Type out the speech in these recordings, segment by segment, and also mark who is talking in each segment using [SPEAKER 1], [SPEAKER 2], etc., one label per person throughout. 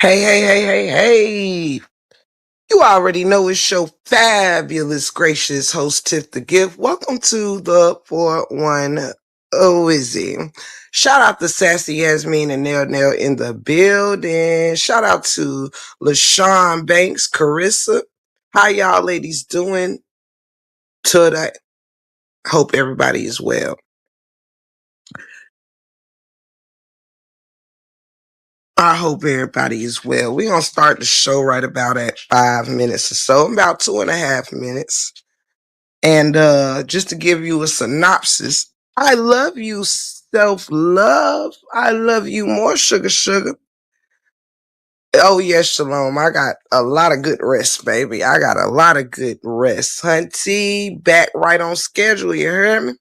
[SPEAKER 1] Hey. You already know it's your fabulous, gracious host, Tiff the Gift. Welcome to the 410 Izzy. Shout out to Sassy Yasmin and Nail in the building. Shout out to LaShawn Banks, Carissa. How y'all ladies doing today? Hope everybody is well. I hope everybody is well. We're going to start the show right about at 5 minutes or so, about 2.5 minutes. And just to give you a synopsis, I love you, self-love. I love you more, sugar. Oh, yes, Shalom. I got a lot of good rest, baby. I got a lot of good rest. Hunty, back right on schedule. You heard me?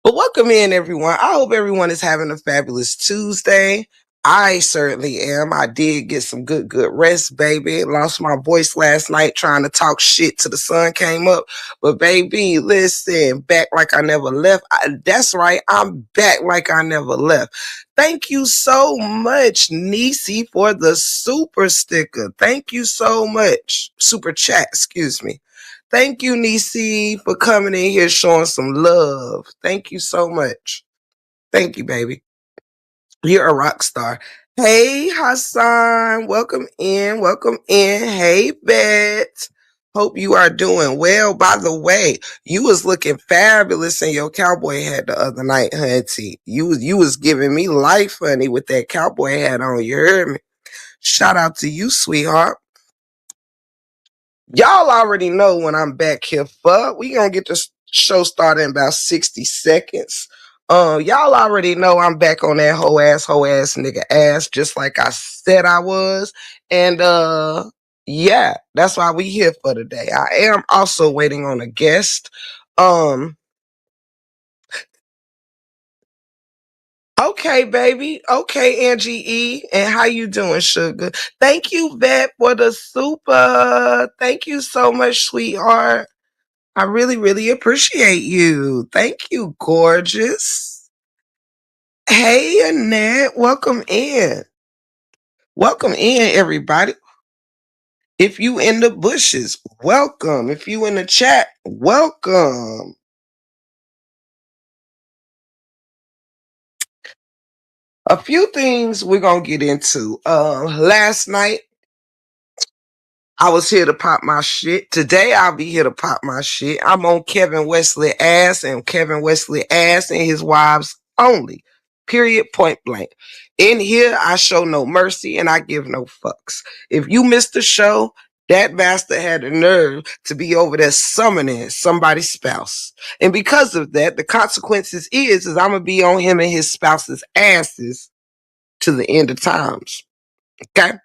[SPEAKER 1] But welcome in, everyone. I hope everyone is having a fabulous Tuesday. I certainly am. I did get some good rest, baby. Lost my voice last night trying to talk shit till the sun came up. But baby, listen, back like I never left. That's right. I'm back like I never left. Thank you so much, Nisi, for the super sticker. Thank you so much. Super chat, excuse me. Thank you, Nisi, for coming in here showing some love. Thank you so much. Thank you, baby. You're a rock star. Hey, Hassan. Welcome in. Hey, Bet. Hope you are doing well. By the way, you was looking fabulous in your cowboy hat the other night, Hunty. You was giving me life, honey, with that cowboy hat on. You heard me? Shout out to you, sweetheart. Y'all already know when I'm back here, fuck. We gonna get this show started in about 60 seconds. Y'all already know I'm back on that hoe ass nigga ass, just like I said I was. And yeah, that's why we here for today. I am also waiting on a guest. Okay, baby. Okay, Angie E. And how you doing, sugar? Thank you, Vet, for the super. Thank you so much, sweetheart. I really appreciate you. Thank you, gorgeous. Hey, Annette. Welcome in. Welcome in, everybody. If you in the bushes, welcome. If you in the chat, welcome. A few things we're going to get into. Last night, I was here to pop my shit. Today, I'll be here to pop my shit. I'm on Kevin Wesley ass and Kevin Wesley ass and his wives only. Period, point blank. In here, I show no mercy and I give no fucks. If you missed the show, that bastard had the nerve to be over there summoning somebody's spouse. And because of that, the consequences is I'm going to be on him and his spouse's asses to the end of times. Okay?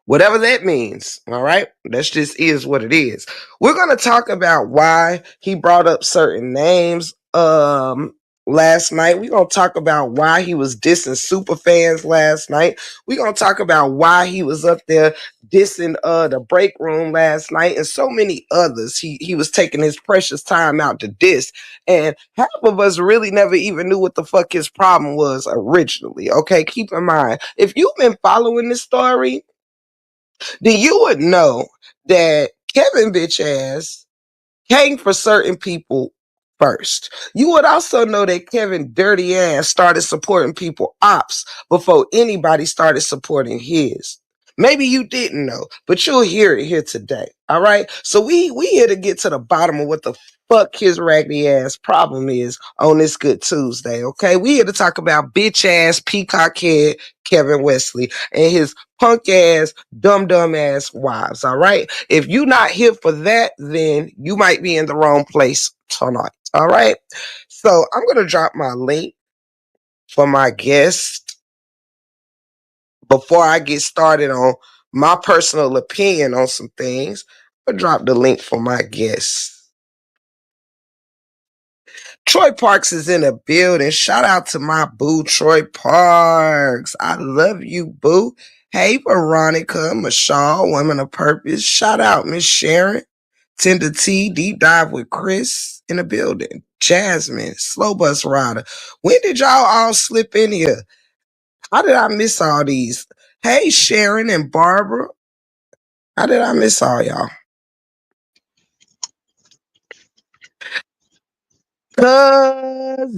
[SPEAKER 1] Whatever that means, all right? That just is what it is. We're going to talk about why he brought up certain names last night. We're going to talk about why he was dissing super fans last night. We're going to talk about why he was up there dissing the break room last night and so many others. He was taking his precious time out to diss. And half of us really never even knew what the fuck his problem was originally. Okay, keep in mind, if you've been following this story, then you would know that Kevin bitch ass came for certain people first. You would also know that Kevin dirty ass started supporting people ops before anybody started supporting his. Maybe you didn't know, but you'll hear it here today. All right. So we here to get to the bottom of what the fuck his raggedy ass problem is on this good Tuesday. Okay. We here to talk about bitch ass peacock head Kevin Wesley and his punk ass, dumb ass wives. All right. If you're not here for that, then you might be in the wrong place tonight. All right. So I'm going to drop my link for my guest before I get started on my personal opinion on some things. I'll drop the link for my guest. Troy Parks is in the building. Shout out to my boo, Troy Parks. I love you, boo. Hey, Veronica, Michelle, Women of Purpose. Shout out, Miss Sharon. Tender T, Deep Dive with Chris in the building. Jasmine, Slow Bus Rider. When did y'all all slip in here? How did I miss all these? Hey, Sharon and Barbara. How did I miss all y'all? Cousin.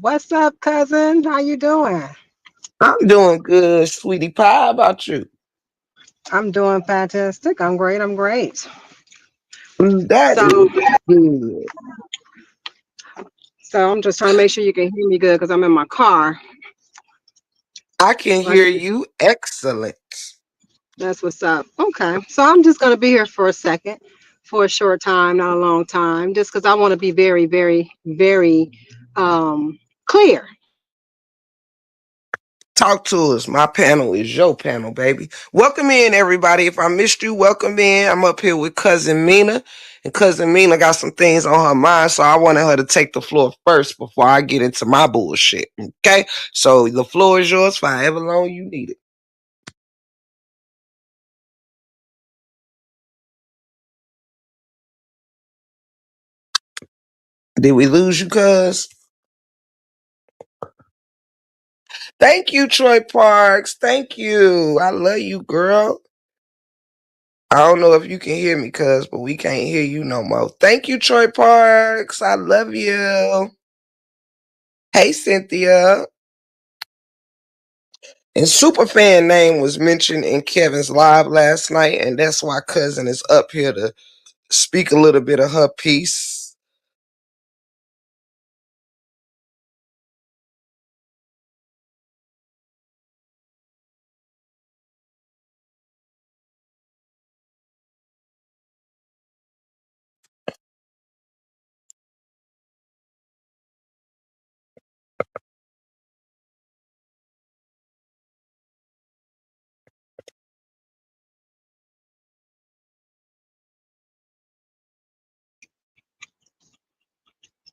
[SPEAKER 2] What's up, cousin? How you doing?
[SPEAKER 1] I'm doing good, sweetie pie. How about you?
[SPEAKER 2] I'm doing fantastic. I'm great. I'm great.
[SPEAKER 1] That
[SPEAKER 2] So,
[SPEAKER 1] is good.
[SPEAKER 2] so I'm just trying to make sure you can hear me good because I'm in my car.
[SPEAKER 1] I can
[SPEAKER 2] So I
[SPEAKER 1] hear
[SPEAKER 2] need to.
[SPEAKER 1] you excellent.
[SPEAKER 2] That's what's up. Okay. So I'm just gonna be here for a second, for a short time, not a long time, just because I want to be very, very, very clear.
[SPEAKER 1] Talk to us. My panel is your panel, baby. Welcome in, everybody. If I missed you, welcome in. I'm up here with Cousin Mina. And Cousin Mina got some things on her mind, so I wanted her to take the floor first before I get into my bullshit. Okay? So the floor is yours for however long you need it. Did we lose you, cuz? Thank you, Troy Parks. Thank you. I love you, girl. I don't know if you can hear me, cuz, but we can't hear you no more. Thank you, Troy Parks. I love you. Hey, Cynthia. And Superfan name was mentioned in Kevin's live last night, and that's why Cousin is up here to speak a little bit of her piece.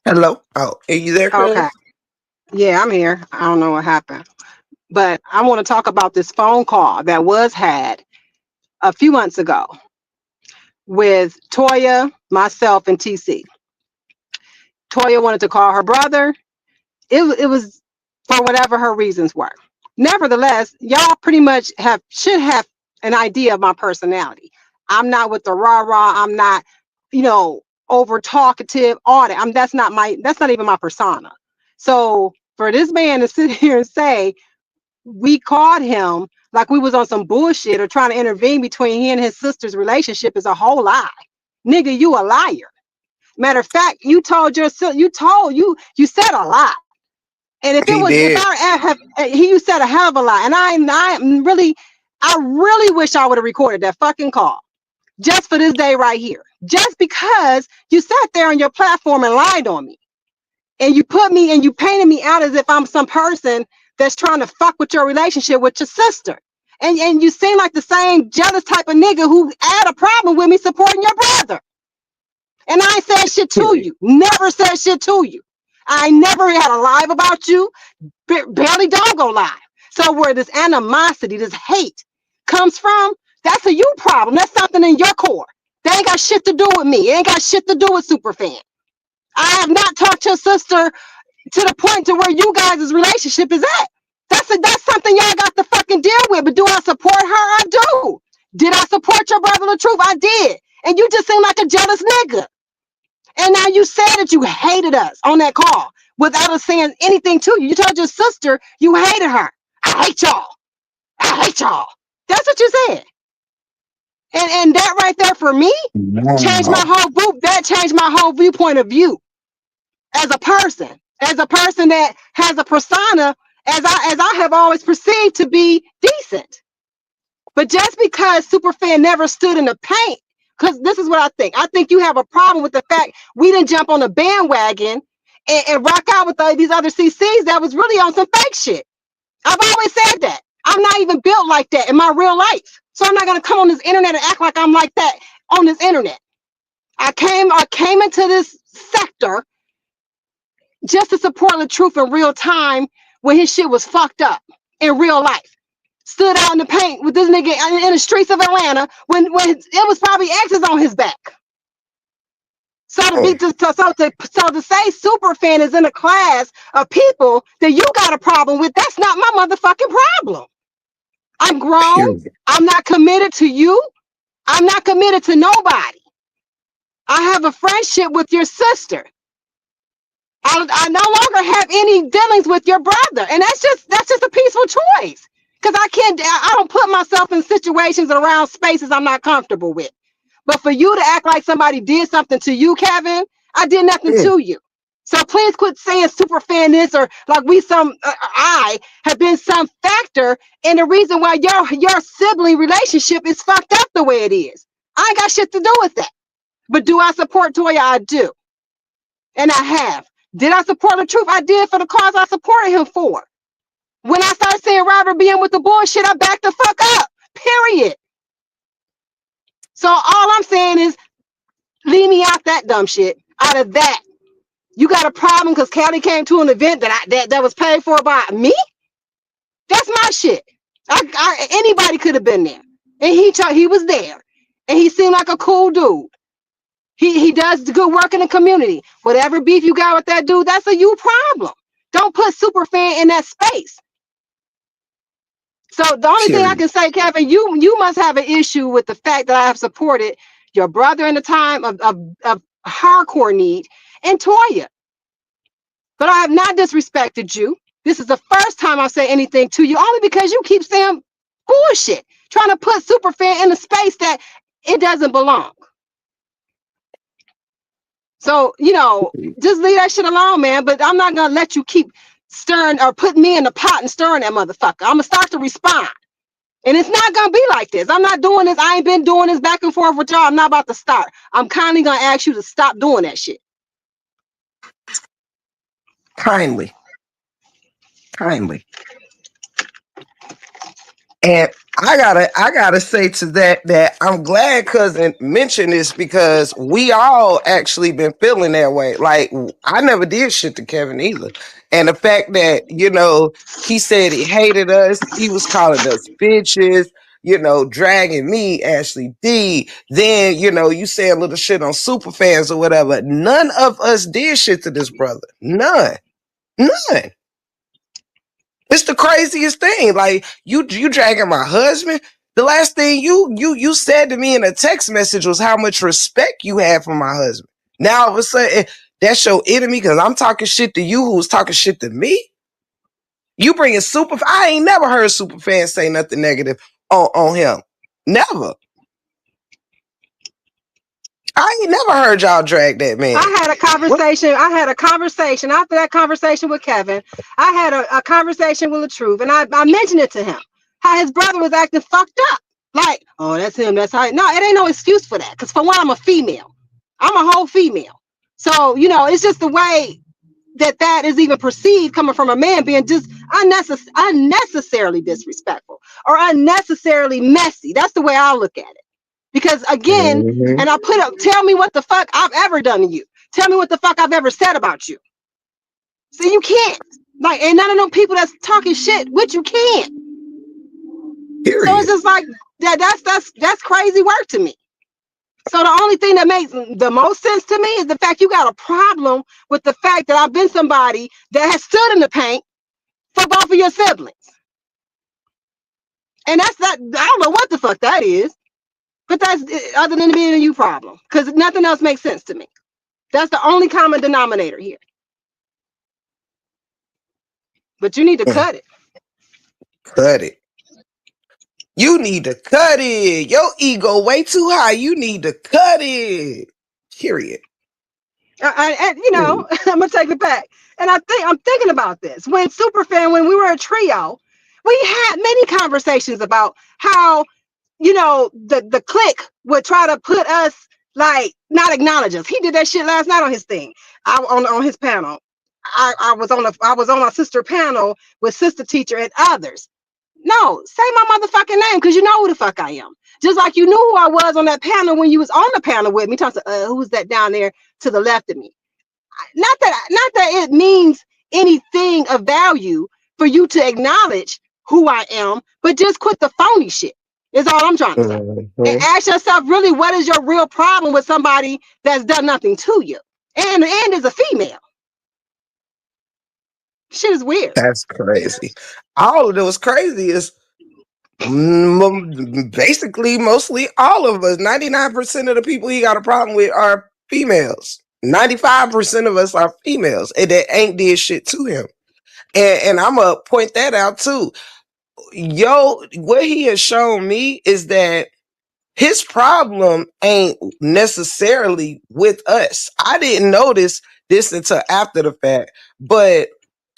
[SPEAKER 1] Hello. Oh, are you there,
[SPEAKER 2] Okay.
[SPEAKER 1] Cuz?
[SPEAKER 2] Yeah, I'm here. I don't know what happened, but I want to talk about this phone call that was had a few months ago with Toya, myself, and TC. Toya wanted to call her brother. It was for whatever her reasons were. Nevertheless, y'all pretty much should have an idea of my personality. I'm not with the rah rah. I'm not, over talkative. All that. That's not my. That's not even my persona. So for this man to sit here and say we caught him like we was on some bullshit or trying to intervene between he and his sister's relationship is a whole lie. Nigga, you a liar. Matter of fact, you told your you said a lot. And if it
[SPEAKER 1] He
[SPEAKER 2] was, if
[SPEAKER 1] did.
[SPEAKER 2] I have, you said a hell of a lot. And I really wish I would have recorded that fucking call just for this day right here. Just because you sat there on your platform and lied on me. And you put me and you painted me out as if I'm some person that's trying to fuck with your relationship with your sister. And you seem like the same jealous type of nigga who had a problem with me supporting your brother. And I ain't said shit to
[SPEAKER 1] Period.
[SPEAKER 2] you. Never said shit to you. I never had a live about you. Barely doggone live. So where this animosity, this hate comes from, that's a you problem. That's something in your core. That ain't got shit to do with me. It ain't got shit to do with Superfan. I have not talked to your sister to the point to where you guys' relationship is at. That's something y'all got to fucking deal with. But do I support her? I do. Did I support your brother the truth? I did. And you just seem like a jealous nigga. And now you said that you hated us on that call without us saying anything to you. You told your sister you hated her. I hate y'all. I hate y'all. That's what you said. And that right there for me changed my
[SPEAKER 1] Wow.
[SPEAKER 2] whole boot. That changed my whole viewpoint of you as a person. As a person that has a persona as I have always perceived to be decent. But just because Superfan never stood in the paint, because this is what I think. I think you have a problem with the fact we didn't jump on the bandwagon and rock out with these other CCs that was really on some fake shit. I've always said that. I'm not even built like that in my real life. So I'm not gonna come on this internet and act like I'm like that on this internet. I came into this sector just to support the truth in real time when his shit was fucked up in real life. Stood out in the paint with this nigga in the streets of Atlanta when it was probably X's on his back. So to say super fan is in a class of people that you got a problem with, that's not my motherfucking problem. I'm grown.
[SPEAKER 1] Period.
[SPEAKER 2] I'm not committed to you. I'm not committed to nobody. I have a friendship with your sister. I no longer have any dealings with your brother, and that's just a peaceful choice. Because I don't put myself in situations around spaces I'm not comfortable with. But for you to act like somebody did something to you, Kevin, I did nothing
[SPEAKER 1] Mm,
[SPEAKER 2] to you. So please quit saying super fan this, or like I have been some factor in the reason why your sibling relationship is fucked up the way it is. I ain't got shit to do with that. But do I support Toya? I do. And I have. Did I support the truth? I did, for the cause I supported him for. When I started seeing Robert being with the bullshit, I backed the fuck up. Period. So all I'm saying is, leave me out that dumb shit. Out of that. You got a problem because Callie came to an event that was paid for by me? That's my shit. Anybody could have been there. And he was there. And he seemed like a cool dude. He does good work in the community. Whatever beef you got with that dude, that's a you problem. Don't put superfan in that space. So the only thing I
[SPEAKER 1] period.
[SPEAKER 2] can say, Kevin, you must have an issue with the fact that I have supported your brother in the time of hardcore need and Toya. But I have not disrespected you. This is the first time I say anything to you, only because you keep saying bullshit, trying to put superfan in a space that it doesn't belong. So, just leave that shit alone, man. But I'm not gonna let you keep stirring or put me in the pot and stirring that motherfucker. I'm gonna start to respond. And it's not gonna be like this. I'm not doing this. I ain't been doing this back and forth with y'all. I'm not about to start. I'm kindly gonna ask you to stop doing that shit.
[SPEAKER 1] Kindly. Kindly. And I gotta say to that I'm glad cousin mentioned this, because we all actually been feeling that way. Like, I never did shit to Kevin either. And the fact that, he said he hated us, he was calling us bitches, dragging me, Ashley D. Then, you saying little shit on super fans or whatever. None of us did shit to this brother. None. None. It's the craziest thing. Like, you dragging my husband. The last thing you said to me in a text message was how much respect you had for my husband. Now all of a sudden that's your enemy because I'm talking shit to you, who was talking shit to me. You bringing super. I ain't never heard super fans say nothing negative on him. Never. I ain't never heard y'all drag that man.
[SPEAKER 2] I had a conversation. I had a conversation after that conversation with Kevin. I had a conversation with the truth, and I mentioned it to him. How his brother was acting fucked up. Like, oh, that's him. That's how. No, it ain't no excuse for that. Because for one, I'm a female. I'm a whole female. So it's just the way that is even perceived coming from a man, being just unnecessarily disrespectful or unnecessarily messy. That's the way I look at it. Because again,
[SPEAKER 1] Mm-hmm.
[SPEAKER 2] and tell me what the fuck I've ever done to you. Tell me what the fuck I've ever said about you. So you can't. Like, and none of them people that's talking shit with you can't. So it's
[SPEAKER 1] Period.
[SPEAKER 2] just like that's crazy work to me. So the only thing that makes the most sense to me is the fact you got a problem with the fact that I've been somebody that has stood in the paint for both of your siblings. And that's that. I don't know what the fuck that is, but that's other than being a you problem, because nothing else makes sense to me. That's the only common denominator here. But you need to cut it.
[SPEAKER 1] Cut it. You need to cut it. Your ego way too high. You need to cut it. Period.
[SPEAKER 2] And
[SPEAKER 1] Period.
[SPEAKER 2] I'm gonna take it back. And I'm thinking about this. When we were a trio, we had many conversations about how the clique would try to put us, like, not acknowledge us. He did that shit last night on his thing. On his panel. I was on my sister panel with Sister Teacher and others. No, say my motherfucking name, because you know who the fuck I am. Just like you knew who I was on that panel when you was on the panel with me. Talking to who's that down there to the left of me? Not that it means anything of value for you to acknowledge who I am, but just quit the phony shit. Is all I'm trying to say. And
[SPEAKER 1] Mhm.
[SPEAKER 2] ask yourself, really, what is your real problem with somebody that's done nothing to you? And is a female. Shit is weird.
[SPEAKER 1] That's crazy. All of those crazy is basically mostly all of us. 99% of the people he got a problem with are females. 95% of us are females, and that ain't did shit to him. And I'm gonna point that out too. Yo, what he has shown me is that his problem ain't necessarily with us. I didn't notice this until after the fact, but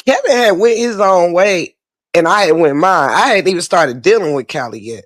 [SPEAKER 1] Kevin had went his own way and I had went mine. I hadn't even started dealing with Callie yet.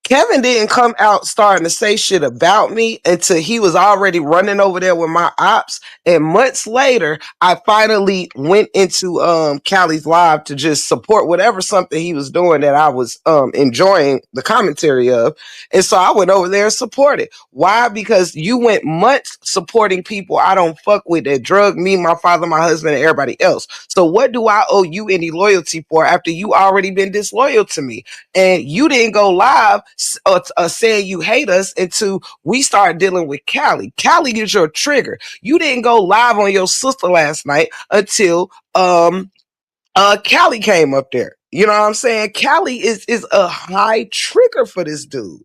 [SPEAKER 1] Kevin didn't come out starting to say shit about me until he was already running over there with my ops. And months later, I finally went into Callie's live to just support whatever something he was doing that I was enjoying the commentary of. And so I went over there and supported. Why? Because you went months supporting people I don't fuck with that drug me, my father, my husband, and everybody else. So what do I owe you any loyalty for after you already been disloyal to me? And you didn't go live saying you hate us until we started dealing with Callie. Callie is your trigger. You didn't go live on your sister last night until Callie came up there. You know what I'm saying? Callie is a high trigger for this dude.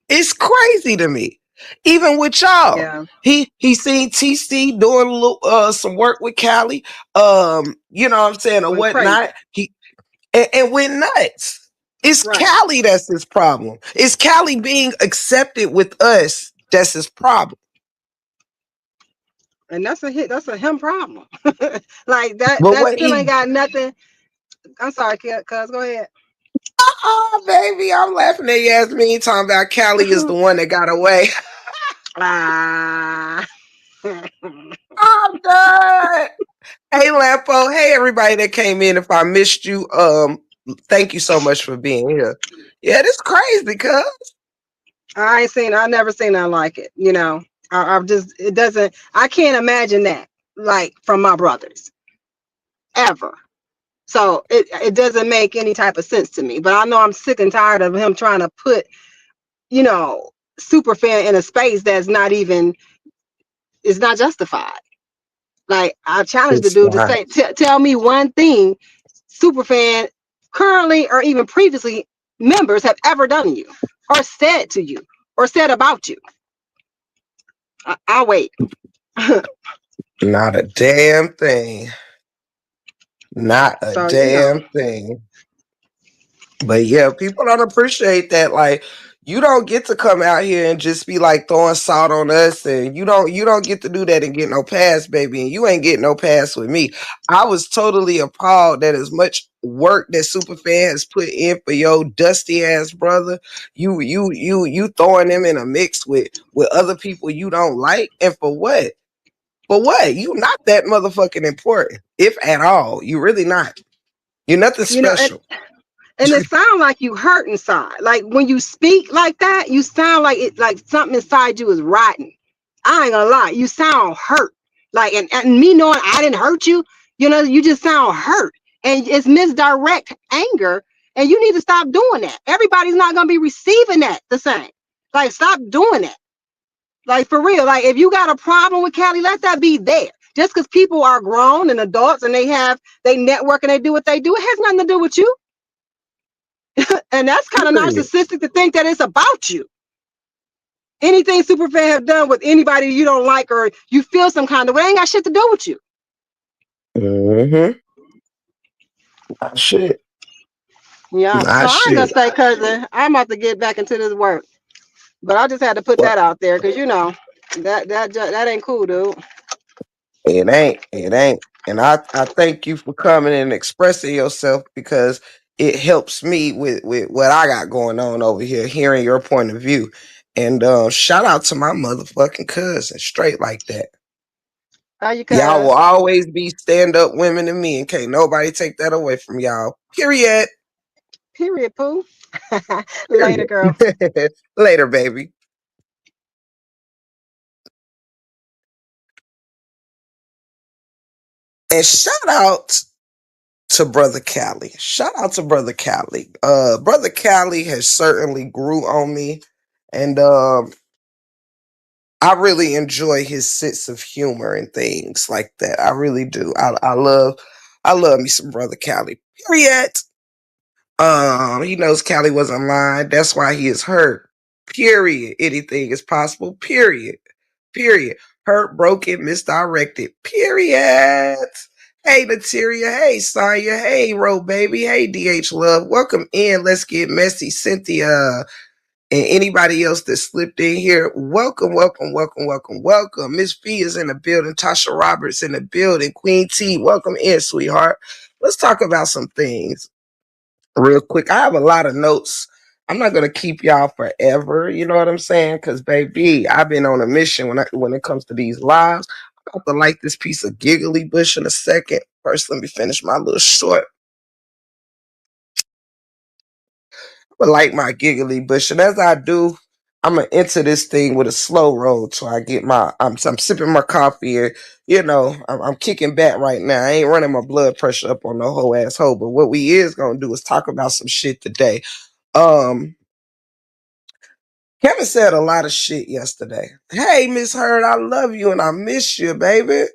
[SPEAKER 1] It's crazy to me. Even with y'all.
[SPEAKER 2] Yeah.
[SPEAKER 1] He seen TC doing a little, some work with Callie, you know what I'm saying, or
[SPEAKER 2] Went crazy.
[SPEAKER 1] whatnot. And went nuts. It's
[SPEAKER 2] Right.
[SPEAKER 1] Callie that's his problem. It's Callie being accepted with us that's his problem.
[SPEAKER 2] And that's a hit. That's a him problem. Like that.
[SPEAKER 1] But
[SPEAKER 2] That
[SPEAKER 1] what
[SPEAKER 2] still ain't
[SPEAKER 1] he,
[SPEAKER 2] got nothing. I'm sorry, cuz. Go ahead.
[SPEAKER 1] oh baby, I'm laughing at Yasmin talking about Callie is the one that got away.
[SPEAKER 2] Ah.
[SPEAKER 1] I'm done. Hey Lampo, hey everybody that came in. If I missed you, thank you so much for being here. Yeah, this crazy, cuz.
[SPEAKER 2] I ain't seen. I never seen nothing like it. You know. I've just. It doesn't. I can't imagine that. Like from my brothers ever. So it doesn't make any type of sense to me. But I know I'm sick and tired of him trying to put, you know, Superfan in a space that's not even, is not justified. Like I challenge the
[SPEAKER 1] It's
[SPEAKER 2] dude to
[SPEAKER 1] not.
[SPEAKER 2] say, tell me one thing Superfan currently or even previously members have ever done to you or said to you or said about you. I'll wait.
[SPEAKER 1] Not a damn thing. Not a
[SPEAKER 2] So, you know,
[SPEAKER 1] damn thing. But yeah, people don't appreciate that. Like, you don't get to come out here and just be like throwing salt on us, and you don't get to do that and get no pass, baby. And you ain't getting no pass with me. I was totally appalled that as much work that Superfan has put in for your dusty ass brother, you throwing them in a mix with other people you don't like, and for what? For what? You not that motherfucking important, if at all. You really not. You're nothing
[SPEAKER 2] you know,
[SPEAKER 1] special.
[SPEAKER 2] and it sounds like you hurt inside. Like when you speak like that, you sound like it, like something inside you is rotten. I ain't gonna lie, you sound hurt. Like and me knowing I didn't hurt you, you know, you just sound hurt. And it's misdirect anger. And you need to stop doing that. Everybody's not gonna be receiving that the same. Like stop doing that. Like for real. Like if you got a problem with Callie, let that be there. Just because people are grown and adults and they network and they do what they do, it has nothing to do with you. And that's kind of
[SPEAKER 1] Period.
[SPEAKER 2] narcissistic to think that it's about you. Anything Superfan have done with anybody you don't like or you feel some kind of way, ain't got shit to do with you.
[SPEAKER 1] Mm-hmm. Not shit.
[SPEAKER 2] Yeah. So
[SPEAKER 1] Not
[SPEAKER 2] I ain't gonna
[SPEAKER 1] shit.
[SPEAKER 2] say cousin. I'm about to get back into this work. But I just had to put
[SPEAKER 1] Well,
[SPEAKER 2] that out there because you know that ain't cool, dude.
[SPEAKER 1] it ain't. It ain't. And I thank you for coming and expressing yourself because it helps me with what I got going on over here, hearing your point of view. And shout out to my motherfucking cousin, straight like that.
[SPEAKER 2] How you
[SPEAKER 1] Y'all will
[SPEAKER 2] cuz?
[SPEAKER 1] always be stand up women to me, and can't nobody take that away from y'all. Period.
[SPEAKER 2] Period, poo. Later,
[SPEAKER 1] Period.
[SPEAKER 2] girl.
[SPEAKER 1] Later, baby. And shout out to Brother Cali. Shout out to Brother Cali. Brother Cali has certainly grew on me, and I really enjoy his sense of humor and things like that. I really do. I love me some Brother Cali. Period. He knows Callie wasn't lying. That's why he is hurt. Period. Anything is possible. Period. Period. Hurt, broken, misdirected. Period. Hey, Materia. Hey, Sonya. Hey, Ro Baby. Hey, DH Love. Welcome in. Let's get messy. Cynthia and anybody else that slipped in here. Welcome, welcome, welcome, welcome, welcome. Miss Fee is in the building. Tasha Roberts in the building. Queen T, welcome in, sweetheart. Let's talk about some things real quick. I have a lot of notes. I'm not gonna keep y'all forever. You know what I'm saying? Because baby, I've been on a mission when it comes to these lives. I'm about to light this piece of giggly bush in a second. First, let me finish my little short. I'm gonna light my giggly bush, and as I do, I'm gonna enter this thing with a slow roll till I get my. I'm sipping my coffee, and I'm kicking back right now. I ain't running my blood pressure up on no whole asshole. But what we is gonna do is talk about some shit today. Um, Kevin said a lot of shit yesterday. Hey, Miss Heard, I love you and I miss you, baby.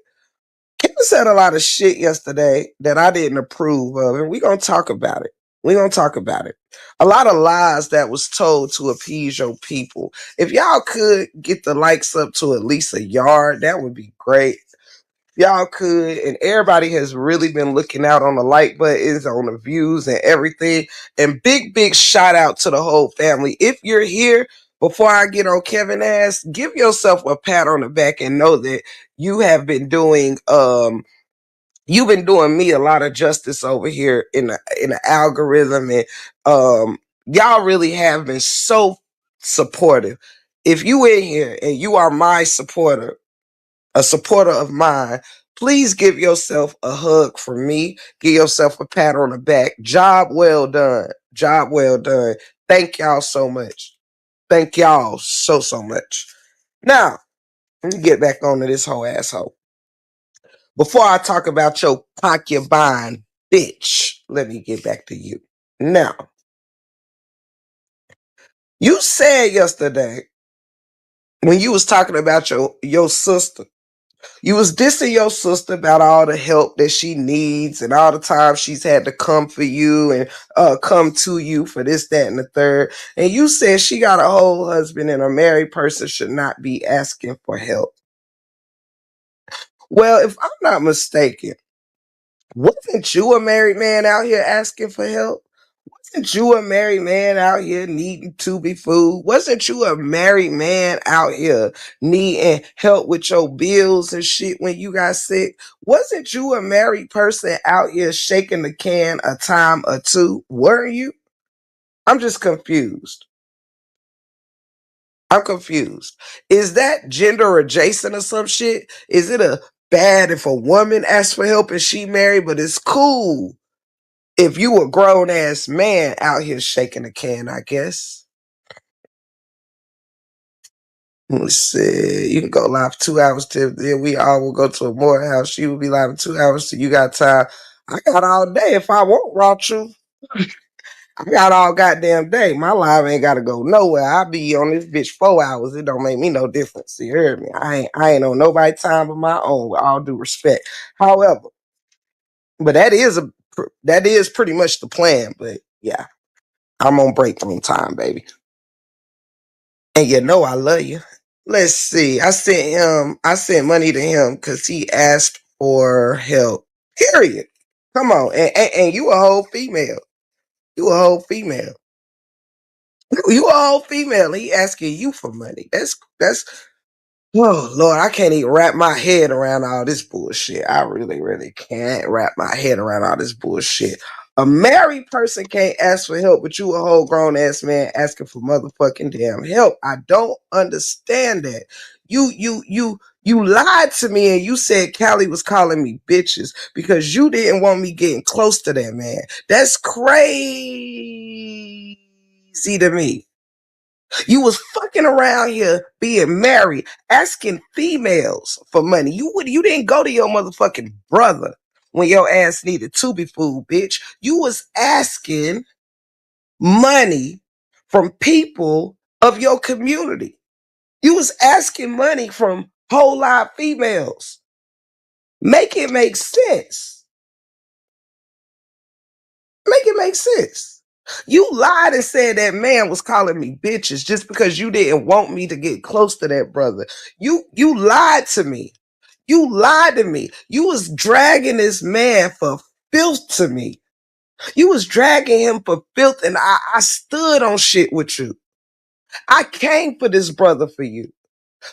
[SPEAKER 1] Kevin said a lot of shit yesterday that I didn't approve of, and we're going to talk about it. We're going to talk about it. A lot of lies that was told to appease your people. If y'all could get the likes up to at least a yard, that would be great. Y'all could, and everybody has really been looking out on the like buttons, on the views and everything. And big shout out to the whole family. If you're here, before I get on Kevin ass, give yourself a pat on the back and know that you have been doing you've been doing me a lot of justice over here in the algorithm, and y'all really have been so supportive. If you in here and you are my supporter, a supporter of mine, please give yourself a hug from me. Give yourself a pat on the back. Job well done. Job well done. Thank y'all so much. Thank y'all so much. Now, let me get back on to this whole asshole. Before I talk about your concubine bitch, let me get back to you. Now, you said yesterday when you was talking about your sister, you was dissing your sister about all the help that she needs and all the time she's had to come for you and come to you for this, that, and the third. And you said she got a whole husband and a married person should not be asking for help. Well, if I'm not mistaken, wasn't you a married man out here asking for help? Wasn't you a married man out here needing to be food? Wasn't you a married man out here needing help with your bills and shit when you got sick? Wasn't you a married person out here shaking the can a time or two? Were you? I'm just confused. I'm confused. Is that gender adjacent or some shit? Is it a bad if a woman asks for help and she married, but it's cool if you a grown ass man out here shaking a can, I guess. Let's see. You can go live for 2 hours till then we all will go to a Morehouse. She will be live in 2 hours till you got time. I got all day if I want, raw truth. I got all goddamn day. My live ain't gotta go nowhere. I be on this bitch 4 hours. It don't make me no difference. You heard me? I ain't on nobody time but my own, with all due respect. However, but that is pretty much the plan. But yeah, I'm on break on time, baby. And you know I love you. Let's see. I sent money to him because he asked for help. Period. Come on. And you a whole female. You a whole female. You a whole female. He asking you for money. That's Oh Lord, I can't even wrap my head around all this bullshit. I really can't wrap my head around all this bullshit. A married person can't ask for help, but you a whole grown ass man asking for motherfucking damn help. I don't understand that. You lied to me and you said Callie was calling me bitches because you didn't want me getting close to that man. That's crazy to me. You was fucking around here being married, asking females for money. You didn't go to your motherfucking brother. when your ass needed to be fooled, bitch. You was asking money from people of your community. You was asking money from whole lot females. Make it make sense. Make it make sense. You lied and said that man was calling me bitches just because you didn't want me to get close to that brother. You lied to me. You lied to me. You was dragging this man for filth to me. You was dragging him for filth, and I stood on shit with you. I came for this brother for you.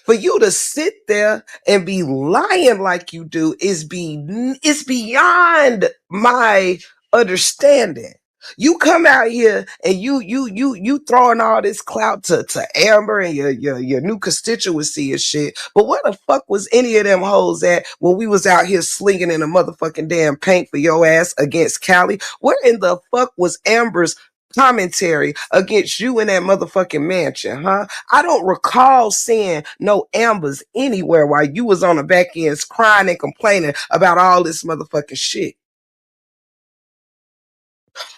[SPEAKER 1] For you to sit there and be lying like you do it's beyond my understanding. You come out here and you throwing all this clout to Amber and your new constituency and shit. But where the fuck was any of them hoes at when we was out here slinging in a motherfucking damn paint for your ass against Cali? Where in the fuck was Amber's commentary against you in that motherfucking mansion, huh? I don't recall seeing no Ambers anywhere while you was on the back ends crying and complaining about all this motherfucking shit.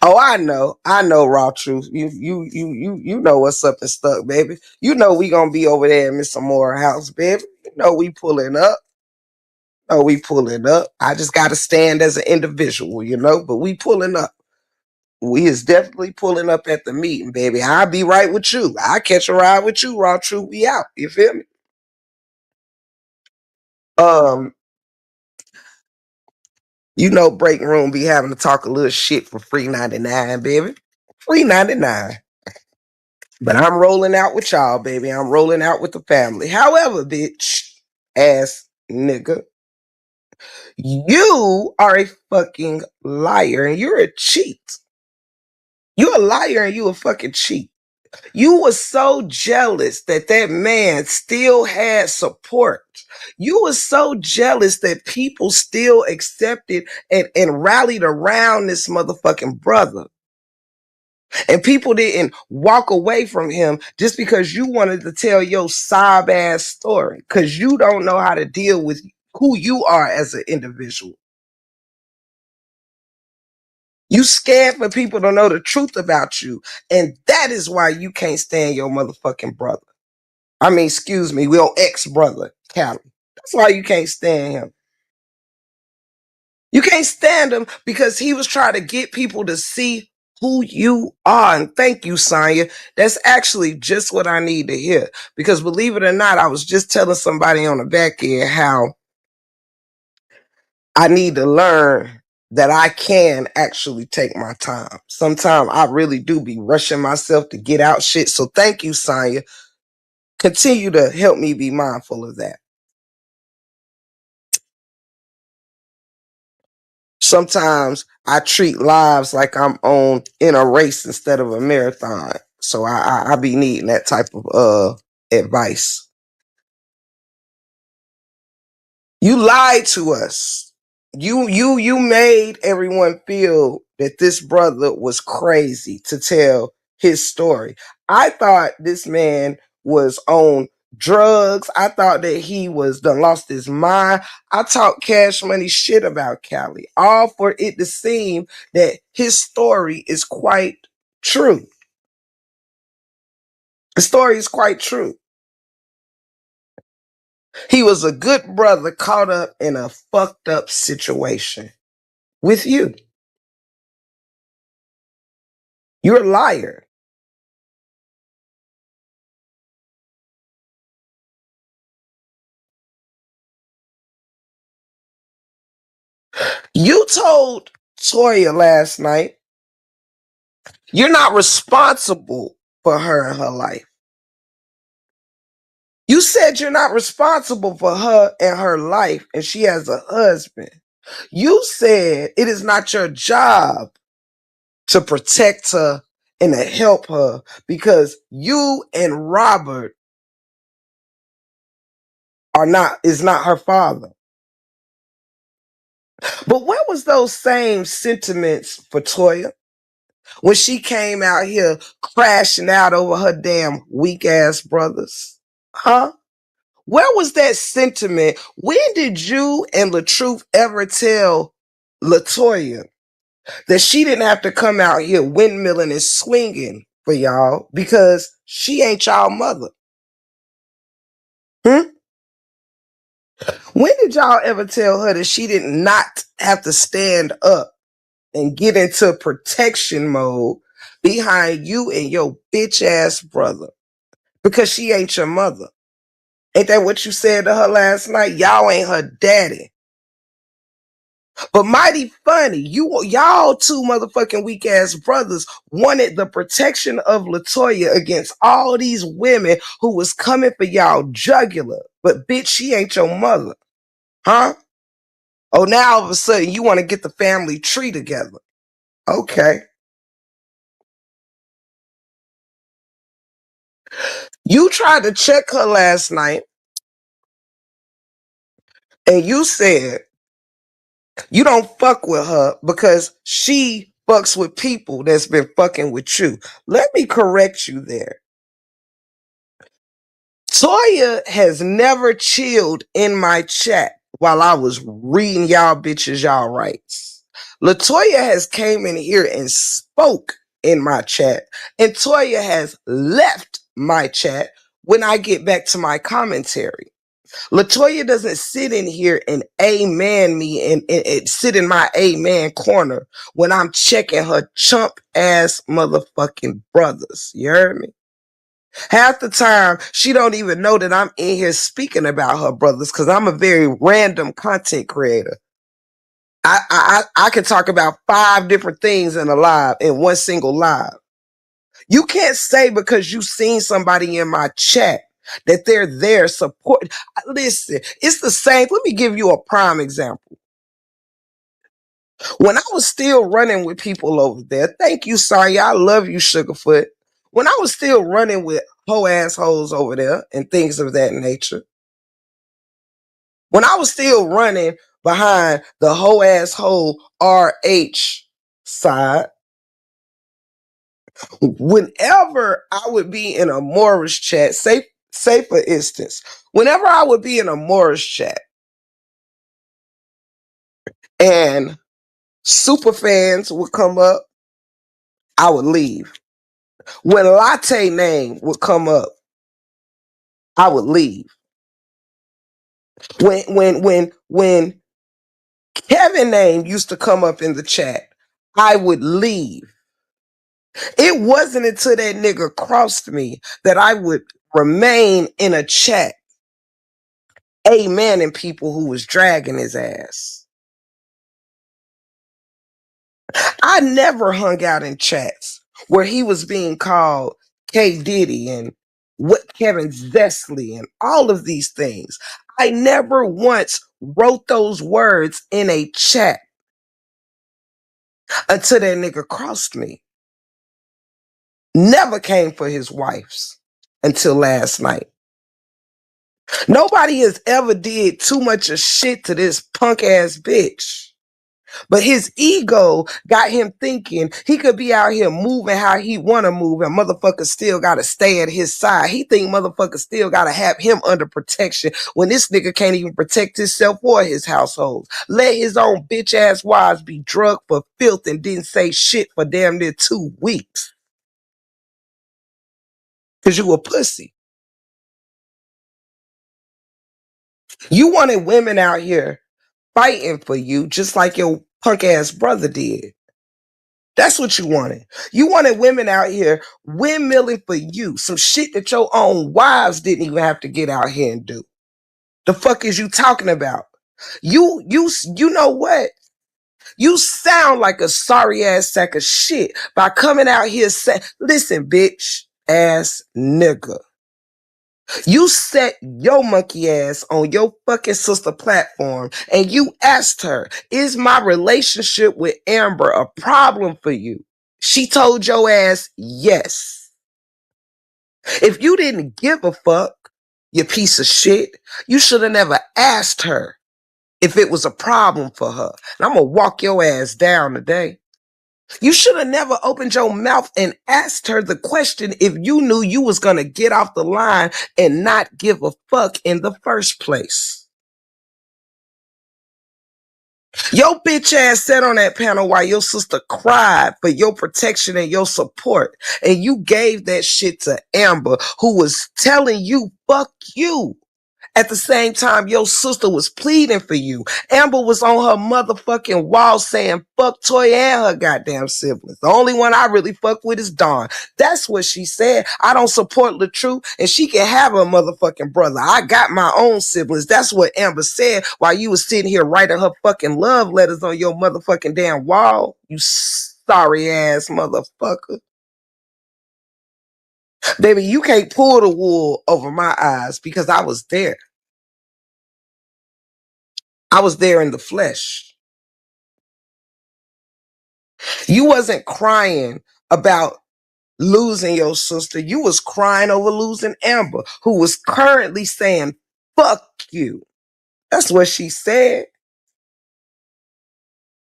[SPEAKER 1] Oh, I know, raw truth. You know what's up and stuck, baby. You know we gonna be over there in Miss Amora house, baby. You know we pulling up. Oh, we pulling up. I just gotta stand as an individual, but we pulling up. We is definitely pulling up at the meeting, baby. I'll be right with you. I catch a ride with you, raw truth. We out. You feel me? Um, break room be having to talk a little shit for free 99, baby. Free 99. But I'm rolling out with y'all, baby. I'm rolling out with the family. However, bitch, ass nigga, you are a fucking liar and you're a cheat. You're a liar and you a fucking cheat. You were so jealous that that man still had support. You were so jealous that people still accepted and rallied around this motherfucking brother. And people didn't walk away from him just because you wanted to tell your sob ass story. Because you don't know how to deal with who you are as an individual. You scared for people to know the truth about you. And that is why you can't stand your motherfucking brother. I mean, excuse me, your ex-brother, Callie. That's why you can't stand him. You can't stand him because he was trying to get people to see who you are. And thank you, Sonya. That's actually just what I need to hear. Because believe it or not, I was just telling somebody on the back end how I need to learn that I can actually take my time. Sometimes I really do be rushing myself to get out shit. So thank you, Sonya. Continue to help me be mindful of that. Sometimes I treat lives like I'm on in a race instead of a marathon. So I be needing that type of advice. You lied to us. You made everyone feel that this brother was crazy to tell his story. I thought this man was on drugs. I thought that he was done lost his mind. I talked cash money shit about Cali, all for it to seem that his story is quite true. The story is quite true. He was a good brother caught up in a fucked up situation with you. You're a liar. You told Toya last night you're not responsible for her and her life. You said you're not responsible for her and her life, and she has a husband. You said it is not your job to protect her and to help her because you and Robert is not her father. But where was those same sentiments for Toya when she came out here crashing out over her damn weak ass brothers? Huh? Where was that sentiment? When did you and LaTruth ever tell LaToya, that she didn't have to come out here windmilling and swinging for y'all because she ain't y'all mother. When did y'all ever tell her that she did not have to stand up and get into protection mode behind you and your bitch ass brother because she ain't your mother? Ain't that what you said to her last night? Y'all ain't her daddy. But mighty funny, y'all two motherfucking weak ass brothers wanted the protection of LaToya against all these women who was coming for y'all jugular. But bitch, she ain't your mother. Huh? Oh, now all of a sudden you want to get the family tree together. Okay. You tried to check her last night and you said you don't fuck with her because she fucks with people that's been fucking with you. Let me correct you there. Toya has never chilled in my chat while I was reading y'all bitches y'all rights. LaToya has came in here and spoke in my chat, and Toya has left my chat when I get back to my commentary. LaToya doesn't sit in here and amen me and sit in my amen corner when I'm checking her chump ass motherfucking brothers. You heard me? Half the time, she don't even know that I'm in here speaking about her brothers because I'm a very random content creator. I can talk about 5 different things in a live, in one single live. You can't say because you seen somebody in my chat that they're there support. Listen, it's the same. Let me give you a prime example. When I was still running with people over there, thank you, sorry, I love you, Sugarfoot. When I was still running with hoe assholes over there and things of that nature, when I was still running behind the hoe asshole RH side, whenever I would be in a Morris chat, say for instance, whenever I would be in a Morris chat and super fans would come up, I would leave. When Latte name would come up, I would leave. When Kevin name used to come up in the chat, I would leave. It wasn't until that nigga crossed me that I would remain in a chat, amen, and people who was dragging his ass. I never hung out in chats where he was being called K. Diddy and what Kevin Zesley and all of these things. I never once wrote those words in a chat until that nigga crossed me. Never came for his wife's until last night. Nobody has ever did too much of shit to this punk ass bitch. But his ego got him thinking he could be out here moving how he want to move and motherfuckers still got to stay at his side. He think motherfuckers still got to have him under protection when this nigga can't even protect himself or his household. Let his own bitch ass wives be drugged for filth and didn't say shit for damn near 2 weeks. Cause you a pussy. You wanted women out here fighting for you just like your punk ass brother did. That's what you wanted. You wanted women out here windmilling for you. Some shit that your own wives didn't even have to get out here and do. The fuck is you talking about? You know what? You sound like a sorry ass sack of shit by coming out here saying, listen, bitch ass nigga. You set your monkey ass on your fucking sister platform and you asked her, is my relationship with Amber a problem for you? She told your ass yes. If you didn't give a fuck, you piece of shit, you should have never asked her if it was a problem for her. And I'm gonna walk your ass down today. You should have never opened your mouth and asked her the question if you knew you was gonna get off the line and not give a fuck in the first place. Your bitch ass sat on that panel while your sister cried for your protection and your support. And you gave that shit to Amber, who was telling you, fuck you. At the same time, your sister was pleading for you. Amber was on her motherfucking wall saying, fuck Toya and her goddamn siblings. The only one I really fuck with is Dawn. That's what she said. I don't support LaTrue, and she can have her motherfucking brother. I got my own siblings. That's what Amber said while you was sitting here writing her fucking love letters on your motherfucking damn wall. You sorry ass motherfucker. Baby, you can't pull the wool over my eyes because I was there. I was there in the flesh. You wasn't crying about losing your sister. You was crying over losing Amber, who was currently saying, fuck you. That's what she said.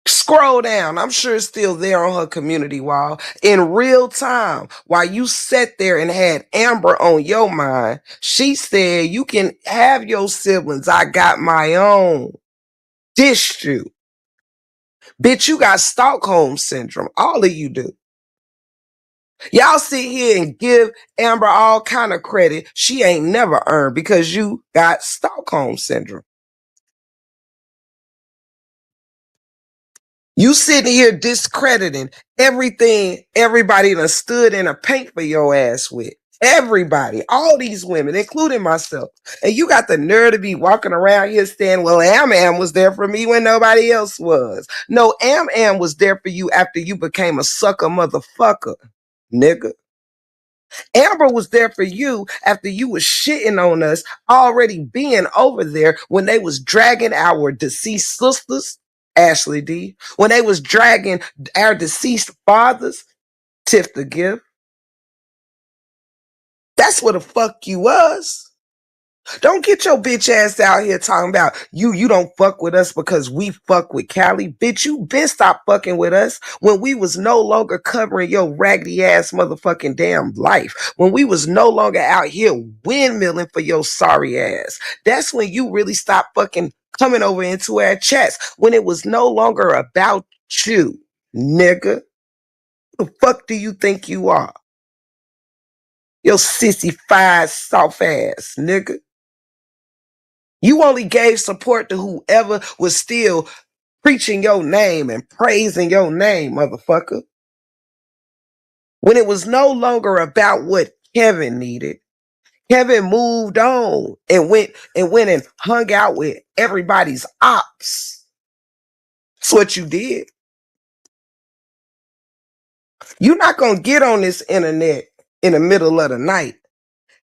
[SPEAKER 1] Scroll down. I'm sure it's still there on her community wall in real time. While you sat there and had Amber on your mind, she said, you can have your siblings. I got my own. Dissed you. Bitch, you got Stockholm syndrome. All of you do. Y'all sit here and give Amber all kind of credit she ain't never earned because you got Stockholm syndrome. You sitting here discrediting everything everybody done stood in a paint for your ass with. Everybody, all these women, including myself. And you got the nerve to be walking around here saying, well, Am was there for me when nobody else was. No, Am was there for you after you became a sucker motherfucker, nigga. Amber was there for you after you was shitting on us already being over there when they was dragging our deceased sisters, Ashley D, when they was dragging our deceased fathers, Tiff the Gift. That's what the fuck you was. Don't get your bitch ass out here talking about you don't fuck with us because we fuck with Cali. Bitch, you been stopped fucking with us when we was no longer covering your raggedy ass motherfucking damn life. When we was no longer out here windmilling for your sorry ass. That's when you really stopped fucking coming over into our chats. When it was no longer about you, nigga. Who the fuck do you think you are? Your sissy fied soft ass, nigga. You only gave support to whoever was still preaching your name and praising your name, motherfucker. When it was no longer about what Kevin needed, Kevin moved on and went and hung out with everybody's ops. That's what you did. You're not gonna get on this internet in the middle of the night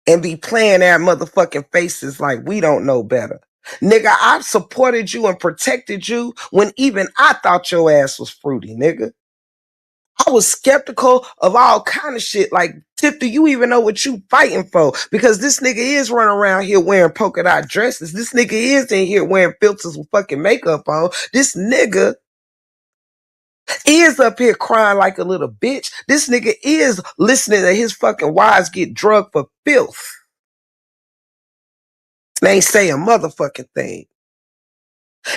[SPEAKER 1] and be playing our motherfucking faces like we don't know better. Nigga, I supported you and protected you when even I thought your ass was fruity, nigga. I was skeptical of all kind of shit. Like, Tiff, do you even know what you fighting for? Because this nigga is running around here wearing polka dot dresses. This nigga is in here wearing filters with fucking makeup on. This nigga is up here crying like a little bitch. This nigga is listening to his fucking wives get drugged for filth. They ain't say a motherfucking thing.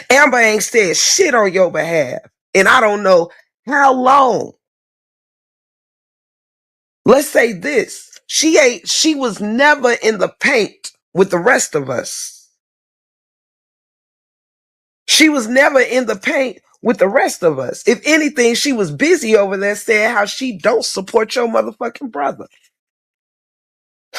[SPEAKER 1] Amber ain't said shit on your behalf. And I don't know how long. Let's say this. She was never in the paint with the rest of us. She was never in the paint with the rest of us. If anything, she was busy over there saying how she don't support your motherfucking brother.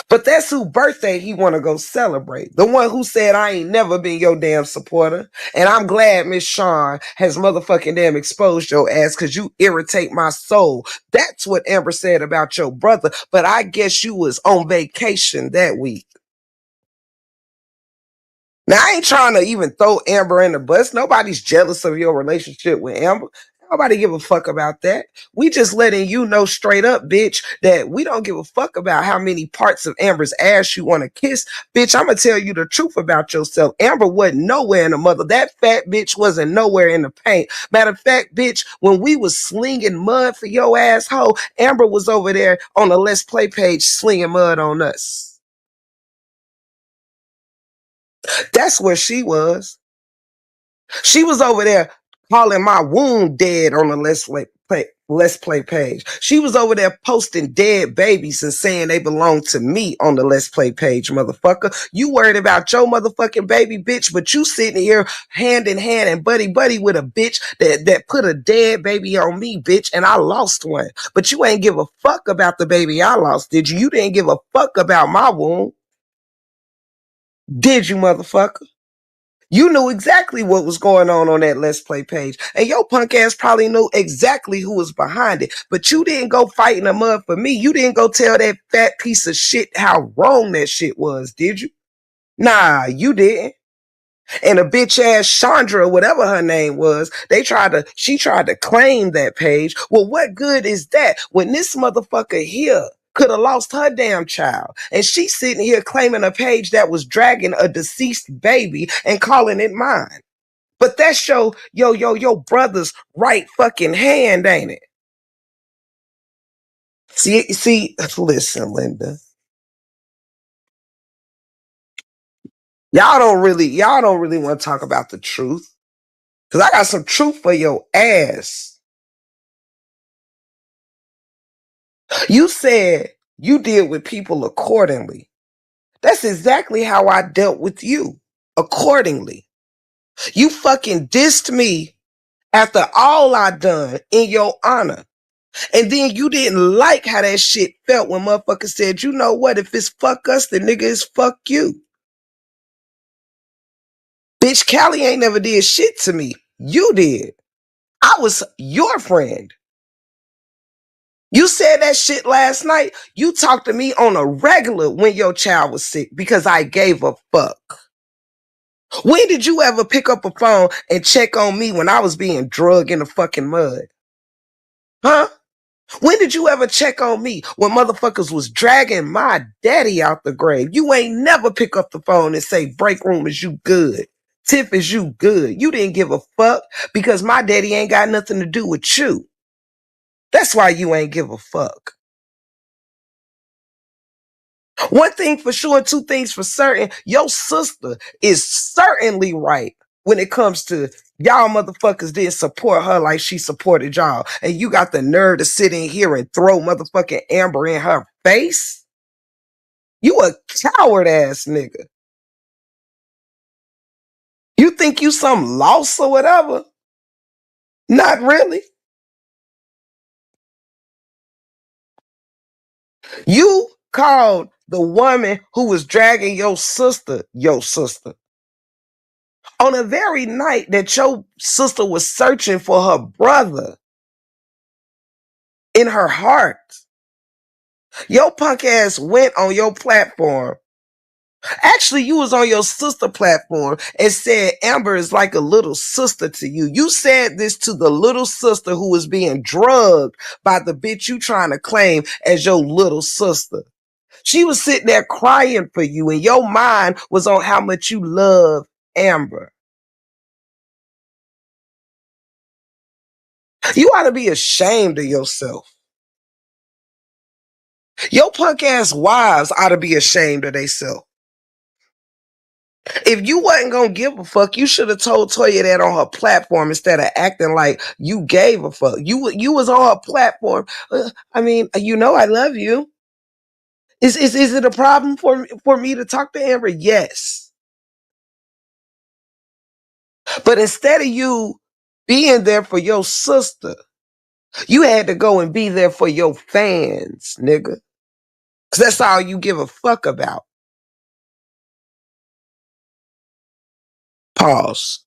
[SPEAKER 1] But that's whose birthday he want to go celebrate. The one who said, I ain't never been your damn supporter. And I'm glad Miss Sean has motherfucking damn exposed your ass because you irritate my soul. That's what Amber said about your brother. But I guess you was on vacation that week. Now, I ain't trying to even throw Amber in the bus. Nobody's jealous of your relationship with Amber. Nobody give a fuck about that. We just letting you know straight up, bitch, that we don't give a fuck about how many parts of Amber's ass you want to kiss. Bitch, I'm going to tell you the truth about yourself. Amber wasn't nowhere in the mother. That fat bitch wasn't nowhere in the paint. Matter of fact, bitch, when we was slinging mud for your asshole, Amber was over there on the Let's Play page slinging mud on us. That's where she was. She was over there calling my wound dead on the Let's Play page. She was over there posting dead babies and saying they belong to me on the Let's Play page, motherfucker. You worried about your motherfucking baby, bitch, but you sitting here hand in hand and buddy with a bitch that put a dead baby on me, bitch, and I lost one. But you ain't give a fuck about the baby I lost, did you? You didn't give a fuck about my wound. Did you, motherfucker? You knew exactly what was going on that Let's Play page. And your punk ass probably knew exactly who was behind it. But you didn't go fight in the mud for me. You didn't go tell that fat piece of shit how wrong that shit was, did you? Nah, you didn't. And a bitch ass Chandra, whatever her name was, she tried to claim that page. Well, what good is that when this motherfucker here could have lost her damn child? And she sitting here claiming a page that was dragging a deceased baby and calling it mine. But that's your brother's right fucking hand, ain't it? See, listen, Linda. Y'all don't really want to talk about the truth. Cause I got some truth for your ass. You said you deal with people accordingly. That's exactly how I dealt with you. Accordingly. You fucking dissed me after all I done in your honor. And then you didn't like how that shit felt when motherfuckers said, you know what, if it's fuck us, the nigga is fuck you. Bitch, Callie ain't never did shit to me. You did. I was your friend. You said that shit last night. You talked to me on a regular when your child was sick because I gave a fuck. When did you ever pick up a phone and check on me when I was being drugged in the fucking mud? Huh? When did you ever check on me when motherfuckers was dragging my daddy out the grave? You ain't never pick up the phone and say, break room, is you good? Tiff, is you good? You didn't give a fuck because my daddy ain't got nothing to do with you. That's why you ain't give a fuck. One thing for sure, two things for certain, your sister is certainly right when it comes to y'all motherfuckers didn't support her like she supported y'all. And you got the nerve to sit in here and throw motherfucking Amber in her face? You a coward ass nigga. You think you some loss or whatever? Not really. You called the woman who was dragging your sister, on the very night that your sister was searching for her brother in her heart. Your punk ass went on your platform. Actually, you was on your sister platform and said Amber is like a little sister to you. You said this to the little sister who was being drugged by the bitch you trying to claim as your little sister. She was sitting there crying for you and your mind was on how much you love Amber. You ought to be ashamed of yourself. Your punk ass wives ought to be ashamed of themselves. If you wasn't gonna give a fuck, you should have told Toya that on her platform instead of acting like you gave a fuck. You was on her platform. I mean, you know I love you. Is it a problem for me to talk to Amber? Yes. But instead of you being there for your sister, you had to go and be there for your fans, nigga. Cause that's all you give a fuck about. Pause.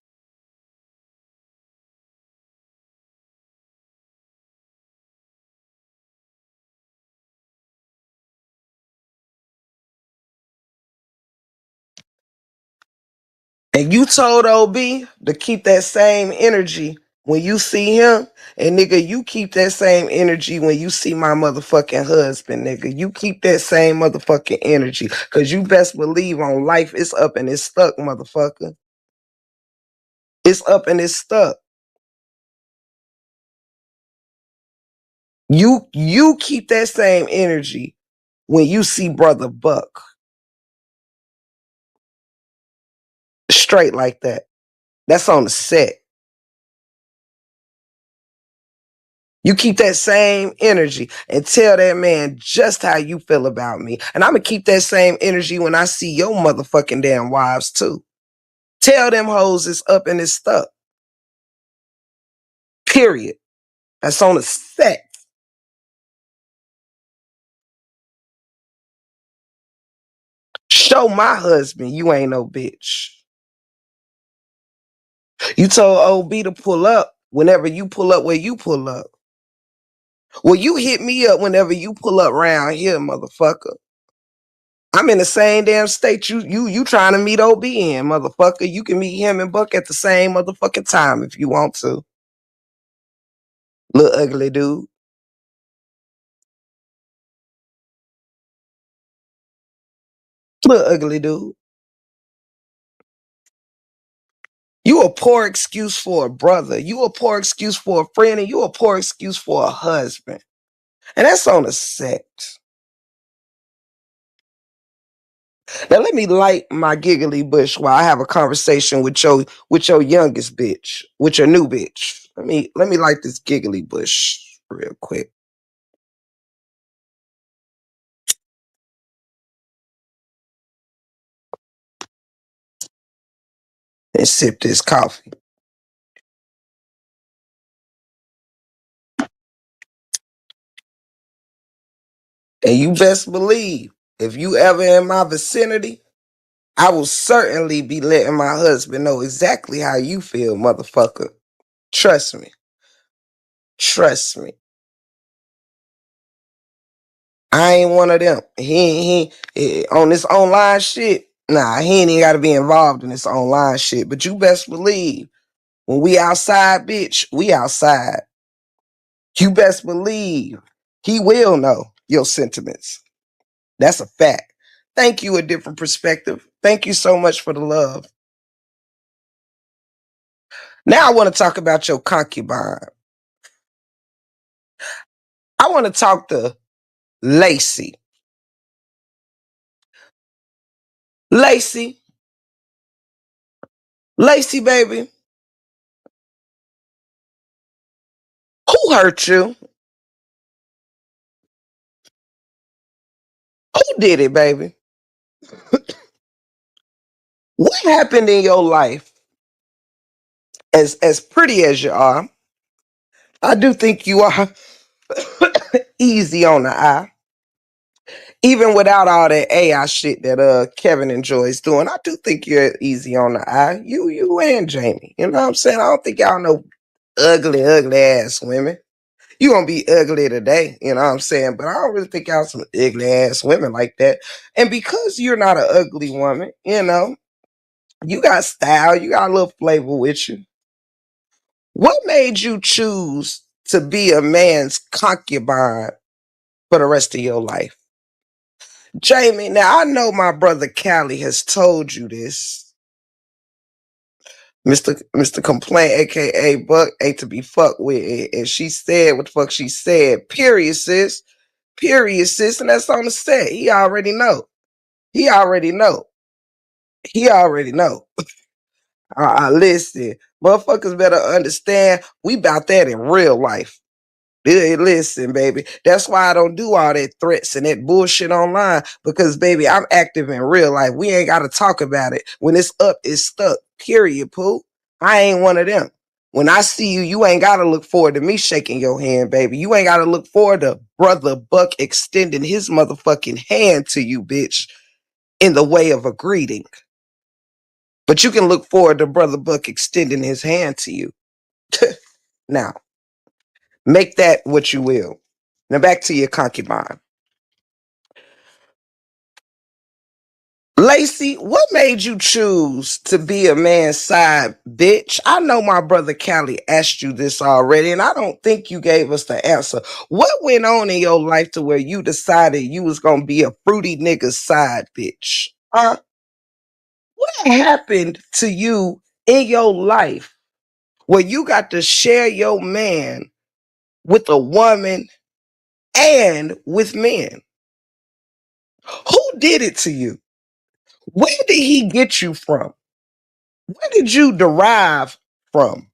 [SPEAKER 1] And you told OB to keep that same energy when you see him. And nigga, you keep that same energy when you see my motherfucking husband, nigga. You keep that same motherfucking energy. Cause you best believe on life it's up and it's stuck, motherfucker. It's up and it's stuck. You keep that same energy when you see Brother Buck. Straight like that. That's on the set. You keep that same energy and tell that man just how you feel about me. And I'm going to keep that same energy when I see your motherfucking damn wives too. Tell them hoes it's up and it's stuck. Period. That's on the set. Show my husband you ain't no bitch. You told OB to pull up whenever you pull up where you pull up. Well, you hit me up whenever you pull up around here, motherfucker. I'm in the same damn state you trying to meet OB in, motherfucker. You can meet him and Buck at the same motherfucking time if you want to. Little ugly dude. Little ugly dude. You a poor excuse for a brother. You a poor excuse for a friend, and you a poor excuse for a husband. And that's on the set. Now let me light my giggly bush while I have a conversation with your youngest bitch, with your new bitch. Let me light this giggly bush real quick and sip this coffee. And you best believe, if you ever in my vicinity, I will certainly be letting my husband know exactly how you feel, motherfucker. Trust me. Trust me. I ain't one of them. On this online shit. Nah, he ain't even gotta be involved in this online shit. But you best believe, when we outside, bitch, we outside. You best believe he will know your sentiments. That's a fact. Thank you, A Different Perspective. Thank you so much for the love. Now I want to talk about your concubine. I want to talk to Lacey. Lacey. Lacey, baby. Who hurt you? Who did it, baby? What happened in your life? As pretty as you are, I do think you are easy on the eye. Even without all that AI shit that Kevin enjoys doing, I do think you're easy on the eye. You and Jamie. You know what I'm saying? I don't think y'all know ugly, ugly ass women. You gonna be ugly today, you know what I'm saying? But I don't really think y'all some ugly ass women like that. And because you're not an ugly woman, you know, you got style, you got a little flavor with you. What made you choose to be a man's concubine for the rest of your life? Jamie, now I know my brother Callie has told you this. Mr. Complaint, aka Buck, ain't to be fucked with. And she said what the fuck she said. Period, sis. Period, sis. And that's on the set. He already know. He already know. He already know. Listen, motherfuckers better understand we about that in real life. Hey, listen, baby. That's why I don't do all that threats and that bullshit online. Because, baby, I'm active in real life. We ain't got to talk about it. When it's up, it's stuck. Period, poo. I ain't one of them. When I see you, you ain't got to look forward to me shaking your hand, baby. You ain't got to look forward to Brother Buck extending his motherfucking hand to you, bitch, in the way of a greeting. But you can look forward to Brother Buck extending his hand to you. Now, make that what you will. Now back to your concubine. Lacey, what made you choose to be a man's side bitch? I know my brother Callie asked you this already, and I don't think you gave us the answer. What went on in your life to where you decided you was gonna be a fruity nigga side bitch? What happened to you in your life where you got to share your man with a woman and with men? Who did it to you? Where did he get you from? Where did you derive from?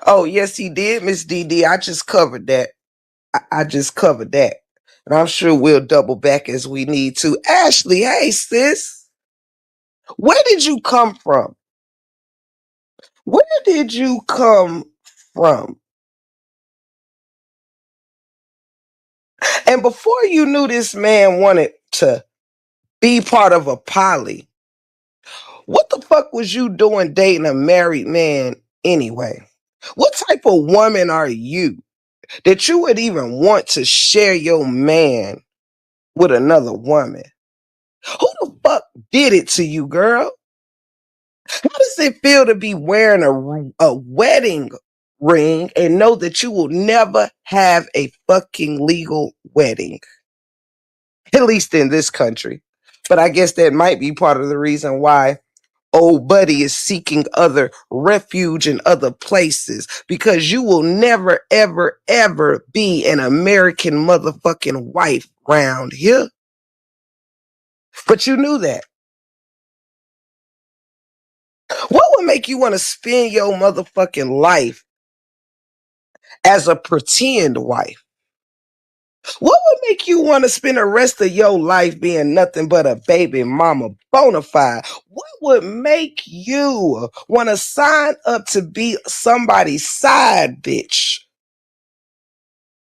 [SPEAKER 1] Oh, yes, he did, Miss DD. I just covered that. I just covered that. And I'm sure we'll double back as we need to. Ashley, hey, sis. Where did you come from? Where did you come from? And before you knew this man wanted to be part of a poly, what the fuck was you doing dating a married man anyway? What type of woman are you that you would even want to share your man with another woman? Who the fuck did it to you, girl? How does it feel to be wearing a wedding ring and know that you will never have a fucking legal wedding? At least in this country. But I guess that might be part of the reason why old buddy is seeking other refuge in other places, because you will never, ever, ever be an American motherfucking wife round here. But you knew that. What would make you want to spend your motherfucking life as a pretend wife? What would make you want to spend the rest of your life being nothing but a baby mama bona fide? What would make you want to sign up to be somebody's side bitch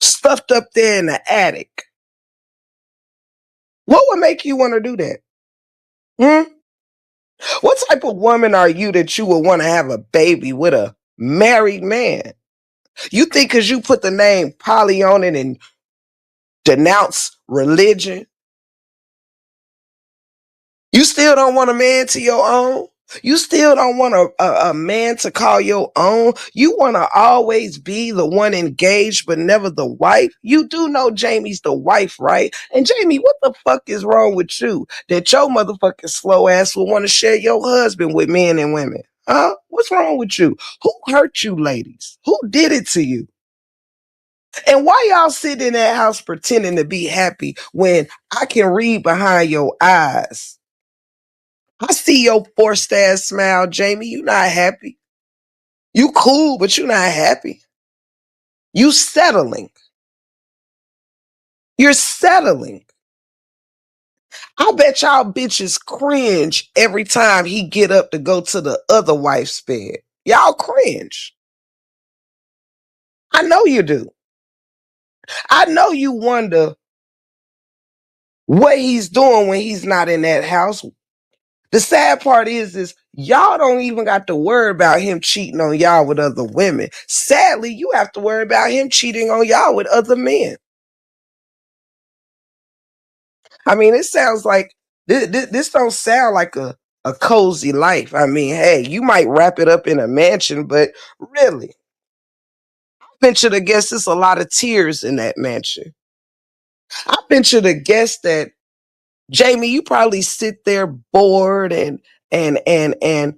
[SPEAKER 1] stuffed up there in the attic? What would make you want to do that? Hmm? What type of woman are you that you would want to have a baby with a married man? You think because you put the name Polly on it and denounce religion, you still don't want a man to your own? You still don't want a man to call your own? You want to always be the one engaged but never the wife? You do know Jamie's the wife, right? And Jamie, what the fuck is wrong with you that your motherfucking slow ass will want to share your husband with men and women? Huh? What's wrong with you? Who hurt you, ladies? Who did it to you? And why y'all sitting in that house pretending to be happy when I can read behind your eyes? I see your forced ass smile, Jamie. You not happy. You cool, but you not happy. You settling. You're settling. I bet y'all bitches cringe every time he get up to go to the other wife's bed. Y'all cringe. I know you do. I know you wonder what he's doing when he's not in that house. The sad part is y'all don't even got to worry about him cheating on y'all with other women. Sadly, you have to worry about him cheating on y'all with other men. I mean, it sounds like this don't sound like a cozy life. I mean, hey, you might wrap it up in a mansion, but really, I venture to guess there's a lot of tears in that mansion. I venture to guess that Jamie, you probably sit there bored and the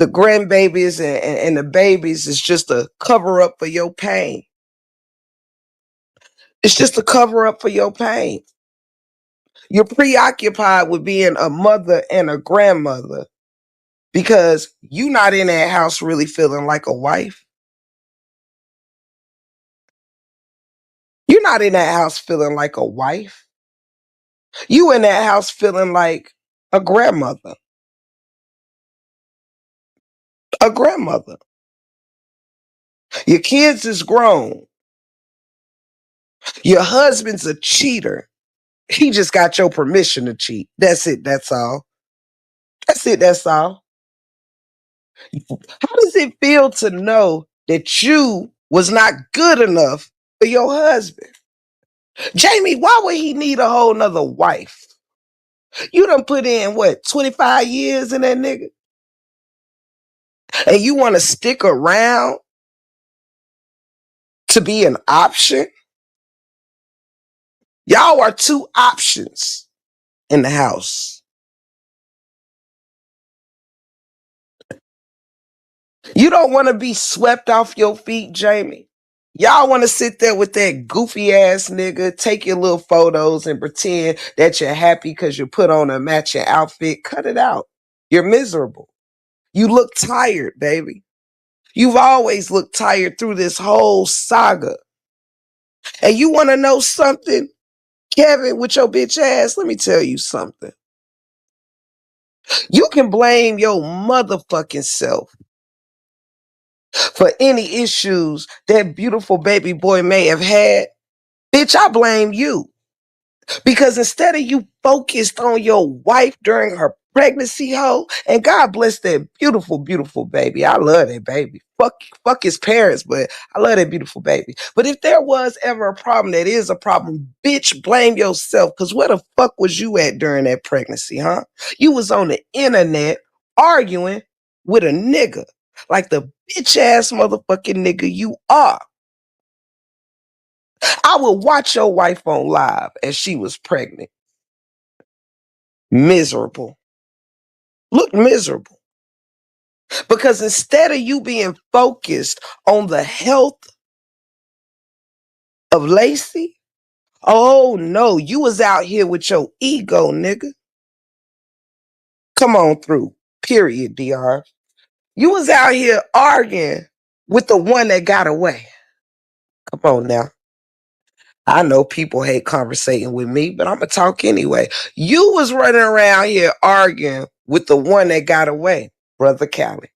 [SPEAKER 1] grandbabies and the babies is just a cover up for your pain. It's just a cover up for your pain. You're preoccupied with being a mother and a grandmother because you not in that house really feeling like a wife. You're not in that house feeling like a wife. You in that house feeling like a grandmother. A grandmother. Your kids is grown. Your husband's a cheater. He just got your permission to cheat. That's it. That's all. That's it. That's all. How does it feel to know that you was not good enough for your husband? Jamie, why would he need a whole nother wife? You done put in what, 25 years in that nigga? And you want to stick around to be an option? Y'all are two options in the house. You don't want to be swept off your feet, Jamie. Y'all want to sit there with that goofy ass nigga, take your little photos and pretend that you're happy because you put on a matching outfit. Cut it out. You're miserable. You look tired, baby. You've always looked tired through this whole saga. And you want to know something, Kevin, with your bitch ass? Let me tell you something. You can blame your motherfucking self for any issues that beautiful baby boy may have had. Bitch, I blame you. Because instead of you focused on your wife during her pregnancy, hoe, and God bless that beautiful, beautiful baby. I love that baby. Fuck his parents, but I love that beautiful baby. But if there was ever a problem, that is a problem, bitch, blame yourself. Because where the fuck was you at during that pregnancy, huh? You was on the internet arguing with a nigga. Like the bitch ass motherfucking nigga you are. I would watch your wife on live as she was pregnant. Miserable. Look miserable. Because instead of you being focused on the health of Lacey, oh no, you was out here with your ego, nigga. Come on through. Period, DR. You was out here arguing with the one that got away. Come on now. I know people hate conversating with me, but I'm going to talk anyway. You was running around here arguing with the one that got away, Brother Callie.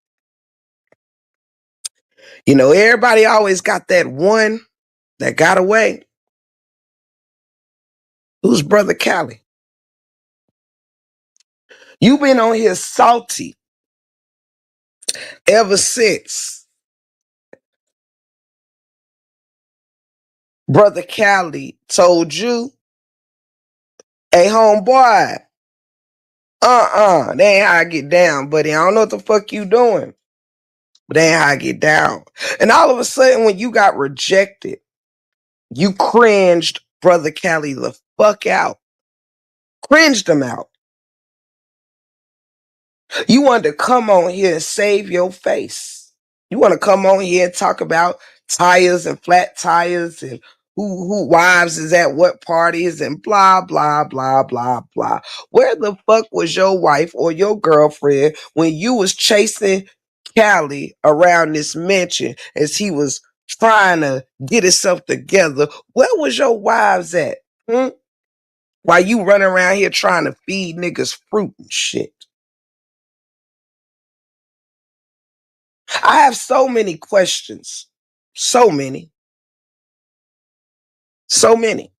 [SPEAKER 1] You know, everybody always got that one that got away. Who's Brother Callie? You been on here salty ever since Brother Callie told you, hey, homeboy, that ain't how I get down, buddy. I don't know what the fuck you doing, but that ain't how I get down. And all of a sudden, when you got rejected, you cringed Brother Callie the fuck out. Cringed him out. You wanted to come on here and save your face. You want to come on here and talk about tires and flat tires and who wives is at what parties and blah, blah, blah, blah, blah. Where the fuck was your wife or your girlfriend when you was chasing Callie around this mansion as he was trying to get himself together? Where was your wives at? While you running around here trying to feed niggas fruit and shit. I have so many questions. So many. So many.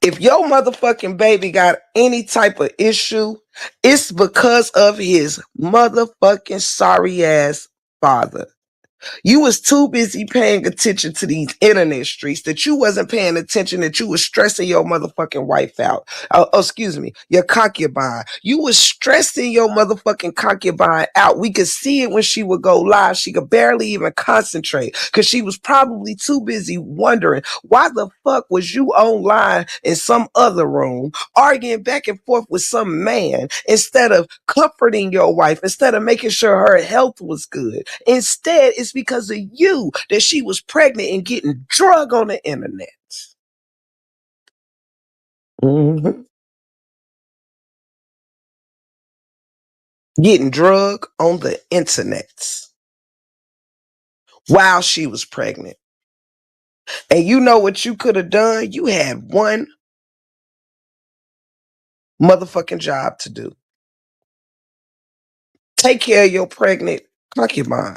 [SPEAKER 1] If your motherfucking baby got any type of issue, it's because of his motherfucking sorry ass father. You was too busy paying attention to these internet streets that you wasn't paying attention, that you was stressing your motherfucking wife out. Excuse me, your concubine. You was stressing your motherfucking concubine out. We could see it when she would go live. She could barely even concentrate because she was probably too busy wondering why the fuck was you online in some other room arguing back and forth with some man instead of comforting your wife, instead of making sure her health was good. Instead, it's because of you that she was pregnant and getting drug on the internet. Mm-hmm. Getting drug on the internet while she was pregnant. And you know what you could have done? You had one motherfucking job to do. Take care of your pregnant concubine.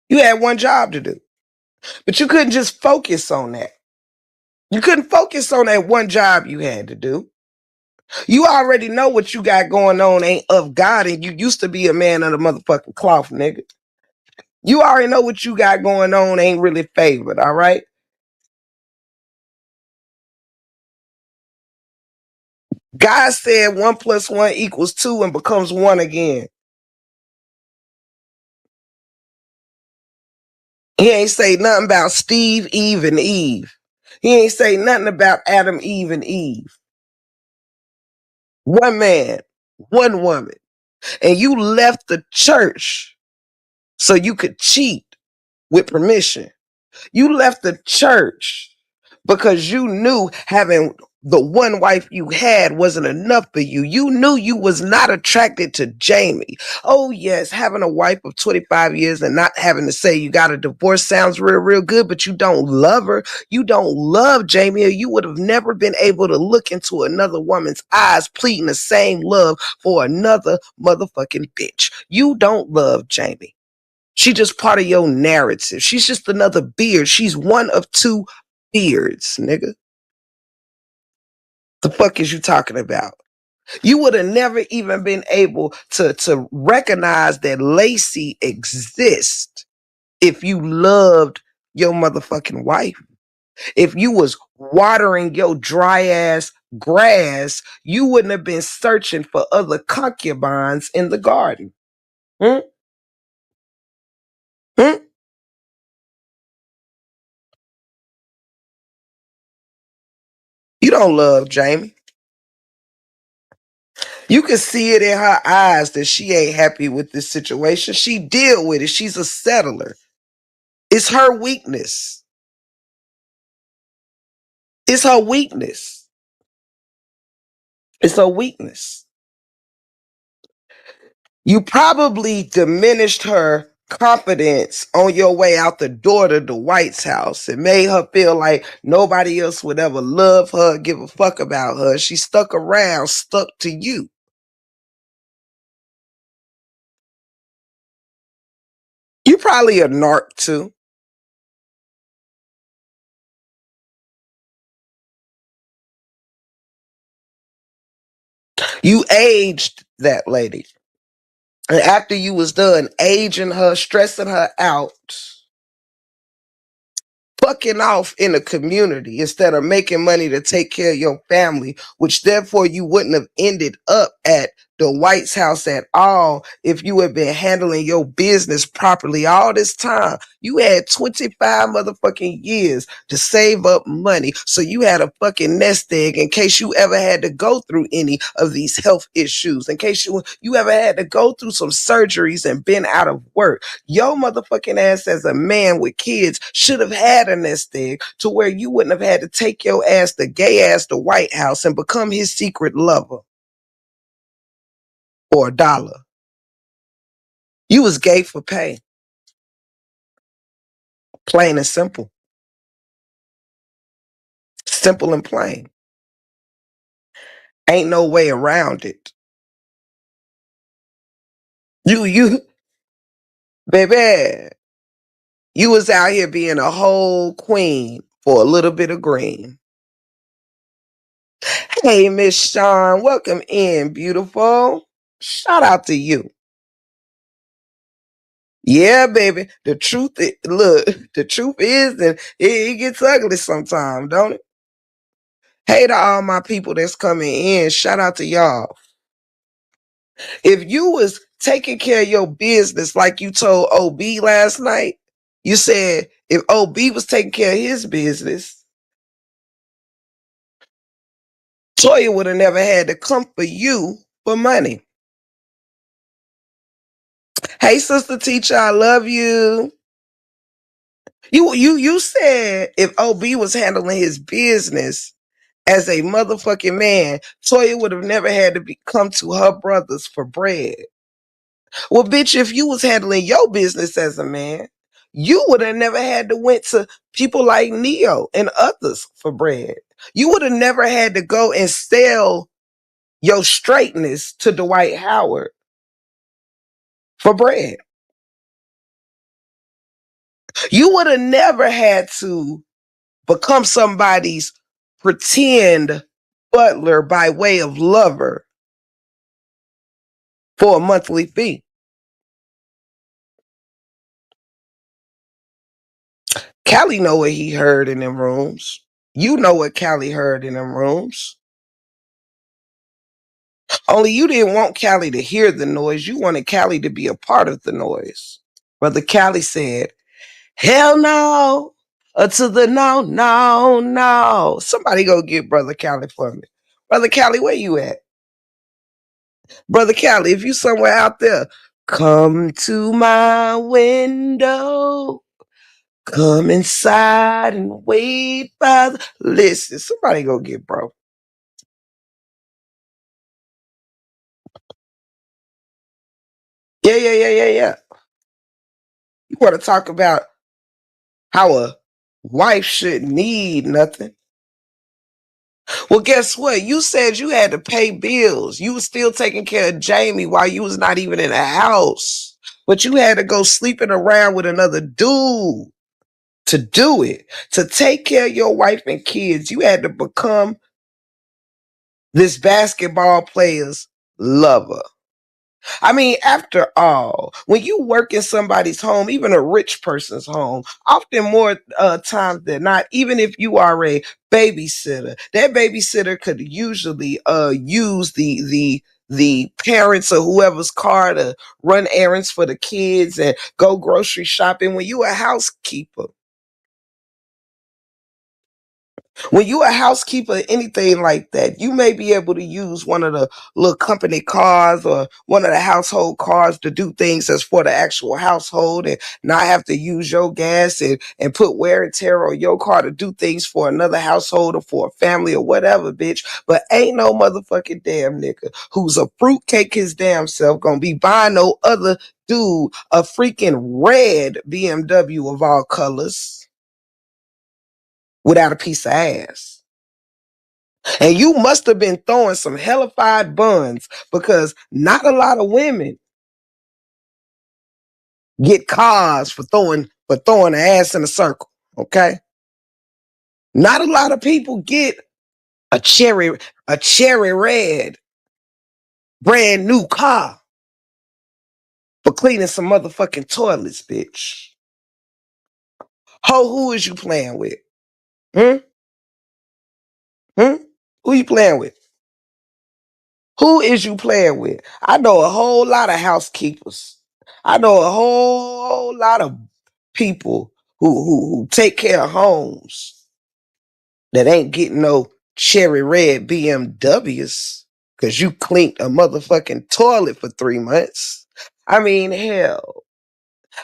[SPEAKER 1] You had one job to do. But you couldn't just focus on that. You couldn't focus on that one job you had to do. You already know what you got going on ain't of God, and you used to be a man of the motherfucking cloth, nigga. You already know what you got going on ain't really favored, all right? God said 1 + 1 = 2 and becomes 1 again. He ain't say nothing about Steve, Eve, and Eve. He ain't say nothing about Adam, Eve, and Eve. One man, one woman. And you left the church so you could cheat with permission. You left the church because you knew having the one wife you had wasn't enough for you. You knew you was not attracted to Jamie. Oh yes, having a wife of 25 years and not having to say you got a divorce sounds real good, but you don't love her. You don't love Jamie, or you would have never been able to look into another woman's eyes pleading the same love for another motherfucking bitch. You don't love Jamie. She just part of your narrative. She's just another beard. She's one of two beards, nigga. The fuck is you talking about? You would have never even been able to recognize that Lacey exists if you loved your motherfucking wife. If you was watering your dry ass grass, you wouldn't have been searching for other concubines in the garden. Hmm? Hmm? You don't love Jamie. You can see it in her eyes that she ain't happy with this situation. She deal with it. She's a settler. It's her weakness. It's her weakness. It's her weakness. You probably diminished her confidence on your way out the door to the White's house. It made her feel like nobody else would ever love her, give a fuck about her. She stuck around, stuck to you. You probably a narc too. You aged that lady. And after you was done aging her, stressing her out, fucking off in the community instead of making money to take care of your family, which therefore you wouldn't have ended up at the White's house at all if you had been handling your business properly all this time. You had 25 motherfucking years to save up money, so you had a fucking nest egg in case you ever had to go through any of these health issues, in case you ever had to go through some surgeries and been out of work. Your motherfucking ass as a man with kids should have had a nest egg to where you wouldn't have had to take your ass, the gay ass, to White House and become his secret lover for a dollar. You was gay for pay. Plain and simple. Simple and plain. Ain't no way around it. You, baby, you was out here being a whole queen for a little bit of green. Hey, Miss Sean, welcome in, beautiful. Shout out to you. Yeah, baby. The truth is, look, the truth is that it gets ugly sometimes, don't it? Hey to all my people that's coming in. Shout out to y'all. If you was taking care of your business like you told OB last night, you said if OB was taking care of his business, Toya would have never had to come for you for money. Hey, sister teacher, I love you. You said if OB was handling his business as a motherfucking man, Toya would have never had to come to her brothers for bread. Well, bitch, if you was handling your business as a man, you would have never had to went to people like Neo and others for bread. You would have never had to go and sell your straightness to Dwight Howard for bread. You would have never had to become somebody's pretend butler by way of lover for a monthly fee. Callie know what he heard in them rooms. You know what Callie heard in them rooms. Only you didn't want Callie to hear the noise. You wanted Callie to be a part of the noise. Brother Callie said, hell no. To the no, no, no. Somebody go get Brother Callie for me. Brother Callie, where you at? Brother Callie, if you somewhere out there, come to my window. Come inside and wait by the... Listen, somebody go get bro. Yeah. You want to talk about how a wife shouldn't need nothing? Well, guess what? You said you had to pay bills. You was still taking care of Jamie while you was not even in the house. But you had to go sleeping around with another dude to do it. To take care of your wife and kids, you had to become this basketball player's lover. I mean, after all, when you work in somebody's home, even a rich person's home, often more times than not, even if you are a babysitter, that babysitter could usually use the parents or whoever's car to run errands for the kids and go grocery shopping. When you a housekeeper, when you a housekeeper, anything like that, you may be able to use one of the little company cars or one of the household cars to do things that's for the actual household and not have to use your gas and put wear and tear on your car to do things for another household or for a family or whatever, bitch. But ain't no motherfucking damn nigga who's a fruitcake his damn self gonna be buying no other dude a freaking red BMW of all colors without a piece of ass. And you must have been throwing some hellified buns because not a lot of women get cars for throwing the ass in a circle. Okay. Not a lot of people get a cherry red brand new car for cleaning some motherfucking toilets, bitch. Who is you playing with? Hmm? Hmm? Who you playing with? Who is you playing with? I know a whole lot of housekeepers. I know a whole lot of people who take care of homes that ain't getting no cherry red BMWs because you cleaned a motherfucking toilet for 3 months. I mean, hell,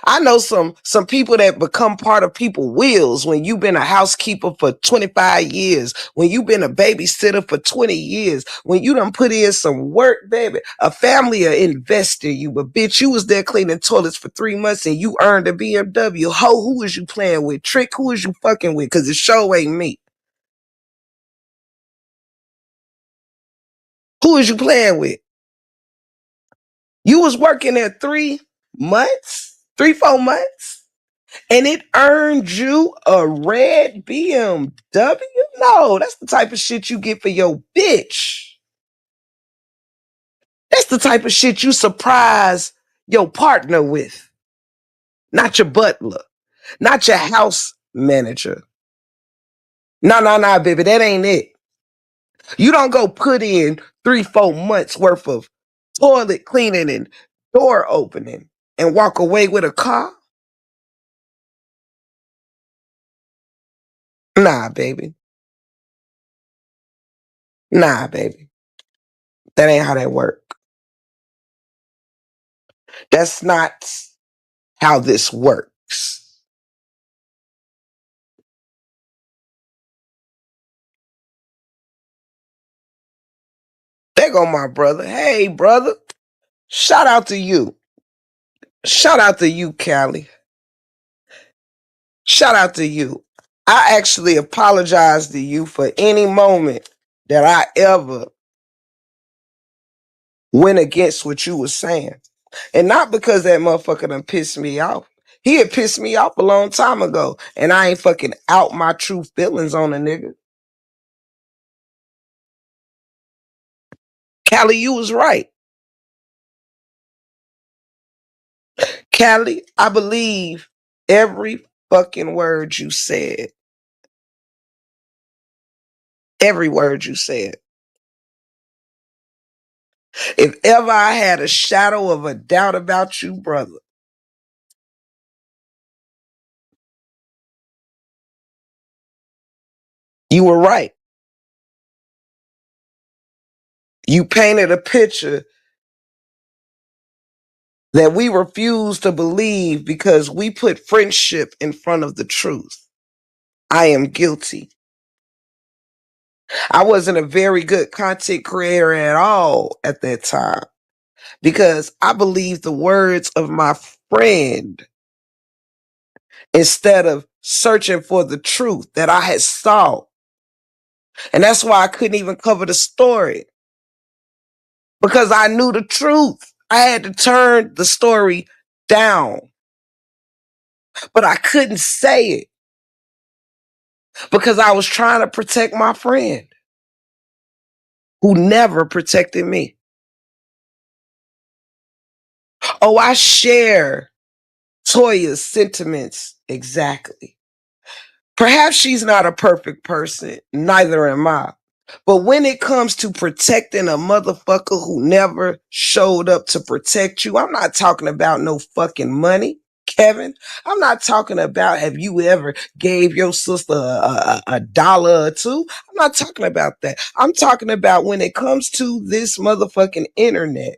[SPEAKER 1] I know some people that become part of people's wills when you've been a housekeeper for 25 years, when you've been a babysitter for 20 years, when you done put in some work, baby. A family will invest in you, but bitch, you was there cleaning toilets for 3 months and you earned a BMW. Who is you playing with? Trick, who is you fucking with? Because the show ain't me. Who is you playing with? You was working there 3 months, 3, 4 months. And it earned you a red BMW? No, that's the type of shit you get for your bitch. That's the type of shit you surprise your partner with, not your butler, not your house manager. No, baby, that ain't it. You don't go put in 3, 4 months worth of toilet cleaning and door opening and walk away with a car. Nah, baby. Nah, baby. That ain't how that work. That's not how this works. There go my brother. Hey, brother. Shout out to you. Shout out to you, Callie. Shout out to you. I actually apologize to you for any moment that I ever went against what you were saying. And not because that motherfucker done pissed me off. He had pissed me off a long time ago. And I ain't fucking out my true feelings on a nigga. Callie, you was right. Callie, I believe every fucking word you said. Every word you said. If ever I had a shadow of a doubt about you, brother, you were right. You painted a picture that we refuse to believe because we put friendship in front of the truth. I am guilty. I wasn't a very good content creator at all at that time. because I believed the words of my friend instead of searching for the truth that I had saw. And that's why I couldn't even cover the story, because I knew the truth. I had to turn the story down, but I couldn't say it because I was trying to protect my friend who never protected me. Oh, I share Toya's sentiments exactly. Perhaps she's not a perfect person, neither am I. But when it comes to protecting a motherfucker who never showed up to protect you, I'm not talking about no fucking money, Kevin. I'm not talking about have you ever gave your sister a dollar or two. I'm not talking about that. I'm talking about when it comes to this motherfucking internet.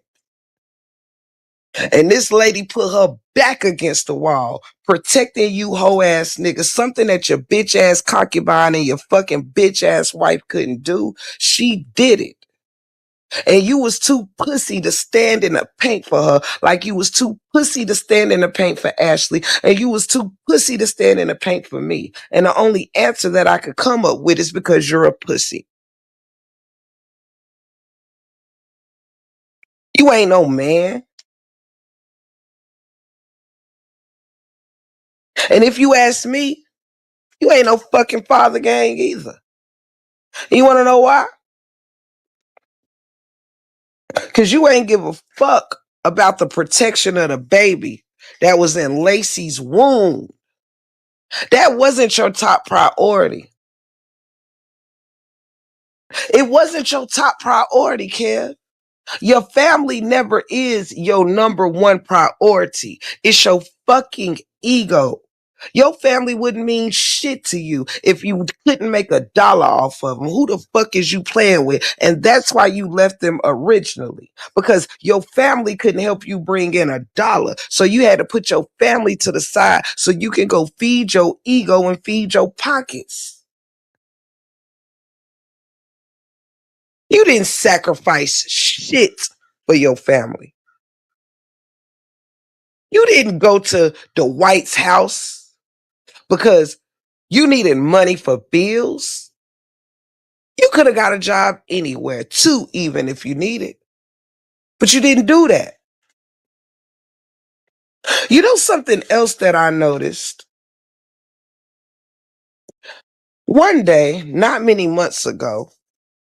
[SPEAKER 1] And this lady put her back against the wall, protecting you hoe ass niggas, something that your bitch ass concubine and your fucking bitch ass wife couldn't do. She did it. And you was too pussy to stand in the paint for her, like you was too pussy to stand in the paint for Ashley, and you was too pussy to stand in the paint for me. And the only answer that I could come up with is because you're a pussy. You ain't no man. And if you ask me, you ain't no fucking father gang either. And you wanna know why? Because you ain't give a fuck about the protection of the baby that was in Lacey's womb. That wasn't your top priority. It wasn't your top priority, Kev. Your family never is your number one priority. It's your fucking ego. Your family wouldn't mean shit to you if you couldn't make a dollar off of them. Who the fuck is you playing with? And that's why you left them originally, because your family couldn't help you bring in a dollar. So you had to put your family to the side so you can go feed your ego and feed your pockets. You didn't sacrifice shit for your family. You didn't go to Dwight's house because you needed money for bills. You could have got a job anywhere too, even if you needed. But you didn't do that. You know something else that I noticed? One day, not many months ago,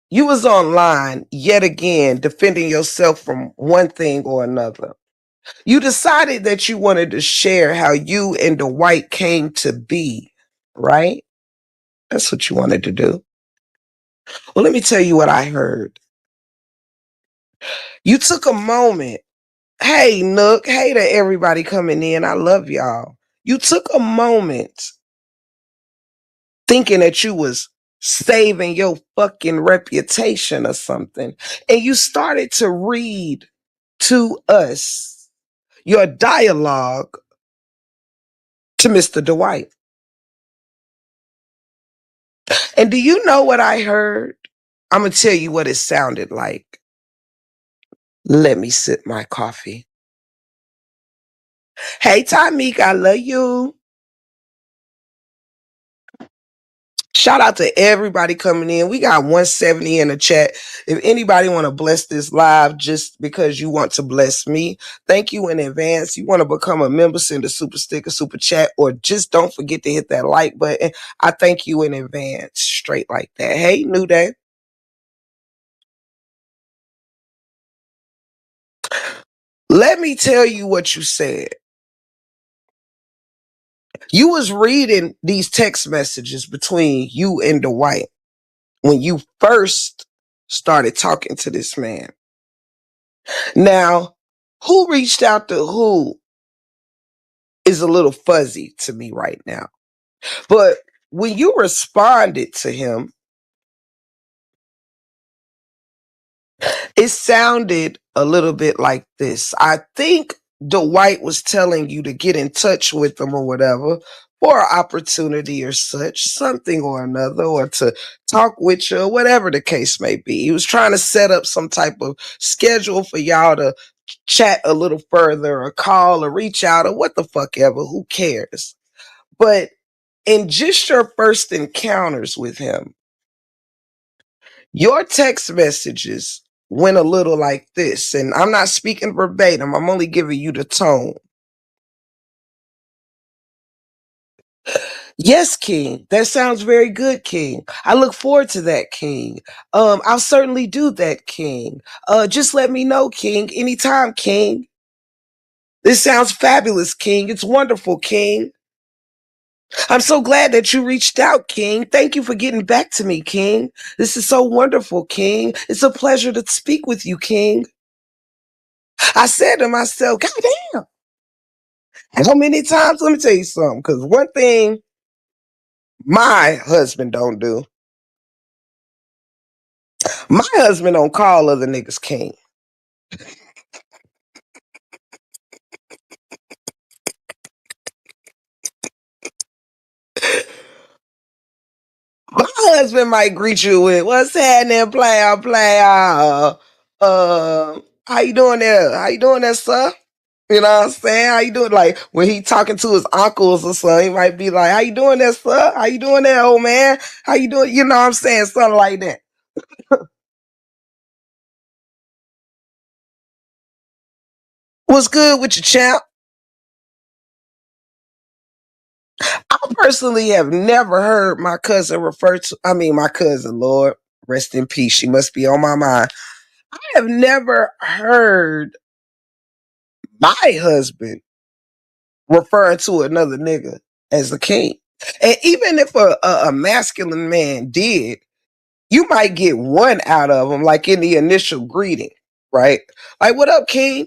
[SPEAKER 1] you was online yet again defending yourself from one thing or another. You decided that you wanted to share how you and Dwight came to be, right? That's what you wanted to do. Well, let me tell you what I heard. You took a moment. Hey, Nook. Hey to everybody coming in. I love y'all. You took a moment thinking that you was saving your fucking reputation or something. And you started to read to us your dialogue to Mr. Dwight. And do you know what I heard? I'm going to tell you what it sounded like. Let me sip my coffee. Hey, Tamika, I love you. Shout out to everybody coming in. We got 170 in the chat. If anybody want to bless this live just because you want to bless me, thank you in advance. You want to become a member, send a super sticker, super chat, or just don't forget to hit that like button. I thank you in advance, straight like that. Hey, New Day. Let me tell you what you said. You was reading these text messages between you and Dwight when you first started talking to this man. Now, who reached out to who is a little fuzzy to me right now. But when you responded to him, it sounded a little bit like this. I think Dwight was telling you to get in touch with him or whatever for an opportunity or such, something or another, or to talk with you, or whatever the case may be. He was trying to set up some type of schedule for y'all to chat a little further or call or reach out or what the fuck ever, who cares? But in just your first encounters with him, your text messages went a little like this, and I'm not speaking verbatim, I'm only giving you the tone. Yes, King. That sounds very good, King. I look forward to that, King. I'll certainly do that, King. Just let me know, King. Anytime, King. This sounds fabulous, King. It's wonderful, King. I'm so glad that you reached out, King. Thank you for getting back to me, King. This is so wonderful, King. It's a pleasure to speak with you, King. I said to myself, God damn, how many times? Let me tell you something, because one thing my husband don't do, my husband don't call other niggas king. My husband might greet you with, what's happening, player? How you doing there? How you doing there, sir? You know what I'm saying? How you doing? Like when he talking to his uncles or something, he might be like, how you doing there, sir? How you doing there, old man? How you doing? You know what I'm saying? Something like that. What's good with you, champ? I personally have never heard my cousin refer to, my cousin, Lord, rest in peace. She must be on my mind. I have never heard my husband referring to another nigga as the king. And even if a masculine man did, you might get one out of him, like in the initial greeting, right? Like, what up, king?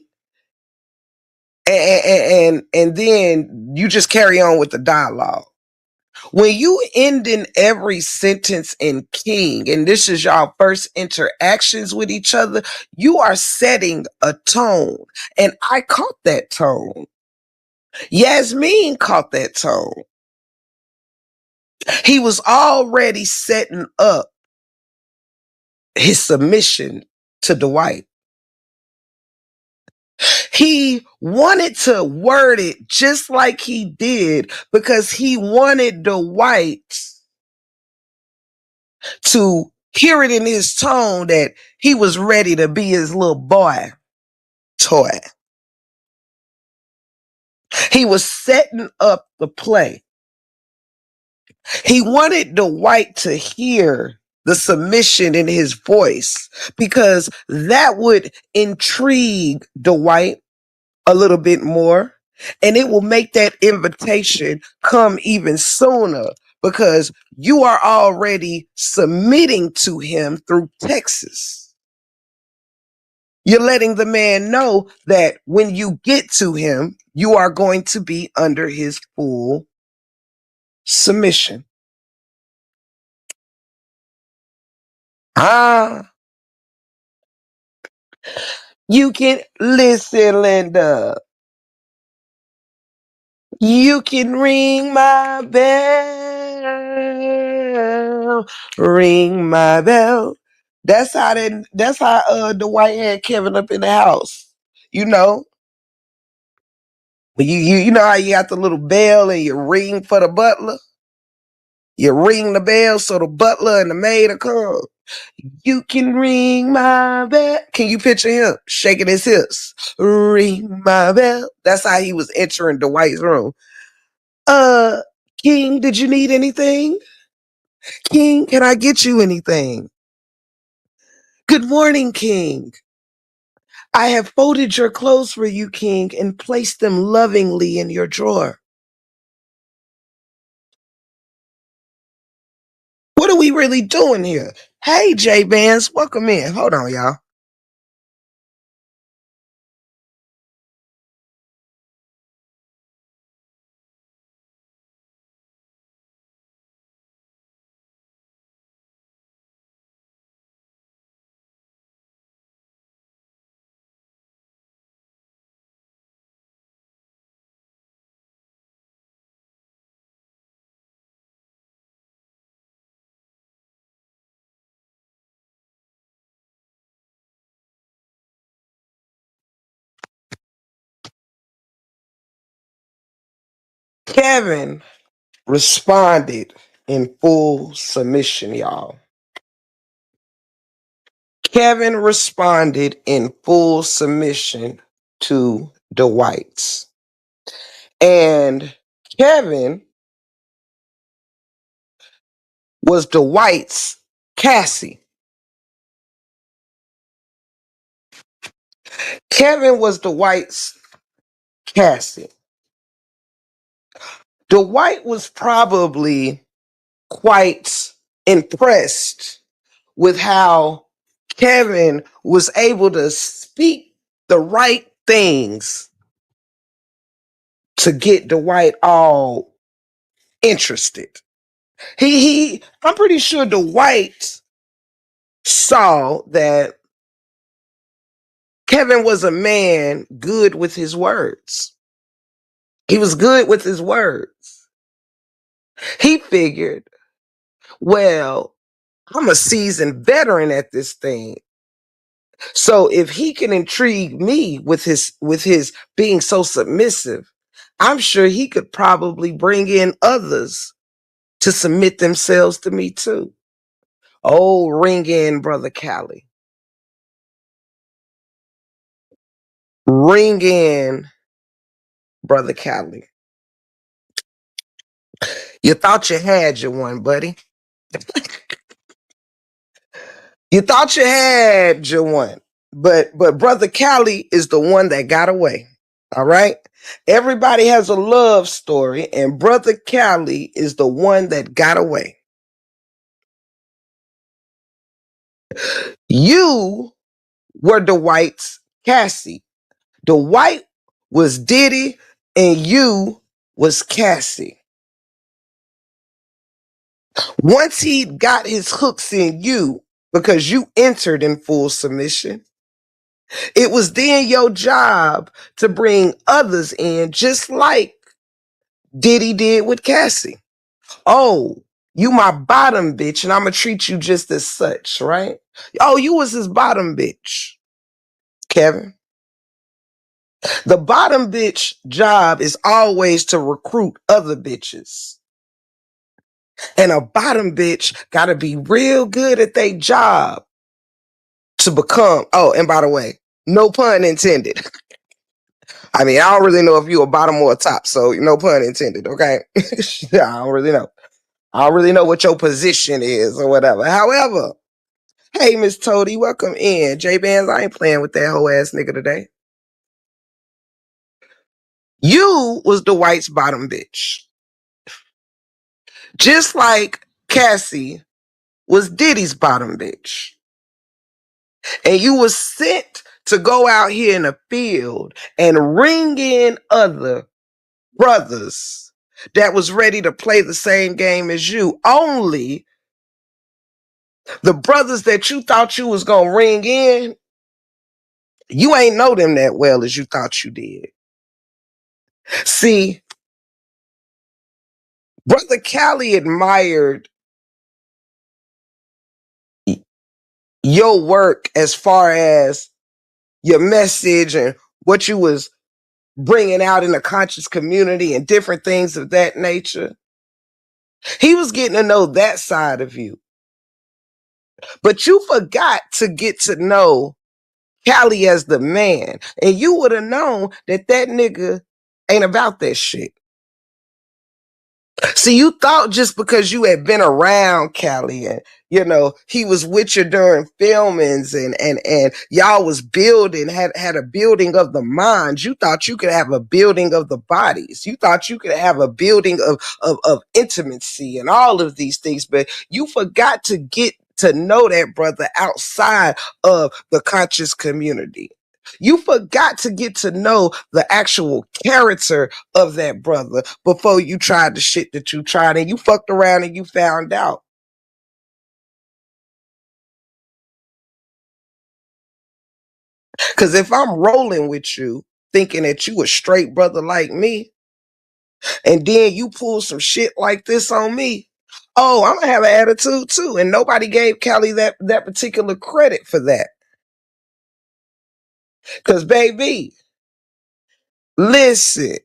[SPEAKER 1] And then you just carry on with the dialogue. When you end in every sentence in king, and this is y'all first interactions with each other, you are setting a tone. And I caught that tone. Yasmin caught that tone. He was already setting up his submission to Dwight. He wanted to word it just like he did because he wanted Dwight to hear it in his tone that he was ready to be his little boy toy. He was setting up the play. He wanted Dwight to hear the submission in his voice because that would intrigue Dwight a little bit more, and it will make that invitation come even sooner because you are already submitting to him through Texas. You're letting the man know that when you get to him, you are going to be under his full submission. Ah, you can listen, Linda. You can ring my bell. Ring my bell. That's how Dwight had Kevin up in the house. You know, you know how you got the little bell and you ring for the butler? You ring the bell so the butler and the maid will come. You can ring my bell. Can you picture him shaking his hips? Ring my bell. That's how he was entering Dwight's room. Uh, King, did you need anything? King, can I get you anything? Good morning, King. I have folded your clothes for you, King, and placed them lovingly in your drawer. What are we really doing here? Hey, J Vance, welcome in. Hold on, y'all. Kevin responded in full submission, y'all. Kevin responded in full submission to Dwight's. And Kevin was Dwight's Cassie. Kevin was Dwight's Cassie. Dwight was probably quite impressed with how Kevin was able to speak the right things to get Dwight all interested. I'm pretty sure Dwight saw that Kevin was a man good with his words. He was good with his words. He figured, well, I'm a seasoned veteran at this thing. So if he can intrigue me with his being so submissive, I'm sure he could probably bring in others to submit themselves to me too. Oh, ring in, Brother Callie. Ring in, Brother Callie. You thought you had your one, buddy. You thought you had your one. But Brother Callie is the one that got away. All right? Everybody has a love story, and Brother Callie is the one that got away. You were Dwight's Cassie. Dwight was Diddy, and you was Cassie. Once he got his hooks in you, because you entered in full submission, it was then your job to bring others in, just like Diddy did with Cassie. Oh, you my bottom bitch, and I'm gonna treat you just as such, right? Oh, you was his bottom bitch, Kevin. The bottom bitch job is always to recruit other bitches. And a bottom bitch gotta be real good at their job to become, oh, and by the way, no pun intended. I mean, I don't really know if you a bottom or a top, so no pun intended, okay? I don't really know. I don't really know what your position is or whatever. However, hey, Miss Toady, welcome in. J-Bands, I ain't playing with that whole ass nigga today. You was the Dwight's bottom bitch. Just like Cassie was Diddy's bottom bitch. And you was sent to go out here in the field and ring in other brothers that was ready to play the same game as you. Only the brothers that you thought you was gonna ring in, you ain't know them that well as you thought you did. See, Brother Callie admired your work as far as your message and what you was bringing out in the conscious community and different things of that nature. He was getting to know that side of you. But you forgot to get to know Callie as the man. And you would have known that that nigga ain't about that shit. See, you thought just because you had been around Callie and he was with you during filmings and y'all was building, had a building of the minds. You thought you could have a building of the bodies. You thought you could have a building of intimacy and all of these things, but you forgot to get to know that brother outside of the conscious community. You forgot to get to know the actual character of that brother before you tried the shit that you tried, and you fucked around and you found out. Because if I'm rolling with you thinking that you a straight brother like me, and then you pull some shit like this on me, oh, I'm gonna have an attitude too. And nobody gave Callie that particular credit for that. Because baby, listen,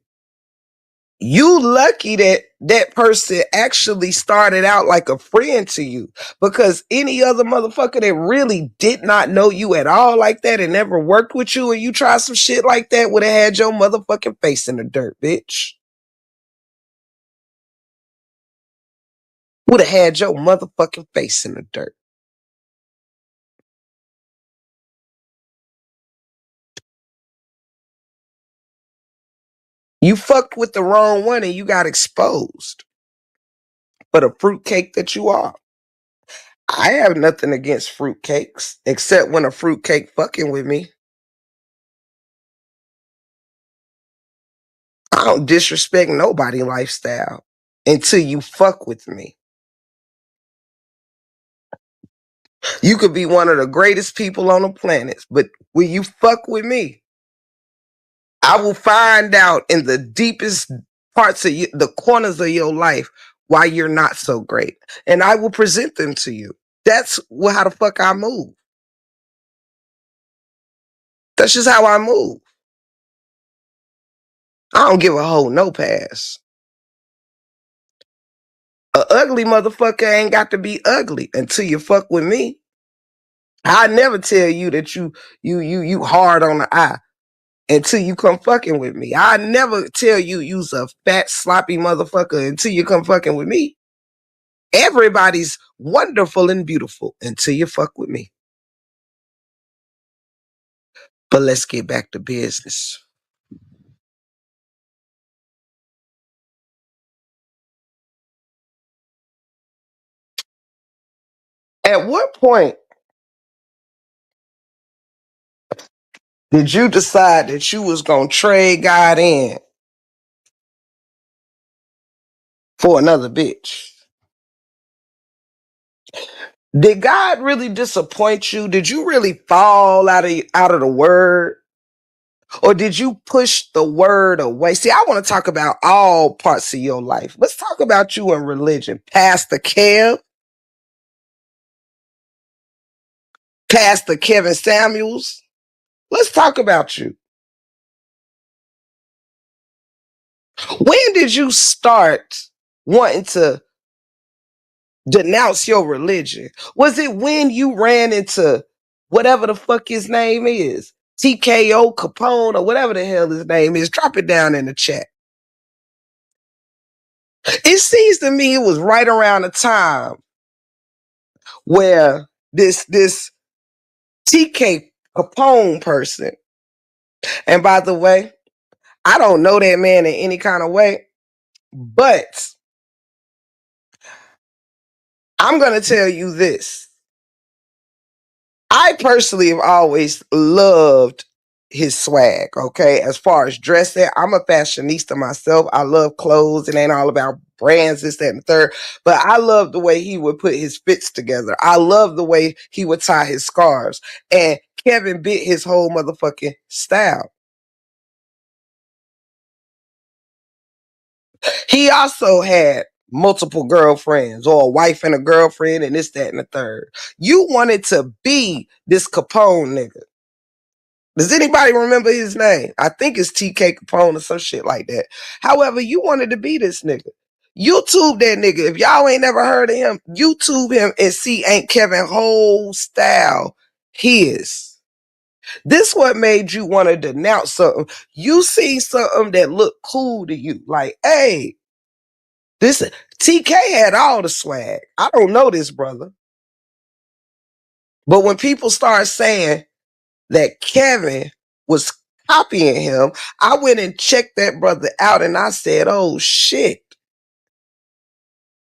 [SPEAKER 1] You lucky that that person actually started out like a friend to you, because any other motherfucker that really did not know you at all like that and never worked with you and you tried some shit like that would have had your motherfucking face in the dirt, bitch. Would have had your motherfucking face in the dirt. You fucked with the wrong one and you got exposed for the fruitcake that you are. I have nothing against fruitcakes except when a fruitcake fucking with me. I don't disrespect nobody lifestyle until you fuck with me. You could be one of the greatest people on the planet, but when you fuck with me, I will find out in the deepest parts of you, the corners of your life, why you're not so great. And I will present them to you. That's how the fuck I move. That's just how I move. I don't give a hoe no pass. A ugly motherfucker ain't got to be ugly until you fuck with me. I never tell you that you hard on the eye until you come fucking with me. I never tell you you's a fat sloppy motherfucker until you come fucking with me. Everybody's wonderful and beautiful until you fuck with me. But let's get back to business. At what point did you decide that you was gonna trade God in for another bitch? Did God really disappoint you? Did you really fall out of the word? Or did you push the word away? See, I want to talk about all parts of your life. Let's talk about you in religion. Pastor Kev, Pastor Kevin Samuels. Let's talk about you. When did you start wanting to denounce your religion? Was it when you ran into whatever the fuck his name is? TKO Capone or whatever the hell his name is? Drop it down in the chat. It seems to me it was right around the time where this TK Capone person, and by the way, I don't know that man in any kind of way, but I'm going to tell you this. I personally have always loved his swag, okay? As far as dressing, I'm a fashionista myself. I love clothes. It ain't all about brands, this, that, and the third. But I love the way he would put his fits together. I love the way he would tie his scarves. And Kevin bit his whole motherfucking style. He also had multiple girlfriends or a wife and a girlfriend and this, that, and the third. You wanted to be this Capone nigga. Does anybody remember his name? I think it's TK Capone or some shit like that. However, you wanted to be this nigga. YouTube that nigga. If y'all ain't never heard of him, YouTube him and see Ain't Kevin whole style his. This what made you want to denounce something. You see something that looked cool to you. Like, hey, this TK had all the swag. I don't know this brother. But when people start saying that Kevin was copying him, I went and checked that brother out and I said, oh shit.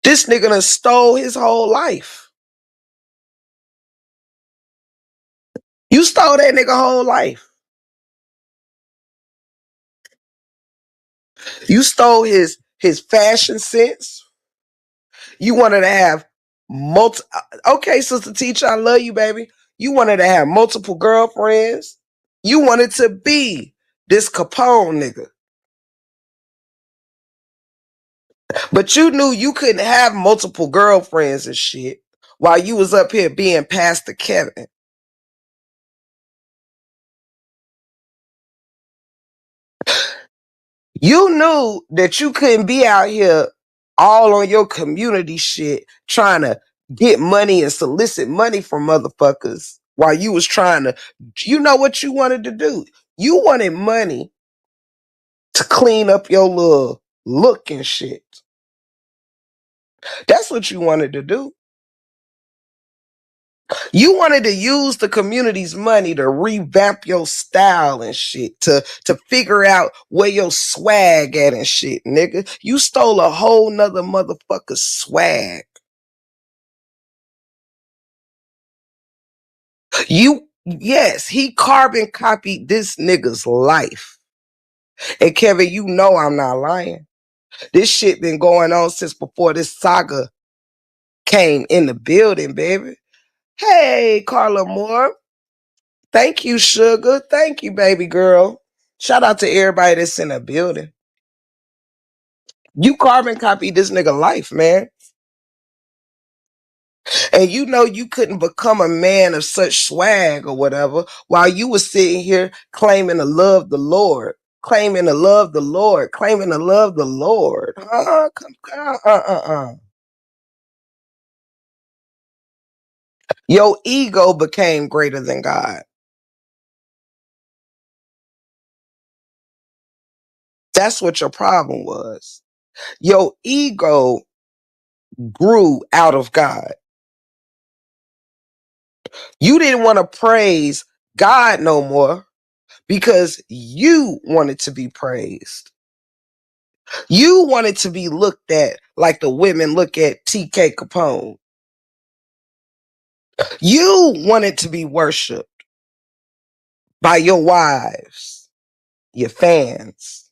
[SPEAKER 1] This nigga done stole his whole life. You stole that nigga whole life. You stole his fashion sense. You wanted to have okay, Sister Teacher, I love you, baby. You wanted to have multiple girlfriends. You wanted to be this Capone nigga. But you knew you couldn't have multiple girlfriends and shit while you was up here being Pastor Kevin. You knew that you couldn't be out here all on your community shit trying to get money and solicit money from motherfuckers while you was trying to, you know what you wanted to do? You wanted money to clean up your little look and shit. That's what you wanted to do. You wanted to use the community's money to revamp your style and shit, to figure out where your swag at and shit, nigga. You stole a whole nother motherfucker's swag. Yes, he carbon copied this nigga's life. And Kevin, you know I'm not lying. This shit been going on since before this saga came in the building, baby. Hey, Carla Moore. Thank you, sugar. Thank you, baby girl. Shout out to everybody that's in the building. You carbon copied this nigga life, man. And you know you couldn't become a man of such swag or whatever while you was sitting here claiming to love the Lord. Claiming to love the Lord. Claiming to love the Lord. Your ego became greater than God. That's what your problem was. Your ego grew out of God. You didn't want to praise God no more because you wanted to be praised. You wanted to be looked at like the women look at TK Capone. You wanted to be worshiped by your wives, your fans.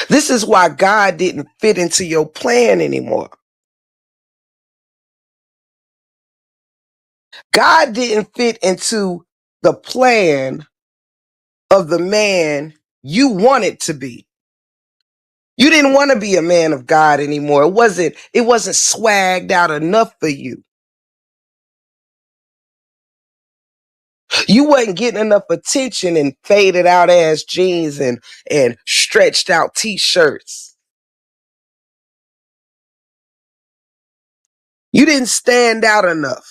[SPEAKER 1] This is why God didn't fit into your plan anymore. God didn't fit into the plan of the man you wanted to be. You didn't want to be a man of God anymore. It wasn't swagged out enough for you. You wasn't getting enough attention in faded out ass jeans and stretched out t-shirts. You didn't stand out enough.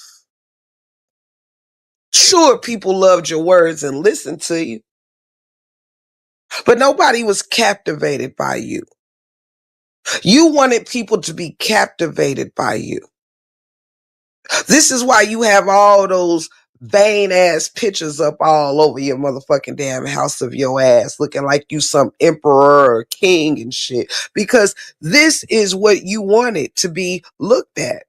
[SPEAKER 1] Sure, people loved your words and listened to you, but nobody was captivated by you. You wanted people to be captivated by you. This is why you have all those vain ass pictures up all over your motherfucking damn house of your ass, looking like you some emperor or king and shit. Because this is what you wanted to be looked at.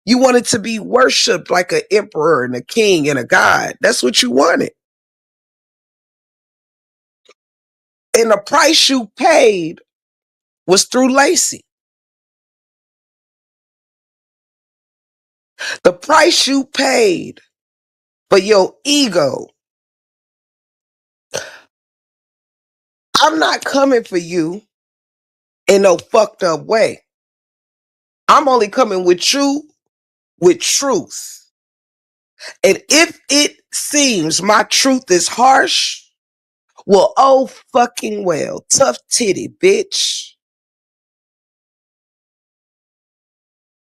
[SPEAKER 1] You wanted to be worshipped like an emperor and a king and a god. That's what you wanted. And the price you paid was through Lacey. The price you paid for your ego. I'm not coming for you in no fucked up way. I'm only coming with you with truth. And if it seems my truth is harsh, well, oh fucking well. Tough titty, bitch.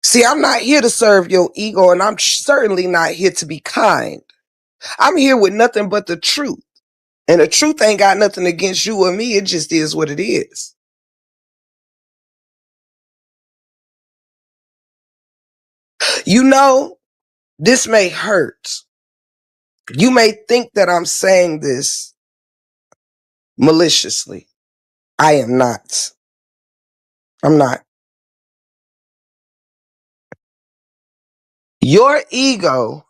[SPEAKER 1] See, I'm not here to serve your ego, and I'm certainly not here to be kind. I'm here with nothing but the truth. And the truth ain't got nothing against you or me. It just is what it is. You know, this may hurt. You may think that I'm saying this maliciously. I am not. I'm not. Your ego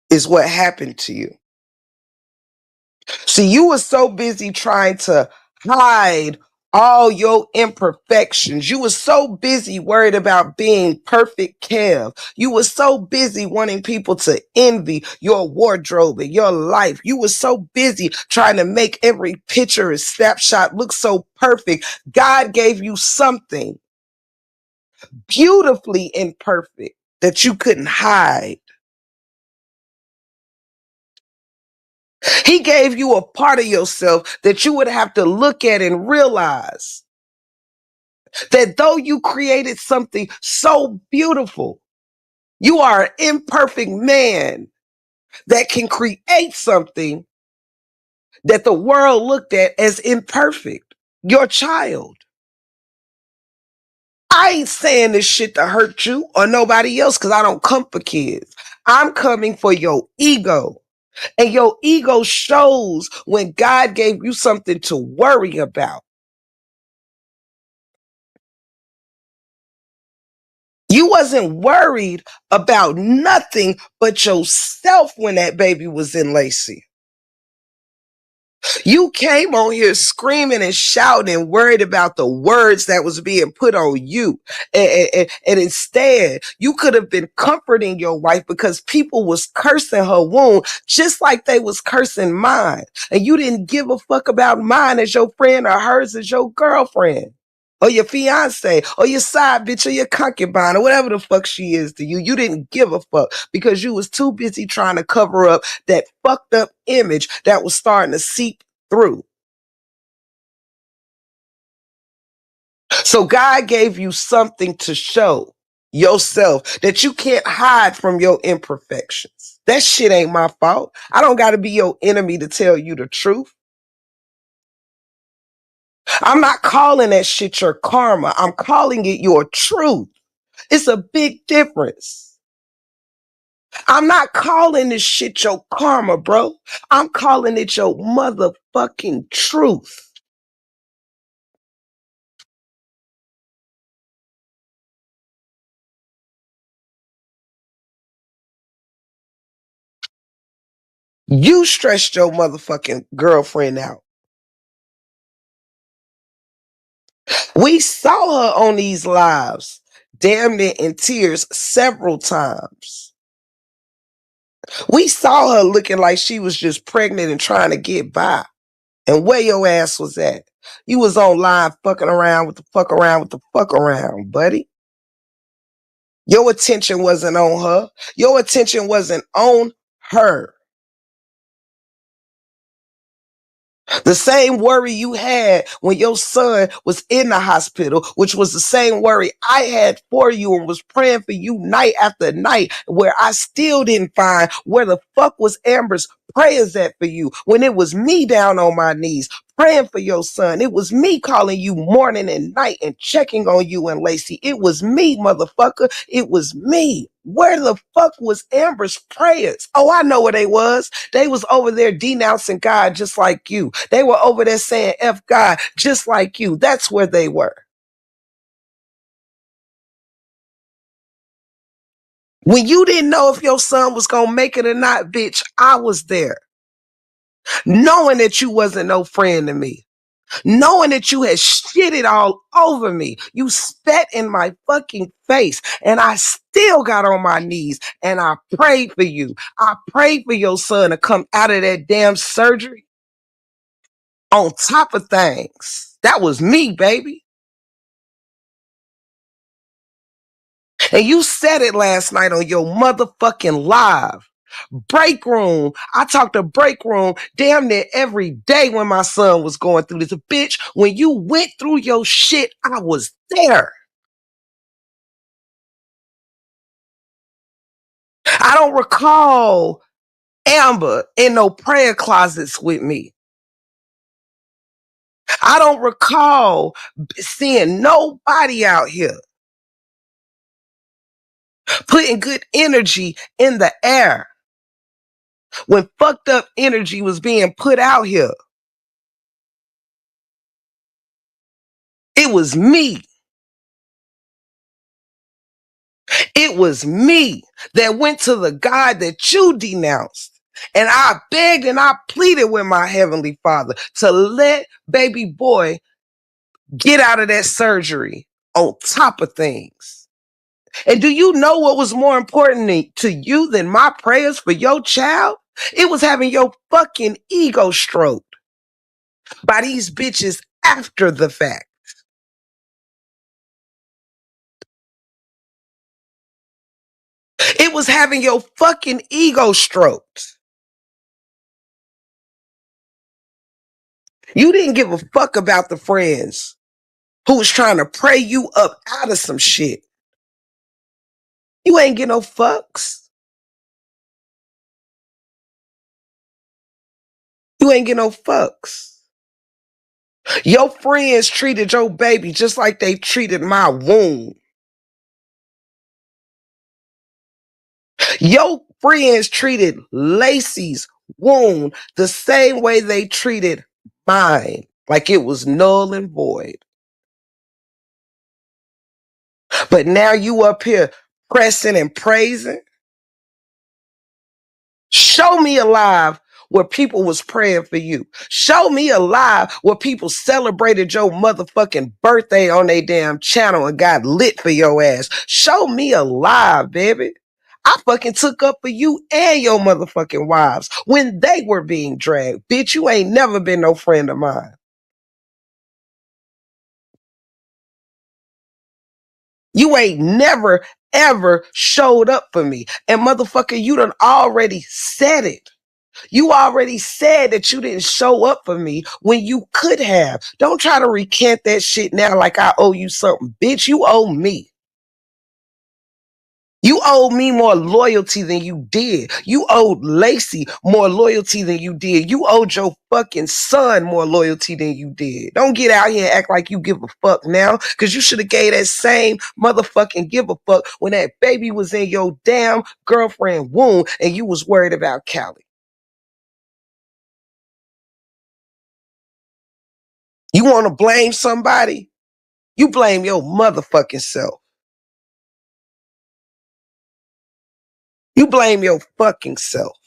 [SPEAKER 1] is what happened to you. See, you were so busy trying to hide all your imperfections. You were so busy worried about being perfect, Kev. You were so busy wanting people to envy your wardrobe and your life. You were so busy trying to make every picture and snapshot look so perfect. God gave you something beautifully imperfect that you couldn't hide. He gave you a part of yourself that you would have to look at and realize that though you created something so beautiful, you are an imperfect man that can create something that the world looked at as imperfect. Your child. I ain't saying this shit to hurt you or nobody else because I don't come for kids. I'm coming for your ego. And your ego shows when God gave you something to worry about. You wasn't worried about nothing but yourself when that baby was in Lacey. You came on here screaming and shouting and worried about the words that was being put on you. And instead, you could have been comforting your wife because people was cursing her womb just like they was cursing mine. And you didn't give a fuck about mine as your friend or hers as your girlfriend. Or your fiance, or your side bitch, or your concubine, or whatever the fuck she is to you. You didn't give a fuck because you was too busy trying to cover up that fucked up image that was starting to seep through. So God gave you something to show yourself that you can't hide from your imperfections. That shit ain't my fault. I don't got to be your enemy to tell you the truth. I'm not calling that shit your karma. I'm calling it your truth. It's a big difference. I'm not calling this shit your karma, bro. I'm calling it your motherfucking truth. You stressed your motherfucking girlfriend out. We saw her on these lives, damn near in tears several times. We saw her looking like she was just pregnant and trying to get by. And where your ass was at? You was online fucking around with the fuck around with the fuck around, buddy. Your attention wasn't on her. Your attention wasn't on her. The same worry you had when your son was in the hospital, which was the same worry I had for you and was praying for you night after night, where I still didn't find where the fuck was Amber's prayers at for you when it was me down on my knees praying for your son. It was me calling you morning and night and checking on you and Lacey. It was me, motherfucker. It was me. Where the fuck was Amber's prayers? Oh, I know where they was. They was over there denouncing God just like you. They were over there saying F God just like you. That's where they were. When you didn't know if your son was going to make it or not, bitch, I was there. Knowing that you wasn't no friend to me. Knowing that you had shitted all over me. You spat in my fucking face. And I still got on my knees and I prayed for you. I prayed for your son to come out of that damn surgery on top of things. That was me, baby. And you said it last night on your motherfucking live. Break room. I talked to break room damn near every day when my son was going through this. Bitch, when you went through your shit, I was there. I don't recall Amber in no prayer closets with me. I don't recall seeing nobody out here putting good energy in the air when fucked up energy was being put out here. It was me. It was me that went to the God that you denounced. And I begged and I pleaded with my Heavenly Father to let baby boy get out of that surgery on top of things. And do you know what was more important to you than my prayers for your child? It was having your fucking ego stroked by these bitches after the fact. It was having your fucking ego stroked. You didn't give a fuck about the friends who was trying to pray you up out of some shit. You ain't get no fucks. You ain't get no fucks. Your friends treated your baby just like they treated my womb. Your friends treated Lacey's womb the same way they treated mine, like it was null and void. But now you up here pressing and praising. Show me a live where people was praying for you. Show me a live where people celebrated your motherfucking birthday on their damn channel and got lit for your ass. Show me a live, baby. I fucking took up for you and your motherfucking wives when they were being dragged. Bitch, you ain't never been no friend of mine. You ain't never, ever showed up for me. And motherfucker, you done already said it. You already said that you didn't show up for me when you could have. Don't try to recant that shit now like I owe you something. Bitch, you owe me. You owe me more loyalty than you did. You owed Lacey more loyalty than you did. You owed your fucking son more loyalty than you did. Don't get out here and act like you give a fuck now, because you should have gave that same motherfucking give a fuck when that baby was in your damn girlfriend womb and you was worried about Callie. You want to blame somebody? You blame your motherfucking self. You blame your fucking self.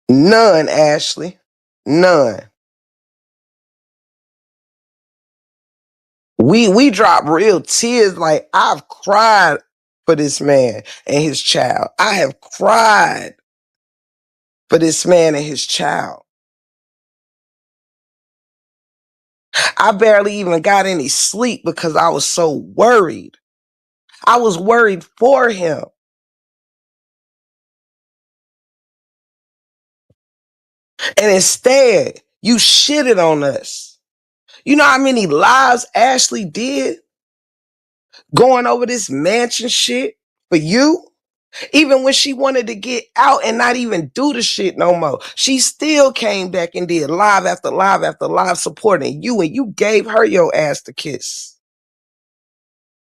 [SPEAKER 1] None, Ashley. None. We drop real tears. Like, I've cried for this man and his child. I have cried for this man and his child. I barely even got any sleep because I was so worried. I was worried for him. And instead, you shitted on us. You know how many lives Ashley did going over this mansion shit for you? Even when she wanted to get out and not even do the shit no more, she still came back and did live after live after live supporting you, and you gave her your ass to kiss.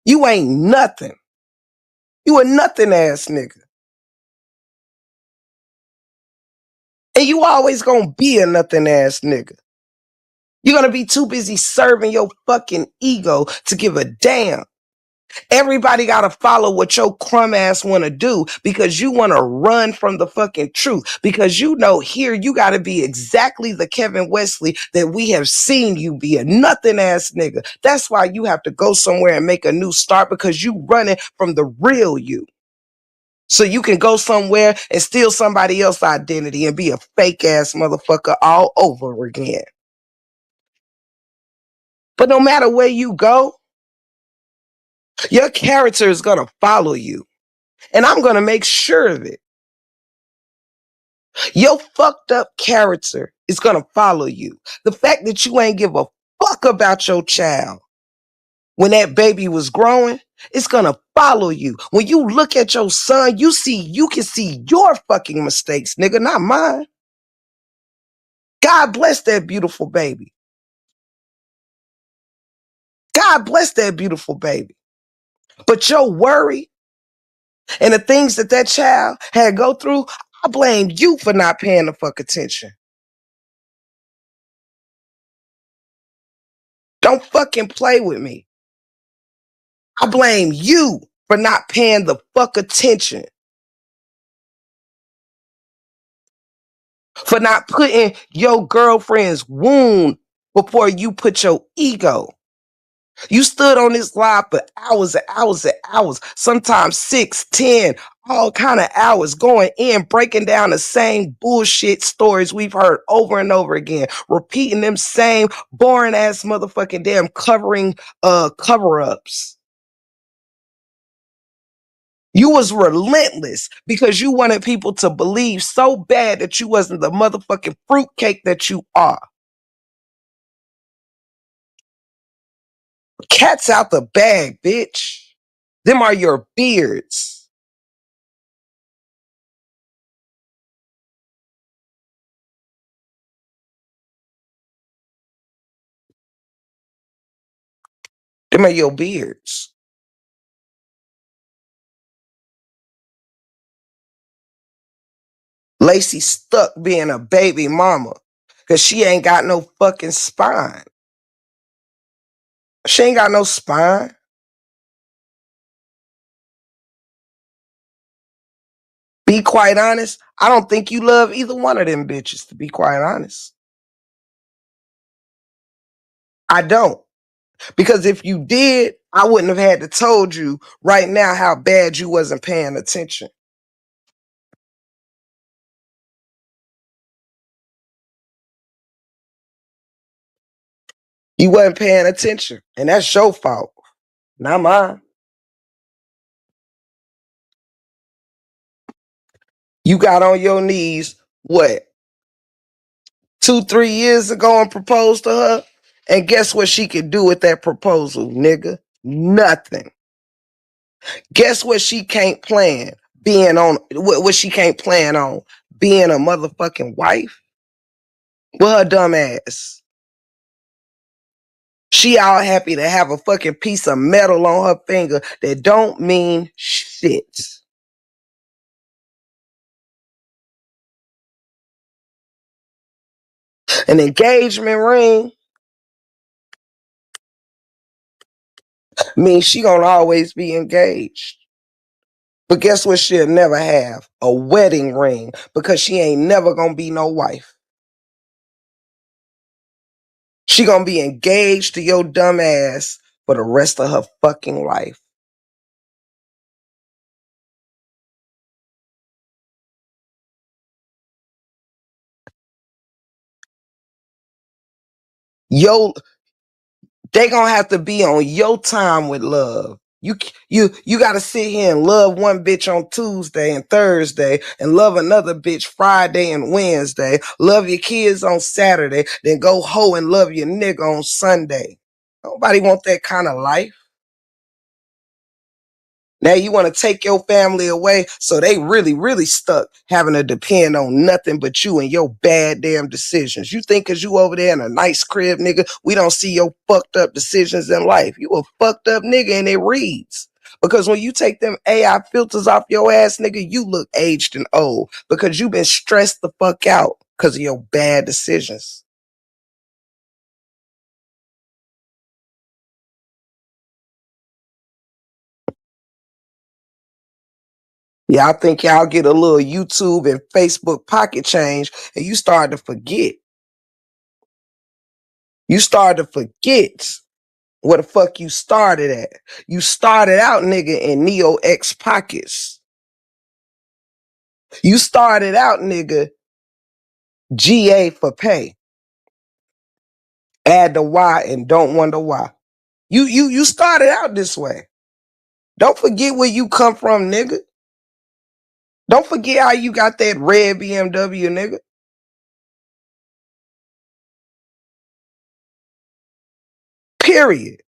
[SPEAKER 1] You ain't nothing. You a nothing ass nigga. And you always gonna be a nothing ass nigga. You're gonna be too busy serving your fucking ego to give a damn. Everybody got to follow what your crumb ass want to do because you want to run from the fucking truth. Because you know here you got to be exactly the Kevin Wesley that we have seen you be, a nothing ass nigga. That's why you have to go somewhere and make a new start, because you running from the real you. So you can go somewhere and steal somebody else's identity and be a fake ass motherfucker all over again. But no matter where you go, your character is going to follow you. And I'm going to make sure of it. Your fucked up character is going to follow you. The fact that you ain't give a fuck about your child when that baby was growing, it's going to follow you. When you look at your son, you can see your fucking mistakes, nigga, not mine. God bless that beautiful baby. God bless that beautiful baby. But your worry and the things that that child had to go through, I blame you for not paying the fuck attention. Don't fucking play with me. I blame you for not paying the fuck attention. For not putting your girlfriend's wound before you put your ego. You stood on this live for hours and hours and hours, sometimes 6, 10, all kind of hours, going in, breaking down the same bullshit stories we've heard over and over again, repeating them same boring ass motherfucking damn cover-ups. You was relentless because you wanted people to believe so bad that you wasn't the motherfucking fruitcake that you are. Cat's out the bag, bitch. Them are your beards. Them are your beards. Lacey stuck being a baby mama because she ain't got no fucking spine. She ain't got no spine. Be quite honest, I don't think you love either one of them bitches, to be quite honest. I don't. Because if you did, I wouldn't have had to told you right now how bad you wasn't paying attention. You wasn't paying attention. And that's your fault, not mine. You got on your knees, what, 2, 3 years ago and proposed to her? And guess what she could do with that proposal, nigga? Nothing. Guess what she can't plan? Being on what she can't plan on? Being a motherfucking wife? With her dumb ass. She all happy to have a fucking piece of metal on her finger that don't mean shit. An engagement ring means she gonna always be engaged. But guess what she'll never have? A wedding ring, because she ain't never gonna be no wife. She gonna be engaged to your dumb ass for the rest of her fucking life. Yo, they gonna have to be on your time with love. You gotta sit here and love one bitch on Tuesday and Thursday and love another bitch Friday and Wednesday. Love your kids on Saturday, then go hoe and love your nigga on Sunday. Nobody want that kind of life. Now you want to take your family away, so they really stuck having to depend on nothing but you and your bad damn decisions. You think because you over there in a nice crib, nigga, we don't see your fucked up decisions in life. You a fucked up nigga and it reads. Because when you take them AI filters off your ass, nigga, you look aged and old because you been stressed the fuck out because of your bad decisions. Y'all think y'all get a little YouTube and Facebook pocket change and you start to forget. You start to forget where the fuck you started at. You started out, nigga, in Neo X pockets. You started out, nigga, GA for pay. Add the Y and don't wonder why. You started out this way. Don't forget where you come from, nigga. Don't forget how you got that red BMW, nigga. Period.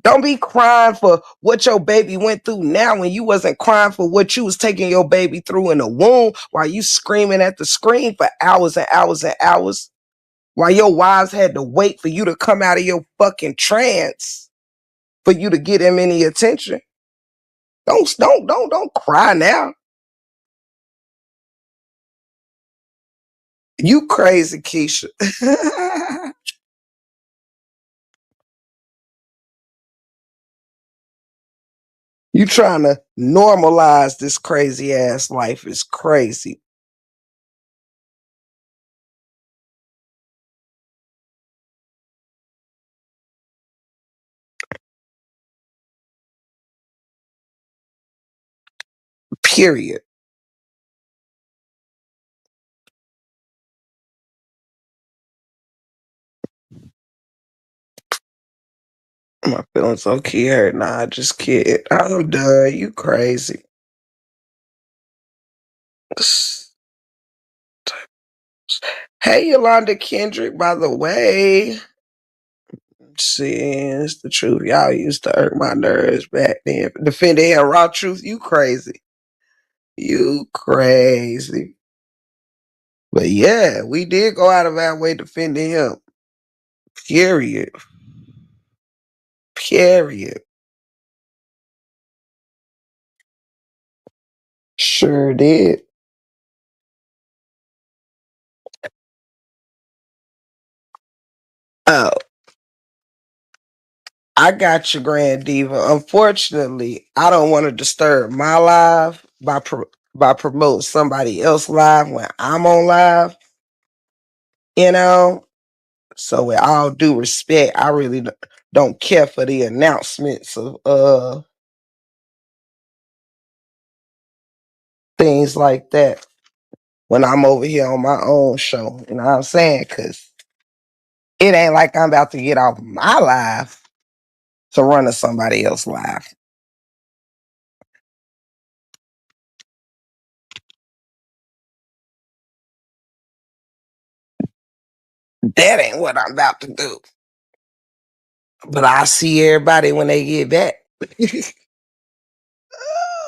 [SPEAKER 1] Don't be crying for what your baby went through now when you wasn't crying for what you was taking your baby through in the womb while you screaming at the screen for hours and hours and hours. While your wives had to wait for you to come out of your fucking trance for you to get them any attention. Don't cry now. You crazy, Keisha. You trying to normalize this crazy ass life is crazy. Period. My feelings so key hurt. Nah, I just kid. I'm done. You crazy. Hey, Yolanda Kendrick, by the way. See, it's the truth. Y'all used to irk my nerves back then. Defending him, raw truth. You crazy. You crazy. But yeah, we did go out of our way defending him. Period. Period. Sure did. Oh, I got you, Grand Diva. Unfortunately, I don't want to disturb my live by promoting somebody else's live when I'm on live. You know, so with all due respect, I really don't care for the announcements of things like that when I'm over here on my own show. You know what I'm saying? Cause it ain't like I'm about to get off my live to run to somebody else's live. That ain't what I'm about to do. But I see everybody when they get back.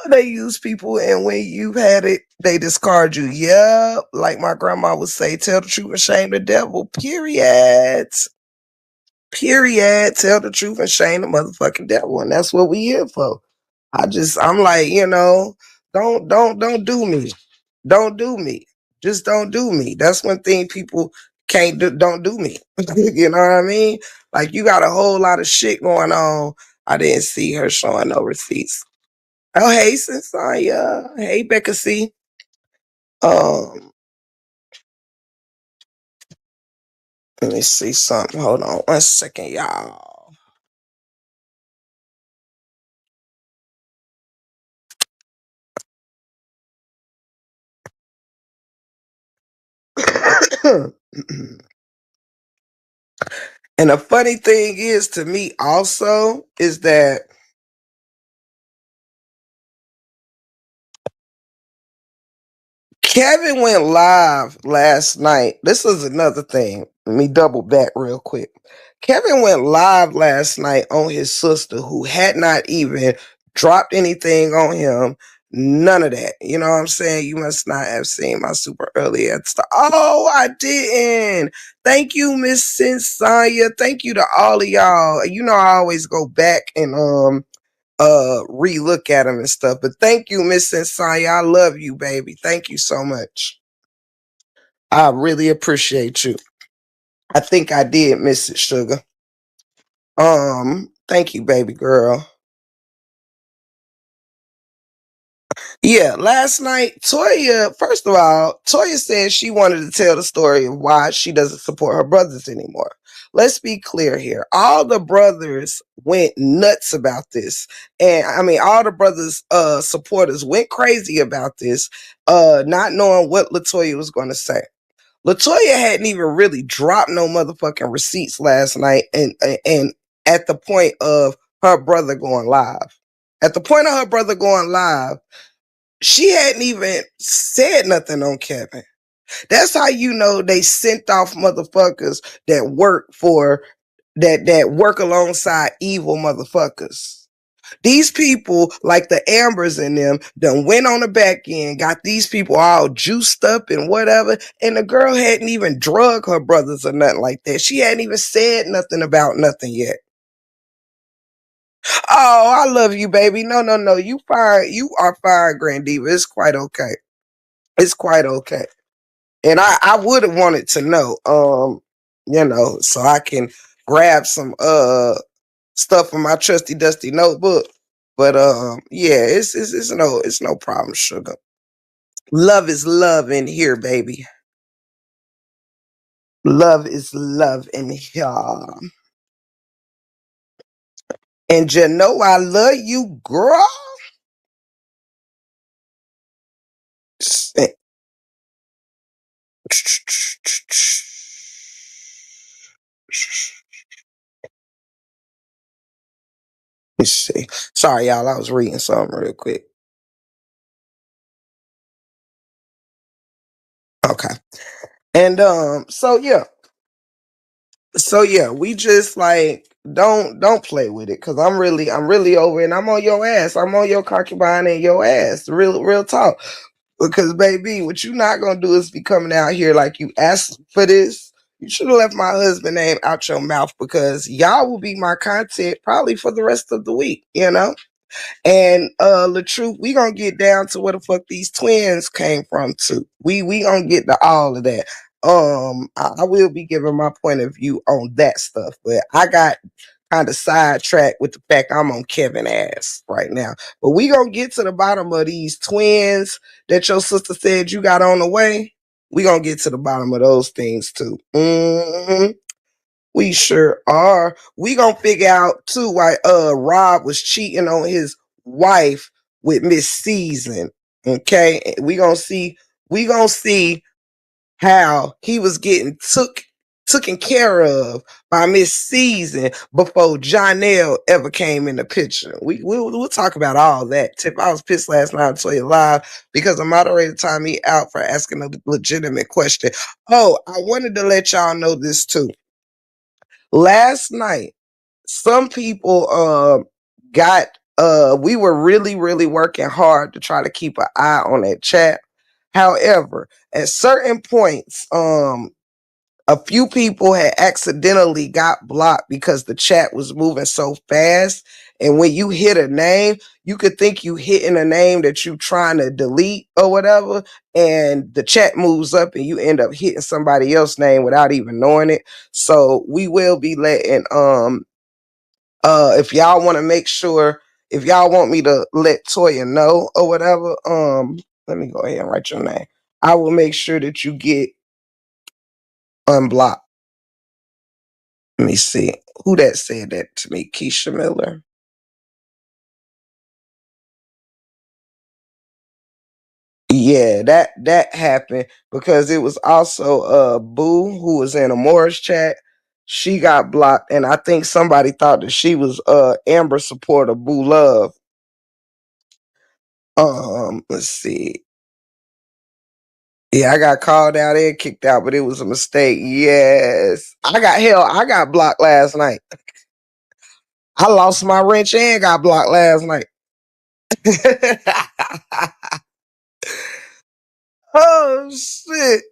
[SPEAKER 1] They use people, and when you've had it, they discard you. Yep. Like my grandma would say, tell the truth and shame the devil. Period. Period. Tell the truth and shame the motherfucking devil. And that's what we here for. I'm like, don't do me. Don't do me. Just don't do me. That's one thing people can't do. Don't do me. You know what I mean? Like you got a whole lot of shit going on. I didn't see her showing no receipts. Oh, hey, Sensaya. Hey, Becca C. Um, Let me see something. Hold on 1 second, y'all. And the funny thing is to me also is that Kevin went live last night. This is another thing. Let me double back real quick. Kevin went live last night on his sister who had not even dropped anything on him. None of that. You know what I'm saying? You must not have seen my super early at the start. Oh, I didn't. Thank you, Miss Sensaya. Thank you to all of y'all. You know I always go back and re-look at them and stuff. But thank you, Miss Sensaya. I love you, baby. Thank you so much. I really appreciate you. I think I did miss it, sugar. Thank you, baby girl. Yeah, last night, Toya, first of all, Toya said she wanted to tell the story of why she doesn't support her brothers anymore. Let's be clear here. All the brothers went nuts about this. And I mean, all the brothers' supporters went crazy about this, not knowing what Latoya was going to say. Latoya hadn't even really dropped no motherfucking receipts last night, and at the point of her brother going live. At the point of her brother going live, she hadn't even said nothing on Kevin. That's how you know they sent off motherfuckers that work for that work alongside evil motherfuckers. These people, like the Ambers in them, done went on the back end, got these people all juiced up and whatever, and the girl hadn't even drug her brothers or nothing like that. She hadn't even said nothing about nothing yet. Oh, I love you, baby. No, no, no. You fine. You are fine, Grand Diva. It's quite okay. It's quite okay. And I would have wanted to know, so I can grab some stuff from my trusty dusty notebook. But yeah, it's no problem, sugar. Love is love in here, baby. Love is love in here. And you know I love you, girl. Let's see. Sorry, y'all. I was reading something real quick. Okay. And so yeah, we just like don't play with it, because I'm really over it, and I'm on your ass. I'm on your concubine and your ass. Real talk. Because baby, what you not gonna do is be coming out here like you asked for this. You should have left my husband name out your mouth, because y'all will be my content probably for the rest of the week, you know? And LaTruth, we gonna get down to where the fuck these twins came from too. We gonna get to all of that. I will be giving my point of view on that stuff, but I got kind of sidetracked with the fact I'm on Kevin ass right now. But we gonna get to the bottom of these twins that your sister said you got on the way. We gonna get to the bottom of those things too. We sure are. We gonna figure out too why Rob was cheating on his wife with Miss Season. Okay. We gonna see how he was getting taken care of by Miss Season before Jonelle ever came in the picture. We'll talk about all that. Tip, I was pissed last night, I'll tell you live, because the moderator timed me out for asking a legitimate question. Oh, I wanted to let y'all know this too. Last night, some people got we were really working hard to try to keep an eye on that chat. However, at certain points, a few people had accidentally got blocked because the chat was moving so fast. And when you hit a name, you could think you hitting a name that you trying to delete or whatever, and the chat moves up and you end up hitting somebody else's name without even knowing it. So we will be letting if y'all want to make sure, if y'all want me to let Toya know or whatever, let me go ahead and write your name. I will make sure that you get unblocked. Let me see who that said that to me. Keisha Miller. Yeah, that happened because it was also Boo, who was in a Morris chat. She got blocked, and I think somebody thought that she was Amber supporter Boo Love. Let's see. Yeah, I got called out and kicked out, but it was a mistake. Yes. I got blocked last night. I lost my wrench and got blocked last night. Oh shit.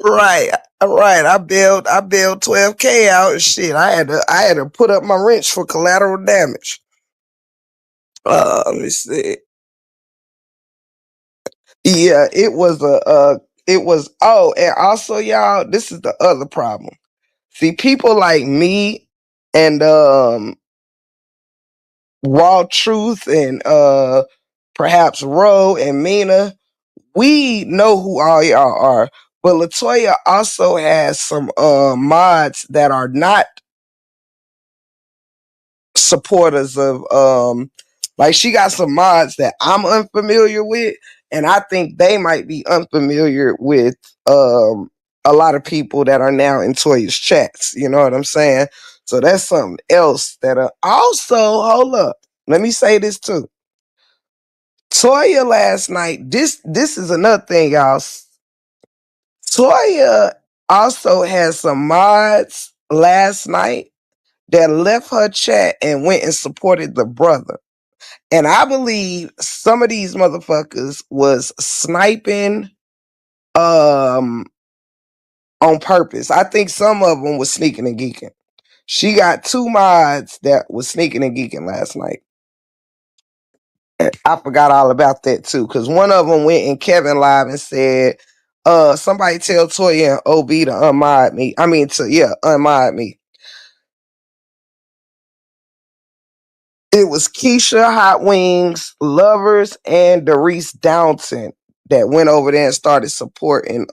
[SPEAKER 1] Right. Right. I bailed 12K out and shit. I had to put up my wrench for collateral damage. Let me see. Yeah, it was and also y'all, this is the other problem. See, people like me and Raw Truth and perhaps Ro and Mina, we know who all y'all are. But Latoya also has some mods that are not supporters of like, she got some mods that I'm unfamiliar with, and I think they might be unfamiliar with a lot of people that are now in Toya's chats. You know what I'm saying? So that's something else that also, hold up. Let me say this too. Toya last night, this is another thing, y'all. Toya also has some mods last night that left her chat and went and supported the brother. And I believe some of these motherfuckers was sniping um on purpose. I think some of them was sneaking and geeking. She got two mods that was sneaking and geeking last night. I forgot all about that too, because one of them went in Kevin live and said, somebody tell Toya and OB to unmod me. I mean, unmod me. It was Keisha, Hot Wings, Lovers, and Doris Downton that went over there and started supporting.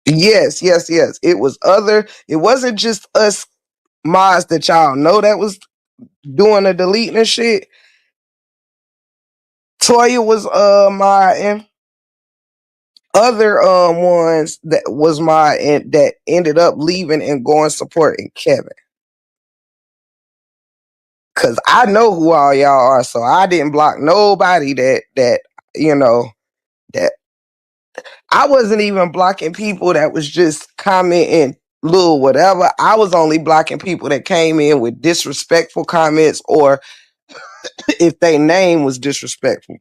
[SPEAKER 1] Yes. It wasn't just us mods that y'all know that was doing the deleting and shit. Toya was modding. other ones that was that ended up leaving and going supporting Kevin. Cause I know who all y'all are, so I didn't block nobody that you know that I wasn't even blocking people that was just commenting little whatever. I was only blocking people that came in with disrespectful comments or if their name was disrespectful.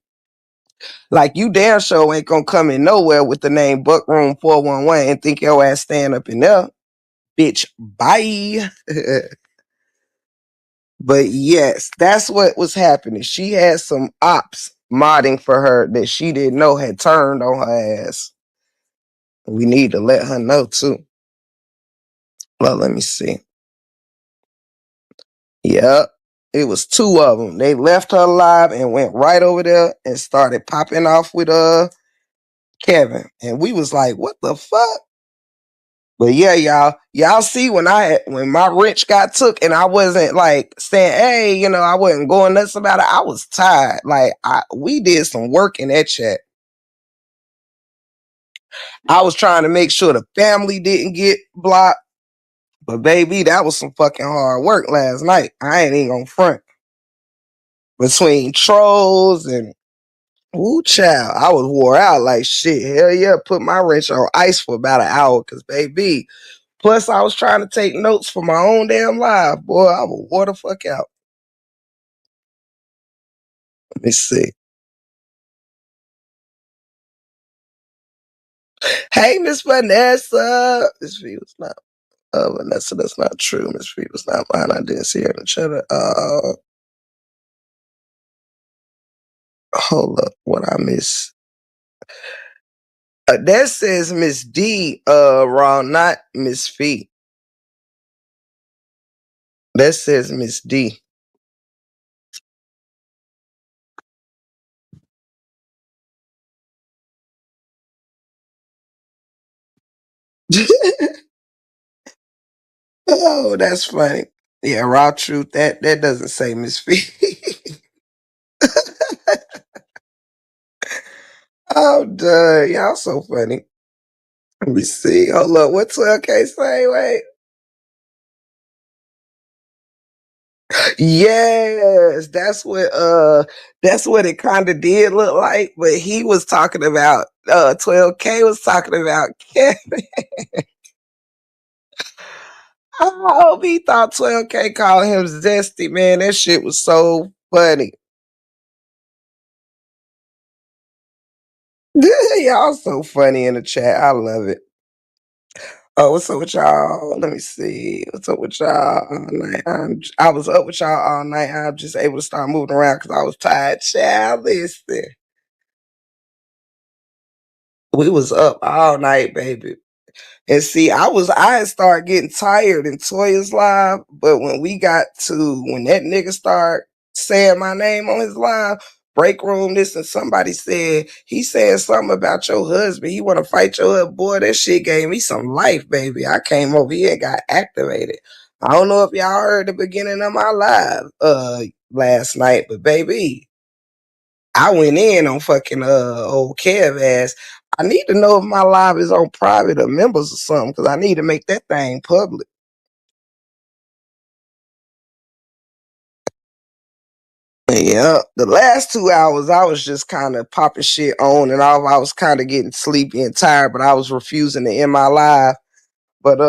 [SPEAKER 1] Like you damn sure ain't gonna come in nowhere with the name Buckroom 411 and think your ass stand up in there. Bitch, bye. But yes, that's what was happening. She had some ops modding for her that she didn't know had turned on her ass. We need to let her know too. Well, let me see. Yep. It was two of them. They left her alive and went right over there and started popping off with Kevin. And we was like, what the fuck? But yeah, y'all see when my wrench got took and I wasn't like saying, hey, I wasn't going nuts about it. I was tired. Like we did some work in that chat. I was trying to make sure the family didn't get blocked. But baby, that was some fucking hard work last night. I ain't even gonna front. Between trolls and ooh child, I was wore out like shit. Hell yeah, put my wrench on ice for about an hour because baby. Plus, I was trying to take notes for my own damn live. Boy, I was wore the fuck out. Let me see. Hey, Miss Vanessa. Miss V was not. Vanessa, that's not true. Miss V was not mine. I didn't see her in the chat. Hold up. What I miss? That says Miss D, raw, not Miss V. That says Miss D. Oh, that's funny. Yeah, raw truth. That doesn't say Miss V. I'm done. Y'all so funny. Let me see. Hold up. What 12K say? Wait. Yes, that's what it kind of did look like. But he was talking about 12K was talking about Kevin. I hope he thought 12K called him zesty, man. That shit was so funny. Y'all so funny in the chat. I love it. Oh, what's up with y'all? Let me see. What's up with y'all all night? I was up with y'all all night. I'm just able to start moving around because I was tired. Child, listen. We was up all night, baby. And see, I had started getting tired in Toya's live, but when that nigga started saying my name on his live, break room this and somebody said he said something about your husband. He want to fight your husband. Boy, that shit gave me some life, baby. I came over here and got activated. I don't know if y'all heard the beginning of my live last night, but baby, I went in on fucking old Kev ass. I need to know if my live is on private or members or something because I need to make that thing public. Yeah, the last 2 hours I was just kind of popping shit on and all. I was kind of getting sleepy and tired, but I was refusing to end my live. But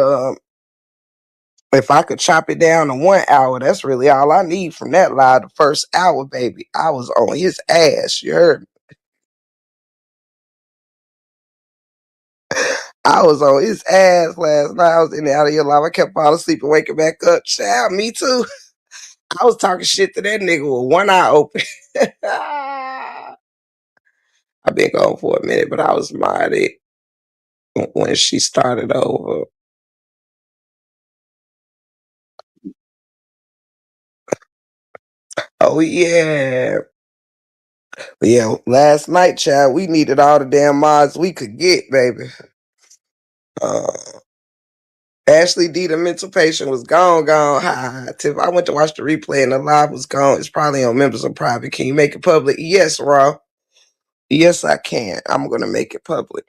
[SPEAKER 1] if I could chop it down to 1 hour, that's really all I need from that live. The first hour, baby, I was on his ass. You heard me? I was on his ass last night. I was in and out of your life. I kept falling asleep and waking back up. Child, me too. I was talking shit to that nigga with one eye open. I've been gone for a minute, but I was modded when she started over. Oh yeah. Yeah, last night, child, we needed all the damn mods we could get, baby. Uh, Ashley D, the mental patient, was gone. Hi, Tiff. I went to watch the replay and the live was gone. It's probably on members of private. Can you make it public? Yes, Raw. Yes, I can. I'm gonna make it public.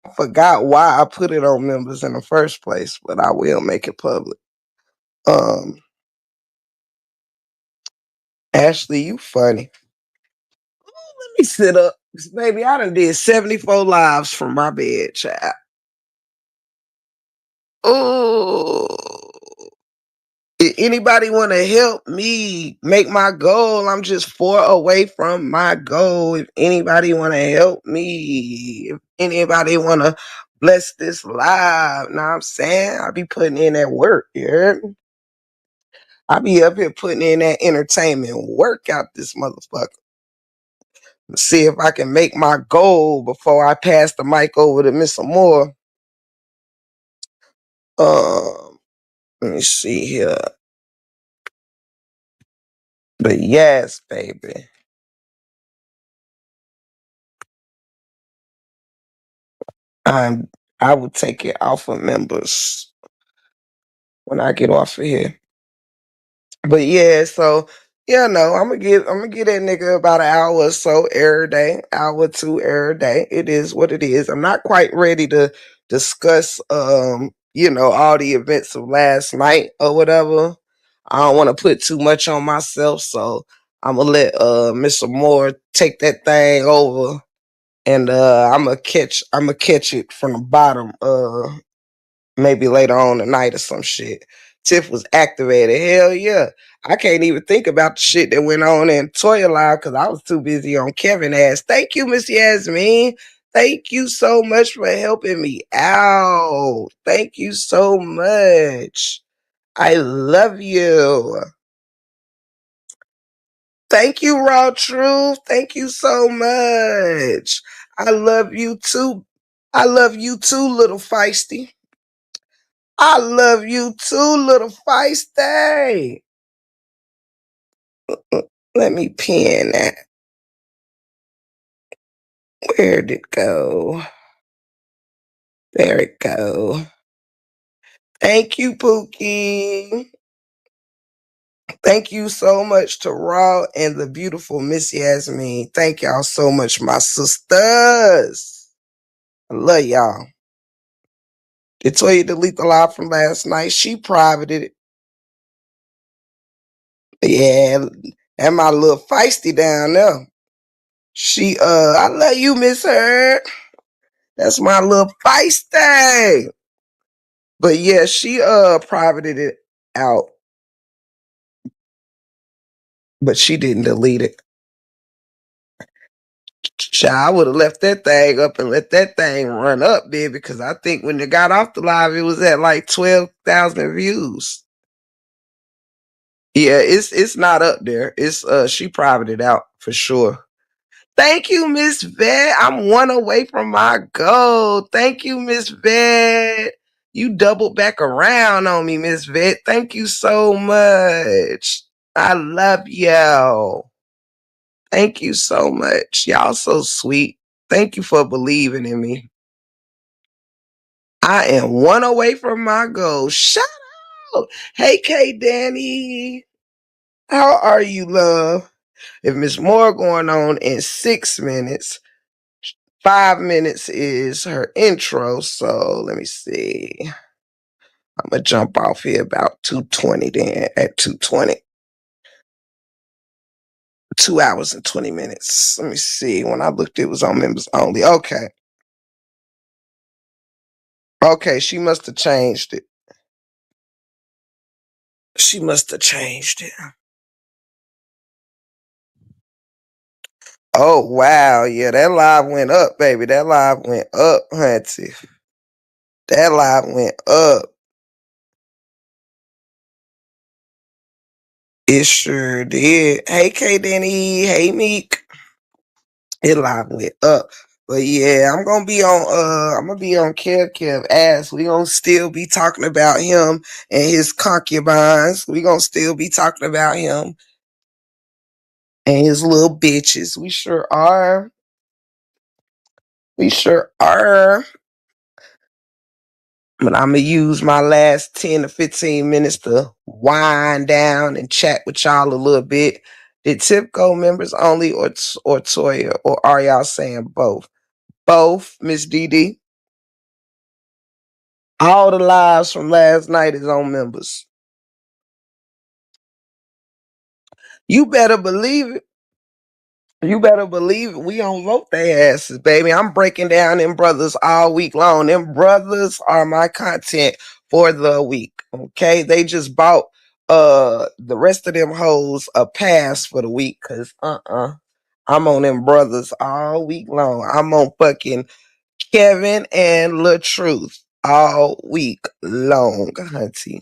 [SPEAKER 1] I forgot why I put it on members in the first place, but I will make it public. Ashley, you funny. Let me sit up. Baby, I done did 74 lives from my bed, child. Oh. Anybody want to help me make my goal? I'm just 4 away from my goal. If anybody want to help me, if anybody want to bless this live, know what I'm saying? I be putting in that work, you heard me? I be up here putting in that entertainment work out this motherfucker. Let's see if I can make my goal before I pass the mic over to Miss Amore. Let me see here. But yes, baby. I will take it off of members when I get off of here. But yeah, so yeah, no, I'm gonna give that nigga about an hour or so every day, hour or two every day. It is what it is. I'm not quite ready to discuss all the events of last night or whatever. I don't want to put too much on myself, so I'm gonna let Mr. Moore take that thing over, and I'm gonna catch it from the bottom. Maybe later on tonight or some shit. Tiff was activated. Hell yeah. I can't even think about the shit that went on in Toya Live because I was too busy on Kevin ass. Thank you, Miss Yasmin. Thank you so much for helping me out. Thank you so much. I love you. Thank you, Raw Truth. Thank you so much. I love you too. I love you too, little feisty. I love you too, little feisty. Let me pin that. Where'd it go? There it go. Thank you, Pookie. Thank you so much to Raw and the beautiful Miss Yasmin. Thank y'all so much, my sisters. I love y'all. Did Toya delete the live from last night? She privated it. Yeah, and my little feisty down there. I love you, Miss Heard. That's my little feisty. But yeah, she privated it out. But she didn't delete it. I would have left that thing up and let that thing run up, baby, because I think when it got off the live, it was at like 12,000 views. Yeah, it's not up there. It's she privated it out for sure. Thank you, Miss Vet. I'm 1 away from my goal. Thank you, Miss Vet. You doubled back around on me, Miss Vet. Thank you so much. I love y'all. Thank you so much. Y'all so sweet. Thank you for believing in me. I am 1 away from my goal. Shout out. Hey, K Danny. How are you, love? If Miss Moore going on in 6 minutes, 5 minutes is her intro. So let me see. I'm going to jump off here about 2:20 then at 2:20. 2 hours and 20 minutes. Let me see. When I looked, it was on members only. Okay. Okay, she must have changed it. She must have changed it. Oh, wow. Yeah, that live went up, baby. That live went up, hunty. That live went up. It sure did. Hey, K Denny. Hey, Meek. It live went up. But yeah, I'm gonna be on Kev ass. We gonna still be talking about him and his concubines. We gonna still be talking about him and his little bitches. We sure are. We sure are. But I'm gonna use my last 10 to 15 minutes to wind down and chat with y'all a little bit. Did Tip go members only or Toya, or are y'all saying both? Both, Miss DD. All the lives from last night is on members. You better believe it. You better believe it. We don't vote their asses, baby. I'm breaking down them brothers all week long. Them brothers are my content for the week. Okay. They just bought the rest of them hoes a pass for the week. Cause I'm on them brothers all week long. I'm on fucking Kevin and LaTruth all week long, hunty.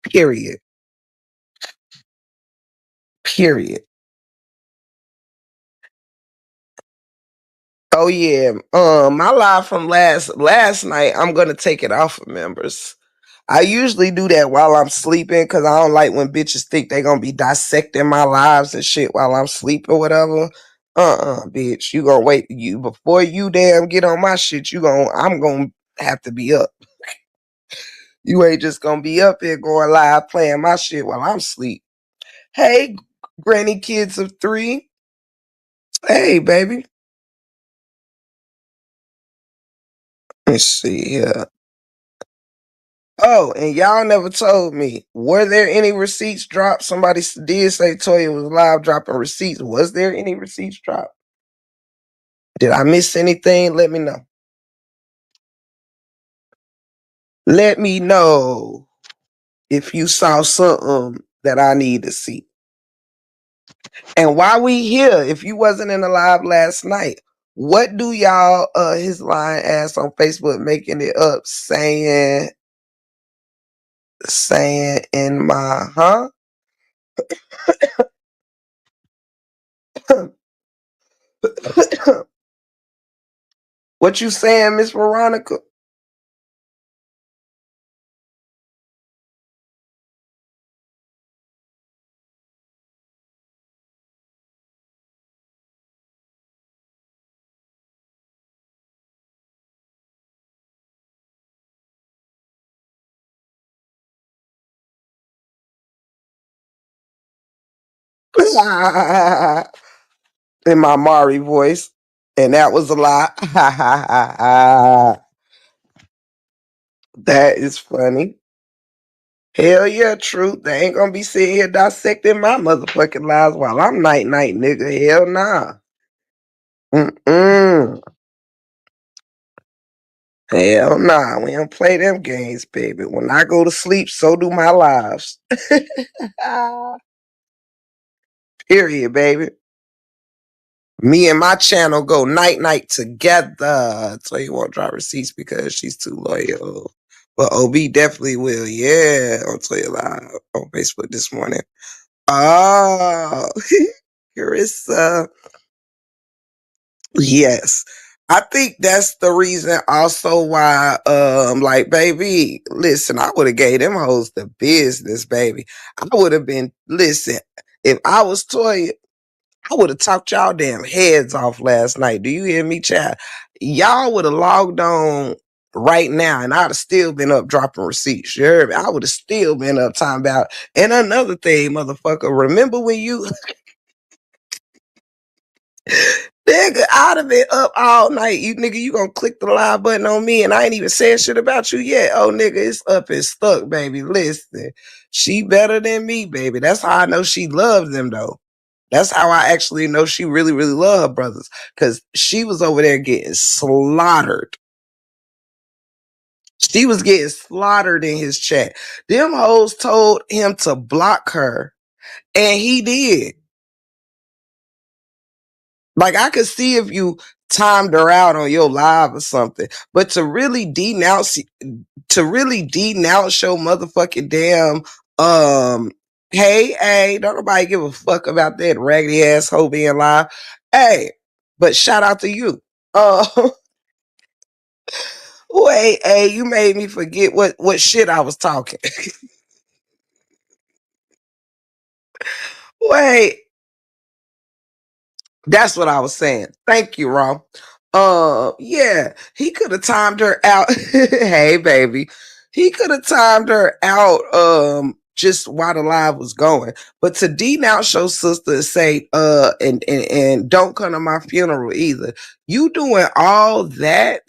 [SPEAKER 1] Period. Period. Oh yeah. My live from last night, I'm gonna take it off of members. I usually do that while I'm sleeping because I don't like when bitches think they gonna be dissecting my lives and shit while I'm sleeping or whatever. Bitch. You gonna wait you before you damn get on my shit, I'm gonna have to be up. You ain't just gonna be up here going live playing my shit while I'm asleep. Hey, granny kids of 3. Hey, baby. Let's see here. Oh, and y'all never told me. Were there any receipts dropped? Somebody did say Toya was live dropping receipts. Was there any receipts dropped? Did I miss anything? Let me know. Let me know if you saw something that I need to see. And while we here, if you wasn't in the live last night, what do y'all his lying ass on Facebook making it up saying in my what you saying, Miss Veronica? In my Mari voice. And that was a lie. That is funny. Hell yeah, truth. They ain't gonna be sitting here dissecting my motherfucking lives while I'm night, nigga. Hell nah. Mm-mm. Hell nah. We don't play them games, baby. When I go to sleep, so do my lives. Period, baby. Me and my channel go night together. So you won't drop receipts because she's too loyal. But OB definitely will. Yeah, I'll tell you live on Facebook this morning. Oh, Carissa. Yes. I think that's the reason also why, like, baby, listen, I would have gave them hoes the business, baby. I would have been, listen, if I was Toya, I would have talked y'all damn heads off last night. Do you hear me, chat? Y'all would have logged on right now and I'd have still been up dropping receipts. You heard me? I would have still been up talking about. And another thing, motherfucker, remember when you nigga, I'd have been up all night. You nigga, you gonna click the live button on me and I ain't even said shit about you yet. Oh nigga, it's up and stuck, baby. Listen, she better than me, baby. That's how I know she loves them though. That's how I actually know she really, really love her brothers. Cause she was over there getting slaughtered. She was getting slaughtered in his chat. Them hoes told him to block her. And he did. Like I could see if you timed her out on your live or something. But to really denounce your motherfucking damn hey, don't nobody give a fuck about that raggedy asshole being live. Hey, but shout out to you. Wait, hey, you made me forget what shit I was talking. Wait, that's what I was saying. Thank you, Ron. Yeah, he could have timed her out. Hey, baby, he could have timed her out. Just while the live was going, but to denounce your sister and say, and don't come to my funeral either. You doing all that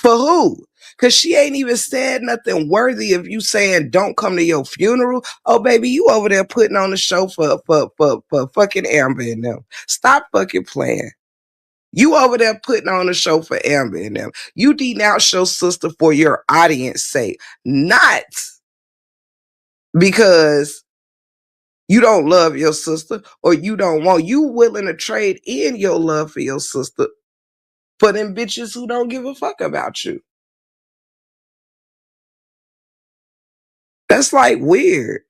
[SPEAKER 1] For who? Because she ain't even said nothing worthy of you saying don't come to your funeral. Oh, baby, you over there putting on the show for fucking Amber and them. Stop fucking playing. You over there putting on a show for Amber and them. You denounce your sister for your audience sake, not because you don't love your sister or you don't want. You willing to trade in your love for your sister for them bitches who don't give a fuck about you. That's like weird.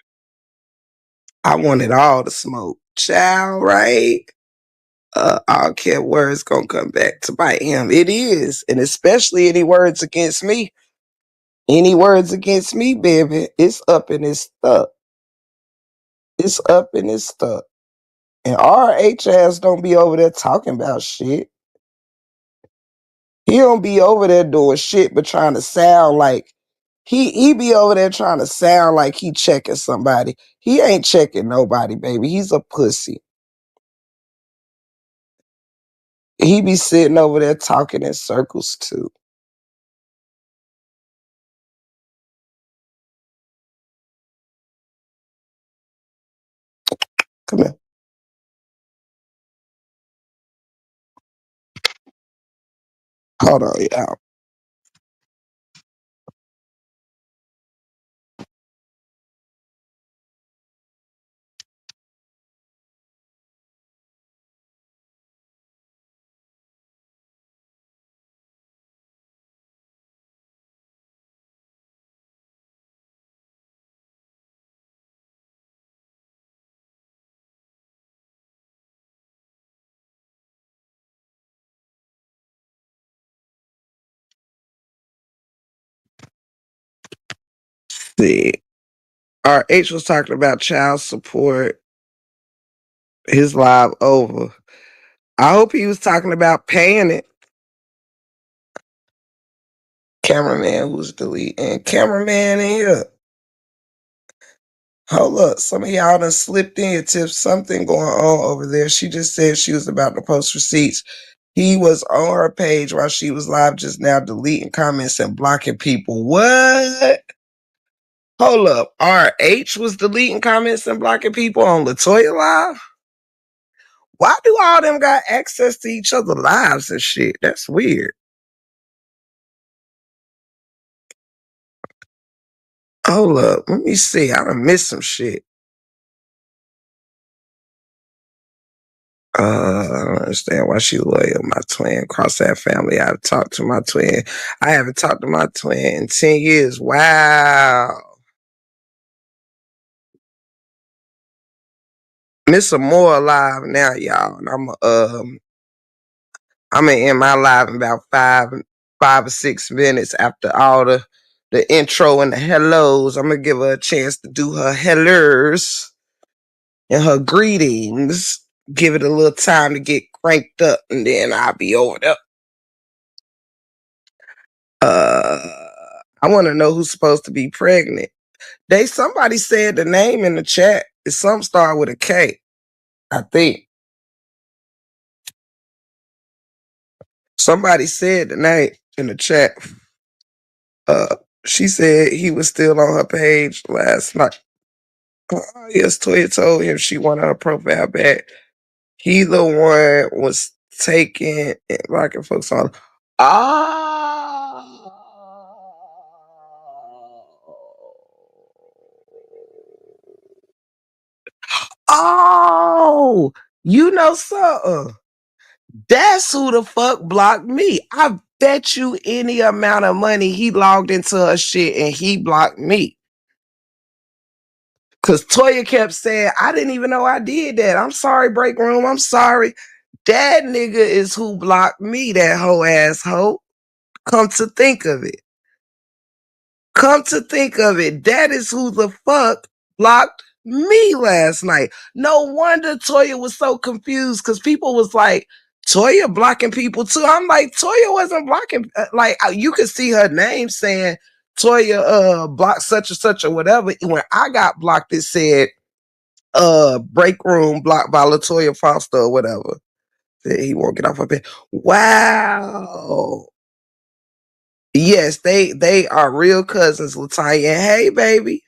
[SPEAKER 1] I wanted all the smoke. Child, right? All care words gonna come back to bite him. It is. And especially any words against me. Any words against me, baby, it's up and it's stuck. It's up and it's stuck. And RH ass don't be over there talking about shit. He don't be over there doing shit but trying to sound like he be over there trying to sound like he checking somebody. He ain't checking nobody, baby. He's a pussy. He be sitting over there talking in circles too. Come here. Hold on, y'all. See, RH was talking about child support. His live over. I hope he was talking about paying it. Cameraman who's deleting. Cameraman in here. Hold up. Some of y'all done slipped in. Tiff, something going on over there. She just said she was about to post receipts. He was on her page while she was live just now, deleting comments and blocking people. What? Hold up. RH was deleting comments and blocking people on Latoya Live? Why do all them got access to each other's lives and shit? That's weird. Hold up. Let me see. I done missed some shit. I don't understand why she loyal. My twin, cross that family. I've talked to my twin. I haven't talked to my twin in 10 years. Wow. Miss Amore alive now, y'all. And I'm gonna end my live in about 5 or 6 minutes after all the intro and the hellos. I'm gonna give her a chance to do her hellos and her greetings. Give it a little time to get cranked up, and then I'll be over there. I want to know who's supposed to be pregnant. Somebody said the name in the chat. It's some start with a K, I think. Somebody said the name in the chat. She said he was still on her page last night. Yes, Toya told him she wanted her profile back. He the one was taking and rocking folks on. Ah. Oh, you know something? That's who the fuck blocked me. I bet you any amount of money he logged into her shit and he blocked me. Cause Toya kept saying, I didn't even know I did that. I'm sorry, break room. I'm sorry. That nigga is who blocked me, that hoe ass hoe. Come to think of it. Come to think of it, that is who the fuck blocked me last night. No wonder Toya was so confused because people was like, Toya blocking people too. I'm like, Toya wasn't blocking. You could see her name saying Toya blocked such and such or whatever. When I got blocked, it said break room blocked by Latoya Foster or whatever. He won't get off her bed. Wow. Yes, they are real cousins, Latanya. Hey, baby.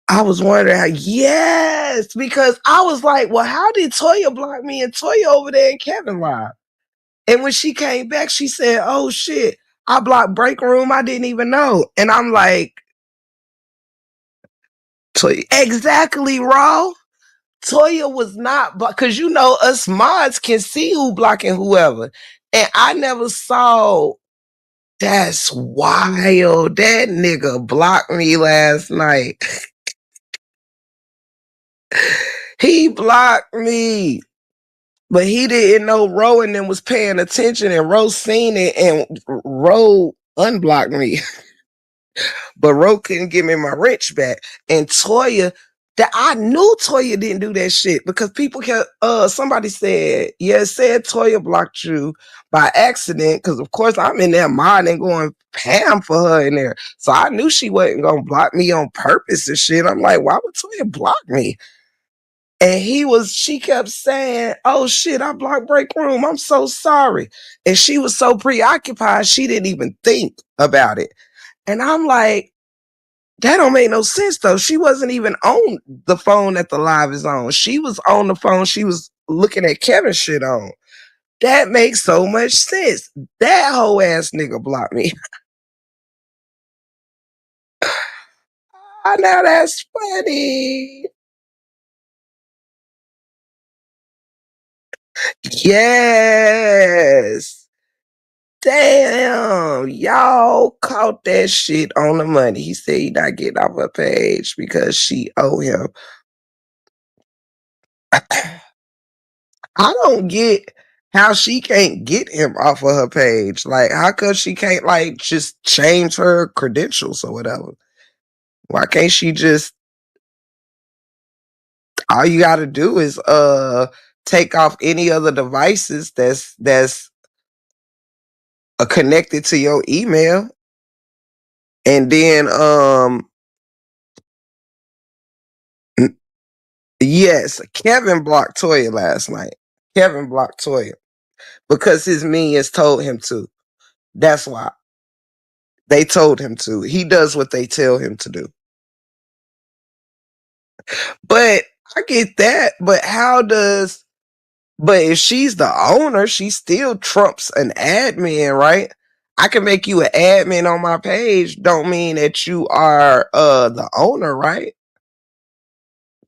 [SPEAKER 1] I was wondering how, yes, because I was like, well, how did Toya block me and Toya over there in Kevin Live? And when she came back, she said, oh shit, I blocked Break Room. I didn't even know. And I'm like, Toya, exactly, Raw. Toya was not, because you know, us mods can see who blocking whoever. And I never saw. That's wild. That nigga blocked me last night. He blocked me. But he didn't know Ro and them was paying attention, and Ro seen it, and Ro unblocked me. But Ro couldn't give me my wrench back. And Toya, that I knew Toya didn't do that shit because people kept somebody said, yeah, it said Toya blocked you by accident. Cause of course I'm in there modding going Pam for her in there. So I knew she wasn't gonna block me on purpose and shit. I'm like, why would Toya block me? And she kept saying, oh shit, I blocked Break Room. I'm so sorry. And she was so preoccupied, she didn't even think about it. And I'm like, that don't make no sense though. She wasn't even on the phone that the live is on. She was on the phone. She was looking at Kevin's shit on. That makes so much sense. That whole ass nigga blocked me. I know that's funny. Yes. Damn, y'all caught that shit on the money. He said he not getting off her page because she owe him. I don't get how she can't get him off of her page. Like, how come she can't like just change her credentials or whatever? Why can't she just? All you got to do is take off any other devices that's connected to your email, and then yes, Kevin blocked Toya last night. Kevin blocked Toya because his minions told him to. That's why they told him to. He does what they tell him to do. But I get that. But how does? But if she's the owner, she still trumps an admin, right? I can make you an admin on my page. Don't mean that you are the owner, right?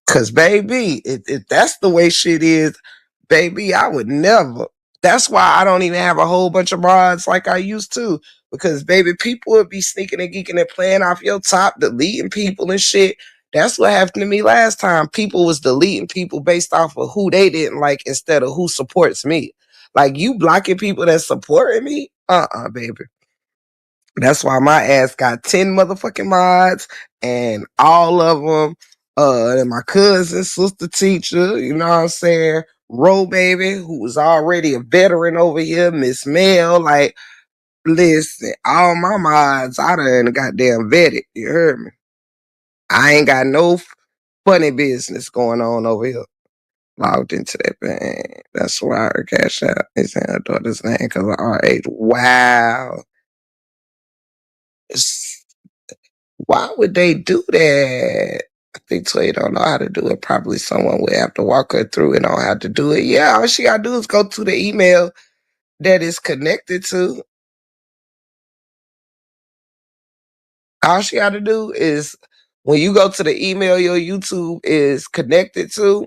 [SPEAKER 1] Cause baby, if that's the way shit is, baby, I would never. That's why I don't even have a whole bunch of mods like I used to. Because baby, people would be sneaking and geeking and playing off your top, deleting people and shit. That's what happened to me last time. People was deleting people based off of who they didn't like instead of who supports me. Like you blocking people that supporting me? Baby. That's why my ass got 10 motherfucking mods and all of them, and my cousin, sister teacher, you know what I'm saying? Ro baby, who was already a veteran over here, Miss Mel, like, listen, all my mods, I done goddamn vetted, you heard me? I ain't got no funny business going on over here. Logged into that bank. That's why her cash out is in her daughter's name because of our age. Wow. Why would they do that? I think Toya don't know how to do it. Probably someone would have to walk her through it on how to do it. Yeah, all she gotta do is go to the email that is connected to. All she gotta do is when you go to the email your YouTube is connected to,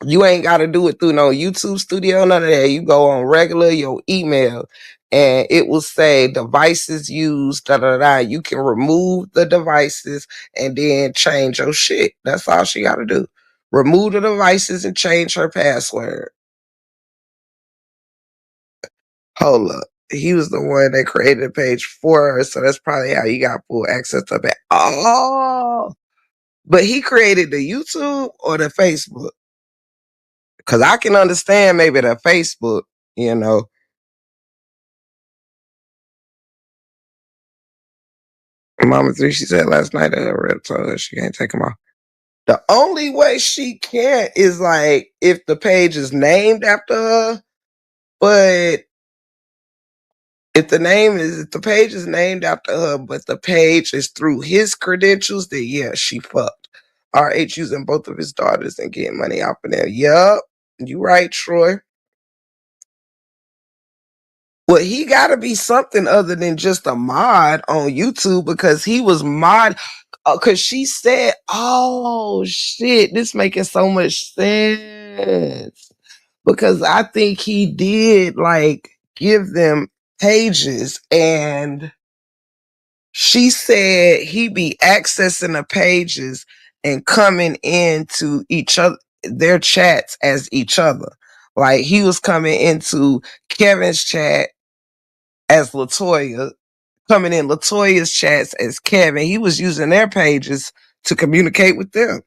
[SPEAKER 1] you ain't gotta do it through no YouTube studio, none of that. You go on regular your email and it will say devices used, da da da. You can remove the devices and then change your shit. That's all she gotta do. Remove the devices and change her password. Hold up. He was the one that created a page for her, so that's probably how you got full access to that. Oh, but he created the YouTube or the Facebook? Because I can understand maybe the Facebook, you know. Mama 3, she said last night that her rep told her she can't take them off. The only way she can't is like if the page is named after her, but if the page is named after her, but the page is through his credentials, then yeah, she fucked. RH using both of his daughters and getting money off of them. Yup, you right, Troy. Well, he got to be something other than just a mod on YouTube because he was mod. Because she said, "Oh shit, this making so much sense." Because I think he did like give them pages, and she said he be accessing the pages and coming into each other their chats as each other. Like he was coming into Kevin's chat as Latoya, coming in Latoya's chats as Kevin. He was using their pages to communicate with them.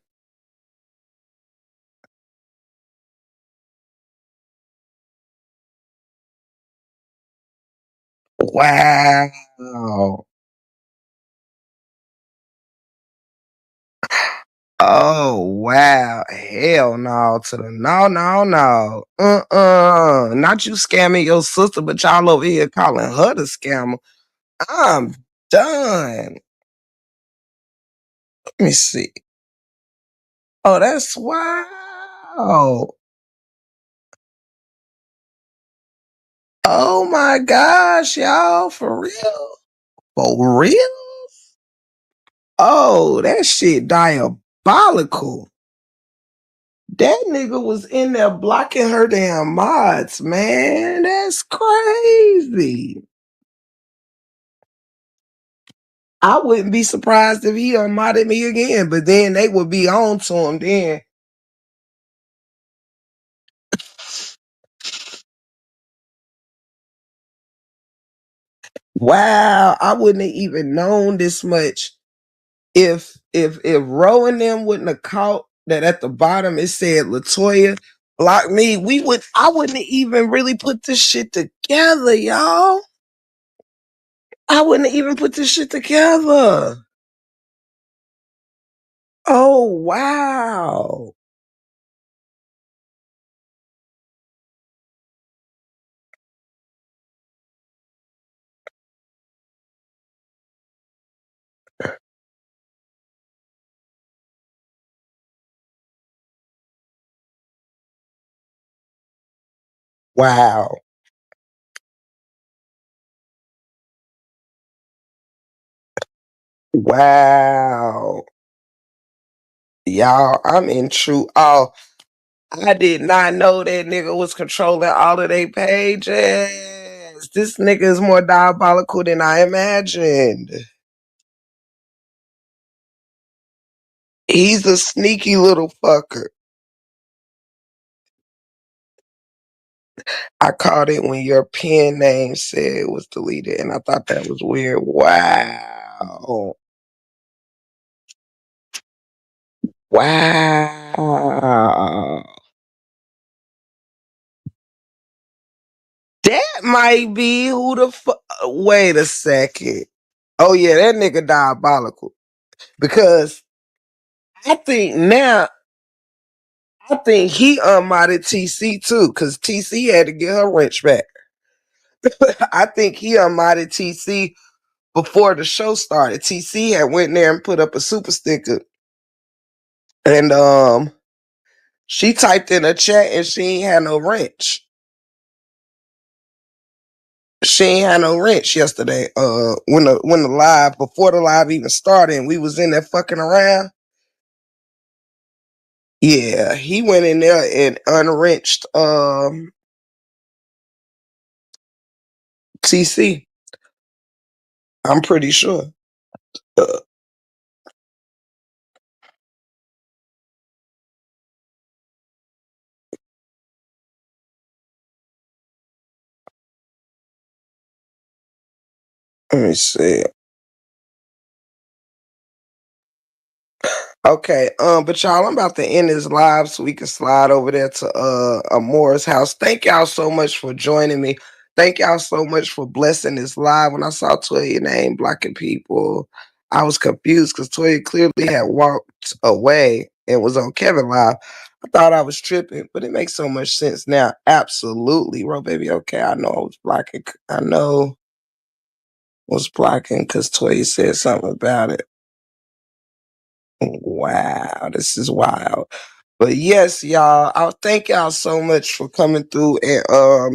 [SPEAKER 1] Wow. Oh wow. Hell no to the no. Not you scamming your sister, but y'all over here calling her the scammer. I'm done. Let me see. Oh, that's wow. Oh my gosh, y'all, for real? For real? Oh, that shit diabolical. That nigga was in there blocking her damn mods, man. That's crazy. I wouldn't be surprised if he unmodded me again, but then they would be on to him then. Wow, I wouldn't have even known this much if Ro and them wouldn't have caught that at the bottom it said Latoya block me. I wouldn't have even really put this shit together, y'all. I wouldn't have even put this shit together. Oh wow. Wow. Wow. Y'all, I'm in true awe. I did not know that nigga was controlling all of their pages. This nigga is more diabolical than I imagined. He's a sneaky little fucker. I caught it when your pen name said it was deleted, and I thought that was weird. Wow. Wow. That might be who the fuck. Wait a second. Oh, yeah, that nigga diabolical. Because I think now, I think he unmodded TC too, because TC had to get her wrench back. I think he unmodded TC before the show started. TC had went there and put up a super sticker. And she typed in a chat and she ain't had no wrench. She ain't had no wrench yesterday. When the live, before the live even started, and we was in there fucking around. Yeah, he went in there and unwrenched TC. I'm pretty sure. Uh, Let me see. Okay, but y'all, I'm about to end this live so we can slide over there to Amora's house. Thank y'all so much for joining me. Thank y'all so much for blessing this live. When I saw Toya name blocking people, I was confused because Toya clearly had walked away and was on Kevin Live. I thought I was tripping, but it makes so much sense now. Absolutely, bro, baby. Okay, I know I was blocking. I know I was blocking because Toya said something about it. Wow, this is wild. But yes, y'all, I thank y'all so much for coming through and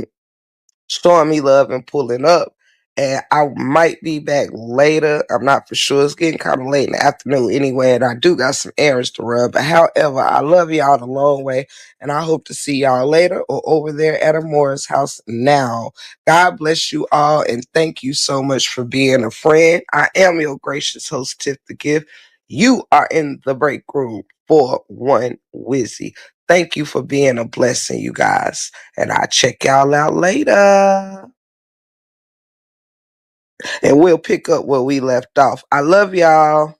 [SPEAKER 1] showing me love and pulling up. And I might be back later. I'm not for sure. It's getting kind of late in the afternoon anyway, and I do got some errands to run. But however, I love y'all the long way, and I hope to see y'all later or over there at Amora's house now. God bless you all, and thank you so much for being a friend. I am your gracious host, Tiff the Gift. You are in the break room for one Wizzy. Thank you for being a blessing, you guys. And I'll check y'all out later. And we'll pick up where we left off. I love y'all.